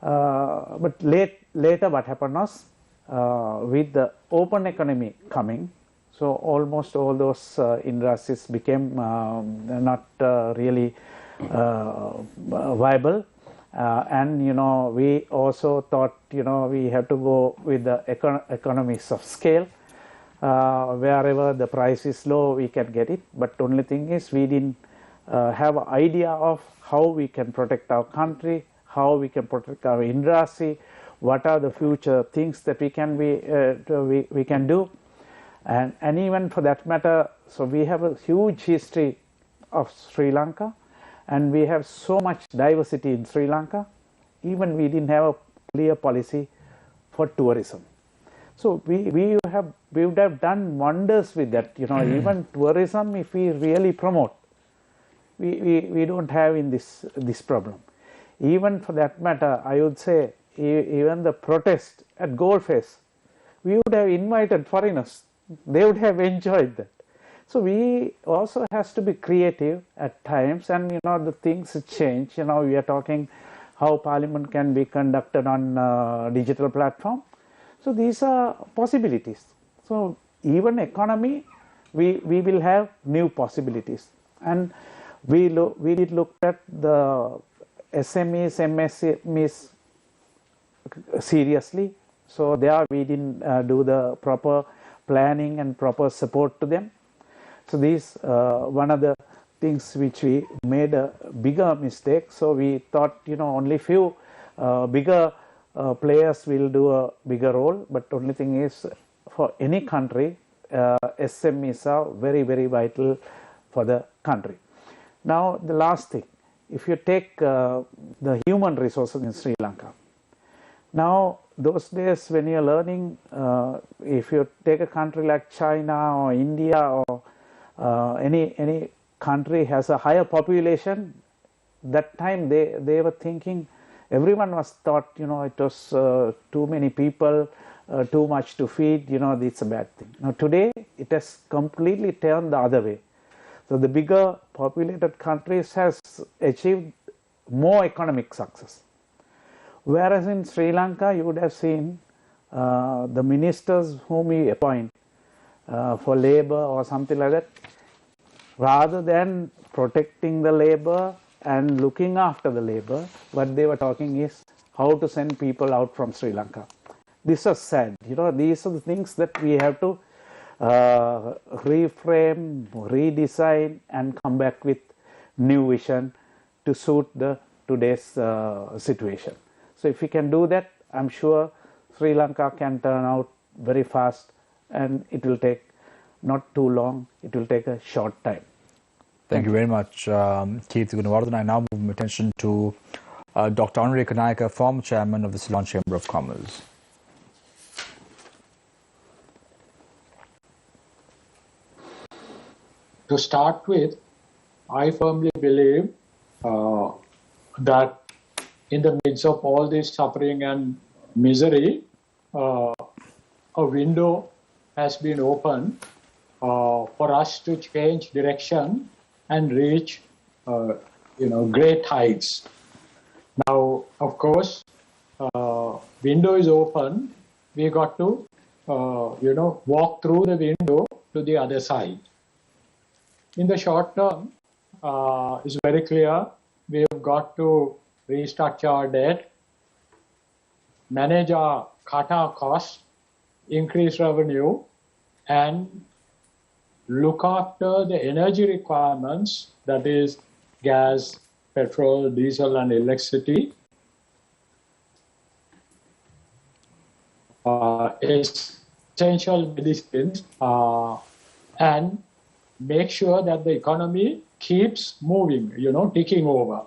But later what happened was with the open economy coming, so almost all those industries became not really viable. And we also thought we have to go with the economies of scale. Wherever the price is low, we can get it. But only thing is we didn't have an idea of how we can protect our country, how we can protect our industry, what are the future things that we can do, and even for that matter, so we have a huge history of Sri Lanka, and we have so much diversity in Sri Lanka. Even we didn't have a clear policy for tourism. So we would have done wonders with that. Even tourism, if we really promote, we don't have in this problem. Even for that matter, I would say even the protest at Goldface, we would have invited foreigners. They would have enjoyed that. So we also has to be creative at times, and the things change. We are talking how Parliament can be conducted on digital platform. So these are possibilities. So even economy, we will have new possibilities. And we did look at the SMEs, MSMEs seriously. So there we didn't do the proper planning and proper support to them. So these one of the things which we made a bigger mistake. So we thought only few bigger players will do a bigger role, but only thing is for any country, SMEs are very, very vital for the country. Now the last thing, if you take the human resources in Sri Lanka, now those days when you're learning, if you take a country like China or India or any country has a higher population, that time they were thinking, everyone was thought, it was too many people, too much to feed, it's a bad thing. Now today it has completely turned the other way. So the bigger populated countries has achieved more economic success. Whereas in Sri Lanka, you would have seen the ministers whom we appoint for labor or something like that, rather than protecting the labor and looking after the labor, what they were talking is how to send people out from Sri Lanka. This is sad. These are the things that we have to reframe, redesign, and come back with new vision to suit the today's situation. So if we can do that, I'm sure Sri Lanka can turn out very fast, and it will take not too long, it will take a short time. Thank you very much, Kirti Gunawardena. I now move my attention to Dr. Andre Kanayaka, former chairman of the Sri Lanka Chamber of Commerce. To start with, I firmly believe that in the midst of all this suffering and misery, a window has been opened for us to change direction and reach, great heights. Now, of course, window is open. We got to, walk through the window to the other side. In the short term, it's very clear we have got to restructure our debt, manage cut our costs, increase revenue, and look after the energy requirements, that is gas, petrol, diesel, and electricity. Essential medicines, and make sure that the economy keeps moving, ticking over.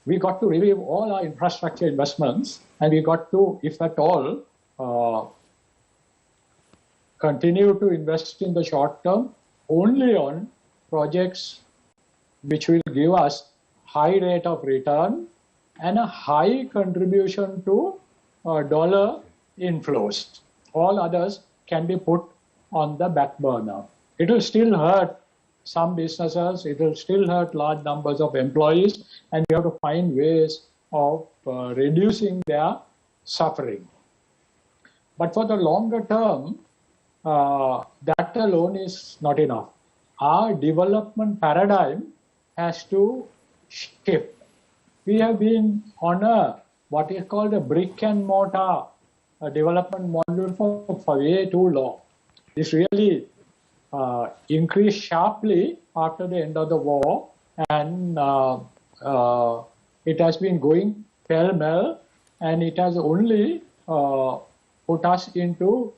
We got to review all our infrastructure investments, and we got to, if at all, continue to invest in the short term only on projects which will give us high rate of return and a high contribution to dollar inflows. All others can be put on the back burner. It will still hurt some businesses, it will still hurt large numbers of employees, and we have to find ways of reducing their suffering. But for the longer term, that alone is not enough. Our development paradigm has to shift. We have been on what is called a brick and mortar development model for way too long. This really increased sharply after the end of the war, and it has been going pell-mell, and it has only put us into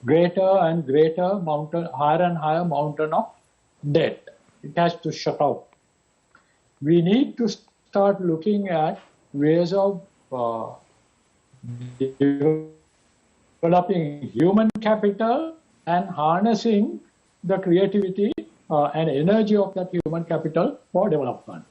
greater and greater mountain, higher and higher mountain of debt. It has to shut out. We need to start looking at ways of developing human capital and harnessing the creativity and energy of that human capital for development.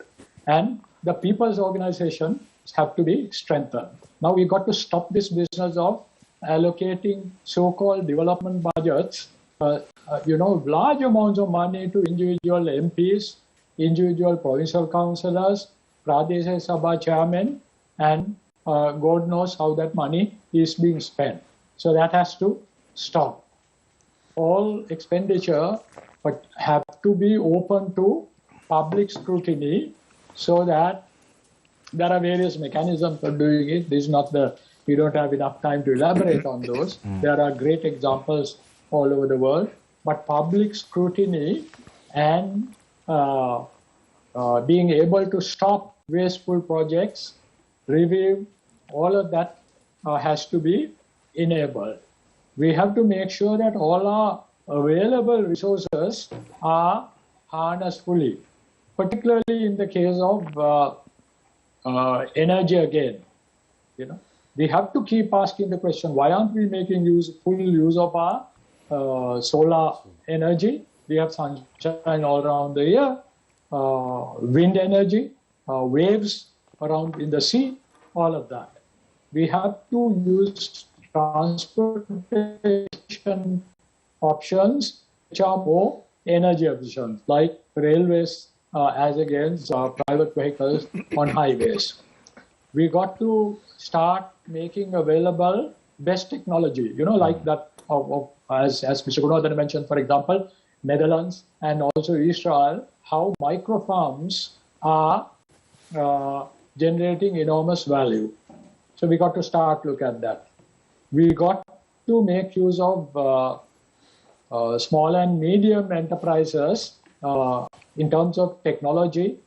And the people's organizations have to be strengthened. Now we got to stop this business of allocating so-called development budgets, large amounts of money to individual MPs, individual provincial councillors, Pradesh Sabha chairmen, and God knows how that money is being spent. So that has to stop. All expenditure but have to be open to public scrutiny, so that there are various mechanisms for doing it. This is not we don't have enough time to elaborate on those. There are great examples all over the world, but public scrutiny and being able to stop wasteful projects, review, all of that has to be enabled. We have to make sure that all our available resources are harnessed fully, particularly in the case of energy again. We have to keep asking the question, why aren't we making full use of our solar energy? We have sunshine all around the year, wind energy, waves around in the sea, all of that. We have to use transportation options which are more energy efficient, like railways as against private vehicles on highways. We got to start making available best technology, like that as Mr. Gunawardena mentioned, for example, Netherlands and also Israel, how micro farms are generating enormous value. So we got to start look at that. We got to make use of small and medium enterprises in terms of technology,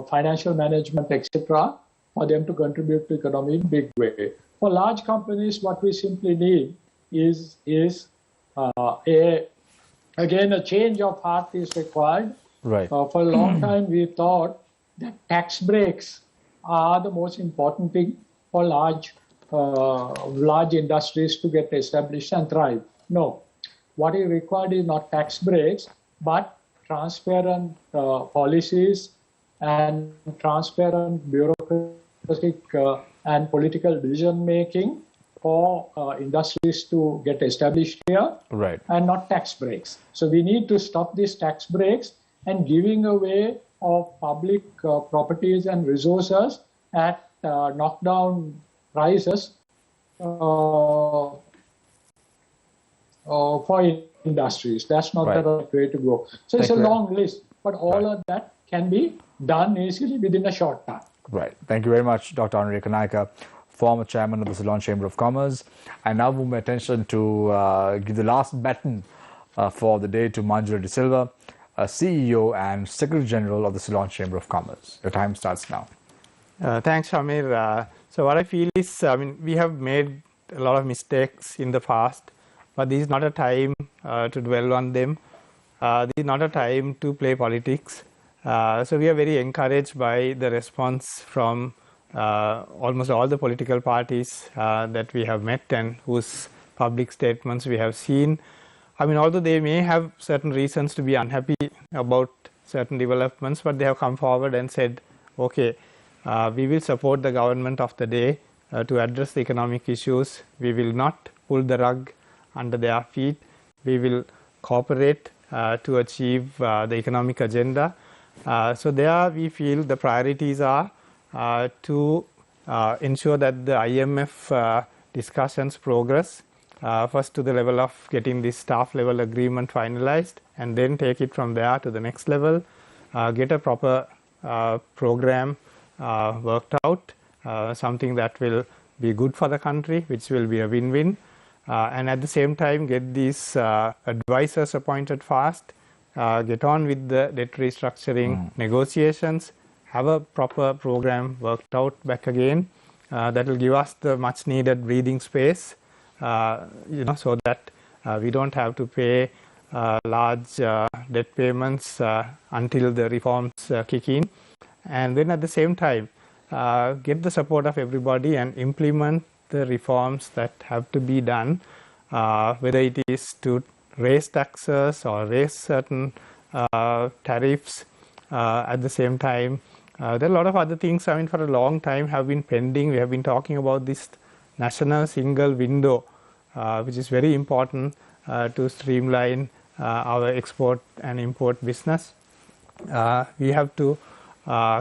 financial management, etc., for them to contribute to economy in big way. For large companies, what we simply need is again a change of heart is required. Right. For a long time, we thought that tax breaks are the most important thing for large industries to get established and thrive. No, what is required is not tax breaks, but transparent policies and transparent bureaucratic and political decision making for industries to get established here, right, and not tax breaks. So we need to stop these tax breaks and giving away of public properties and resources at knockdown prices for industries. That's not the right way to go. So it's a long list, but all of that can be done easily within a short time. Right. Thank you very much, Dr. Andre Kanayaka, former chairman of the Ceylon Chamber of Commerce. I now move my attention to give the last baton for the day to Manjula De Silva, CEO and Secretary General of the Ceylon Chamber of Commerce. Your time starts now. Thanks, Shamir. So what I feel is, we have made a lot of mistakes in the past, but this is not a time to dwell on them. This is not a time to play politics. So we are very encouraged by the response from almost all the political parties that we have met and whose public statements we have seen. Although they may have certain reasons to be unhappy about certain developments, but they have come forward and said, okay, we will support the government of the day to address the economic issues. We will not pull the rug under their feet. We will cooperate to achieve the economic agenda. So there we feel the priorities are to ensure that the IMF discussions progress, first to the level of getting the staff level agreement finalized, and then take it from there to the next level, get a proper program worked out, something that will be good for the country, which will be a win-win, and at the same time get these advisors appointed fast get on with the debt restructuring negotiations, have a proper program worked out back again that will give us the much needed breathing space, so that we don't have to pay large debt payments until the reforms kick in, and then at the same time get the support of everybody and implement the reforms that have to be done, whether it is to raise taxes or raise certain tariffs. At the same time, there are a lot of other things, I mean, for a long time have been pending. We have been talking about this national single window, which is very important to streamline our export and import business. We have to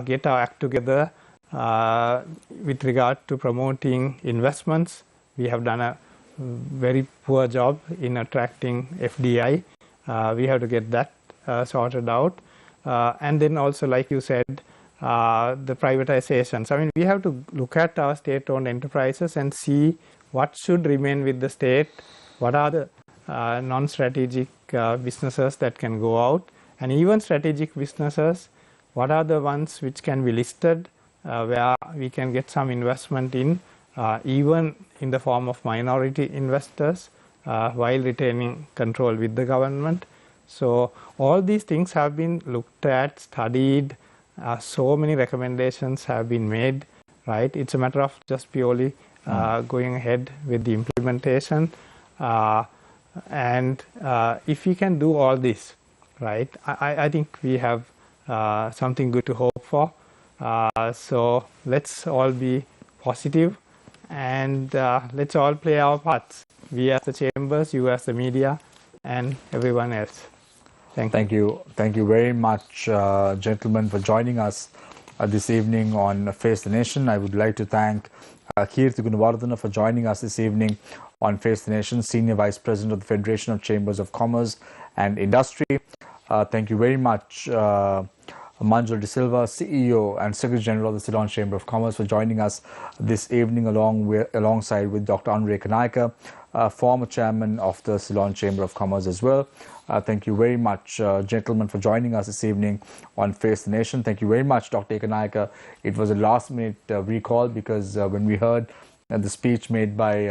get our act together with regard to promoting investments. We have done a very poor job in attracting FDI. We have to get that sorted out. And then also, like you said, the privatizations. I mean, we have to look at our state-owned enterprises and see what should remain with the state, what are the non-strategic businesses that can go out, and even strategic businesses, what are the ones which can be listed, where we can get some investment in, even in the form of minority investors, while retaining control with the government. So all these things have been looked at, studied, so many recommendations have been made, right? It's a matter of just purely going ahead with the implementation. And if we can do all this, right, I think we have something good to hope for. So let's all be positive, and let's all play our parts. We as the chambers, you as the media, and everyone else. Thank you. Thank you very much, gentlemen, for joining us this evening on Face the Nation. I would like to thank Kirti Gunawardena for joining us this evening on Face the Nation, Senior Vice President of the Federation of Chambers of Commerce and Industry. Thank you very much, Manjula De Silva, CEO and Secretary General of the Ceylon Chamber of Commerce, for joining us this evening alongside with Dr. Andre Kanayaka, former Chairman of the Ceylon Chamber of Commerce as well. Thank you very much, gentlemen, for joining us this evening on Face the Nation. Thank you very much, Dr. Kanayaka. It was a last-minute recall because when we heard the speech made by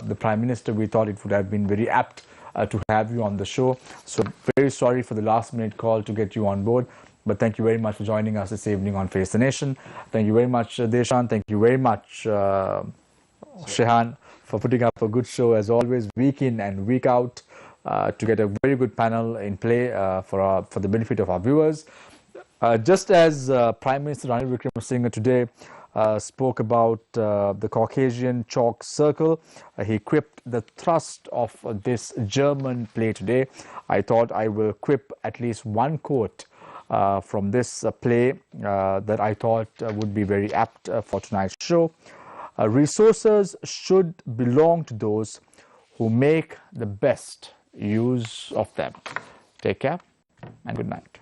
the Prime Minister, we thought it would have been very apt to have you on the show. So very sorry for the last-minute call to get you on board. But thank you very much for joining us this evening on Face the Nation. Thank you very much, Deshan. Thank you very much, Shehan, for putting up a good show as always, week in and week out, to get a very good panel in play for the benefit of our viewers. Just as Prime Minister Ranil Wickremesinghe today spoke about the Caucasian chalk circle, he quipped the thrust of this German play today. I thought I will quip at least one quote from this play that I thought would be very apt for tonight's show. Resources should belong to those who make the best use of them. Take care and good night.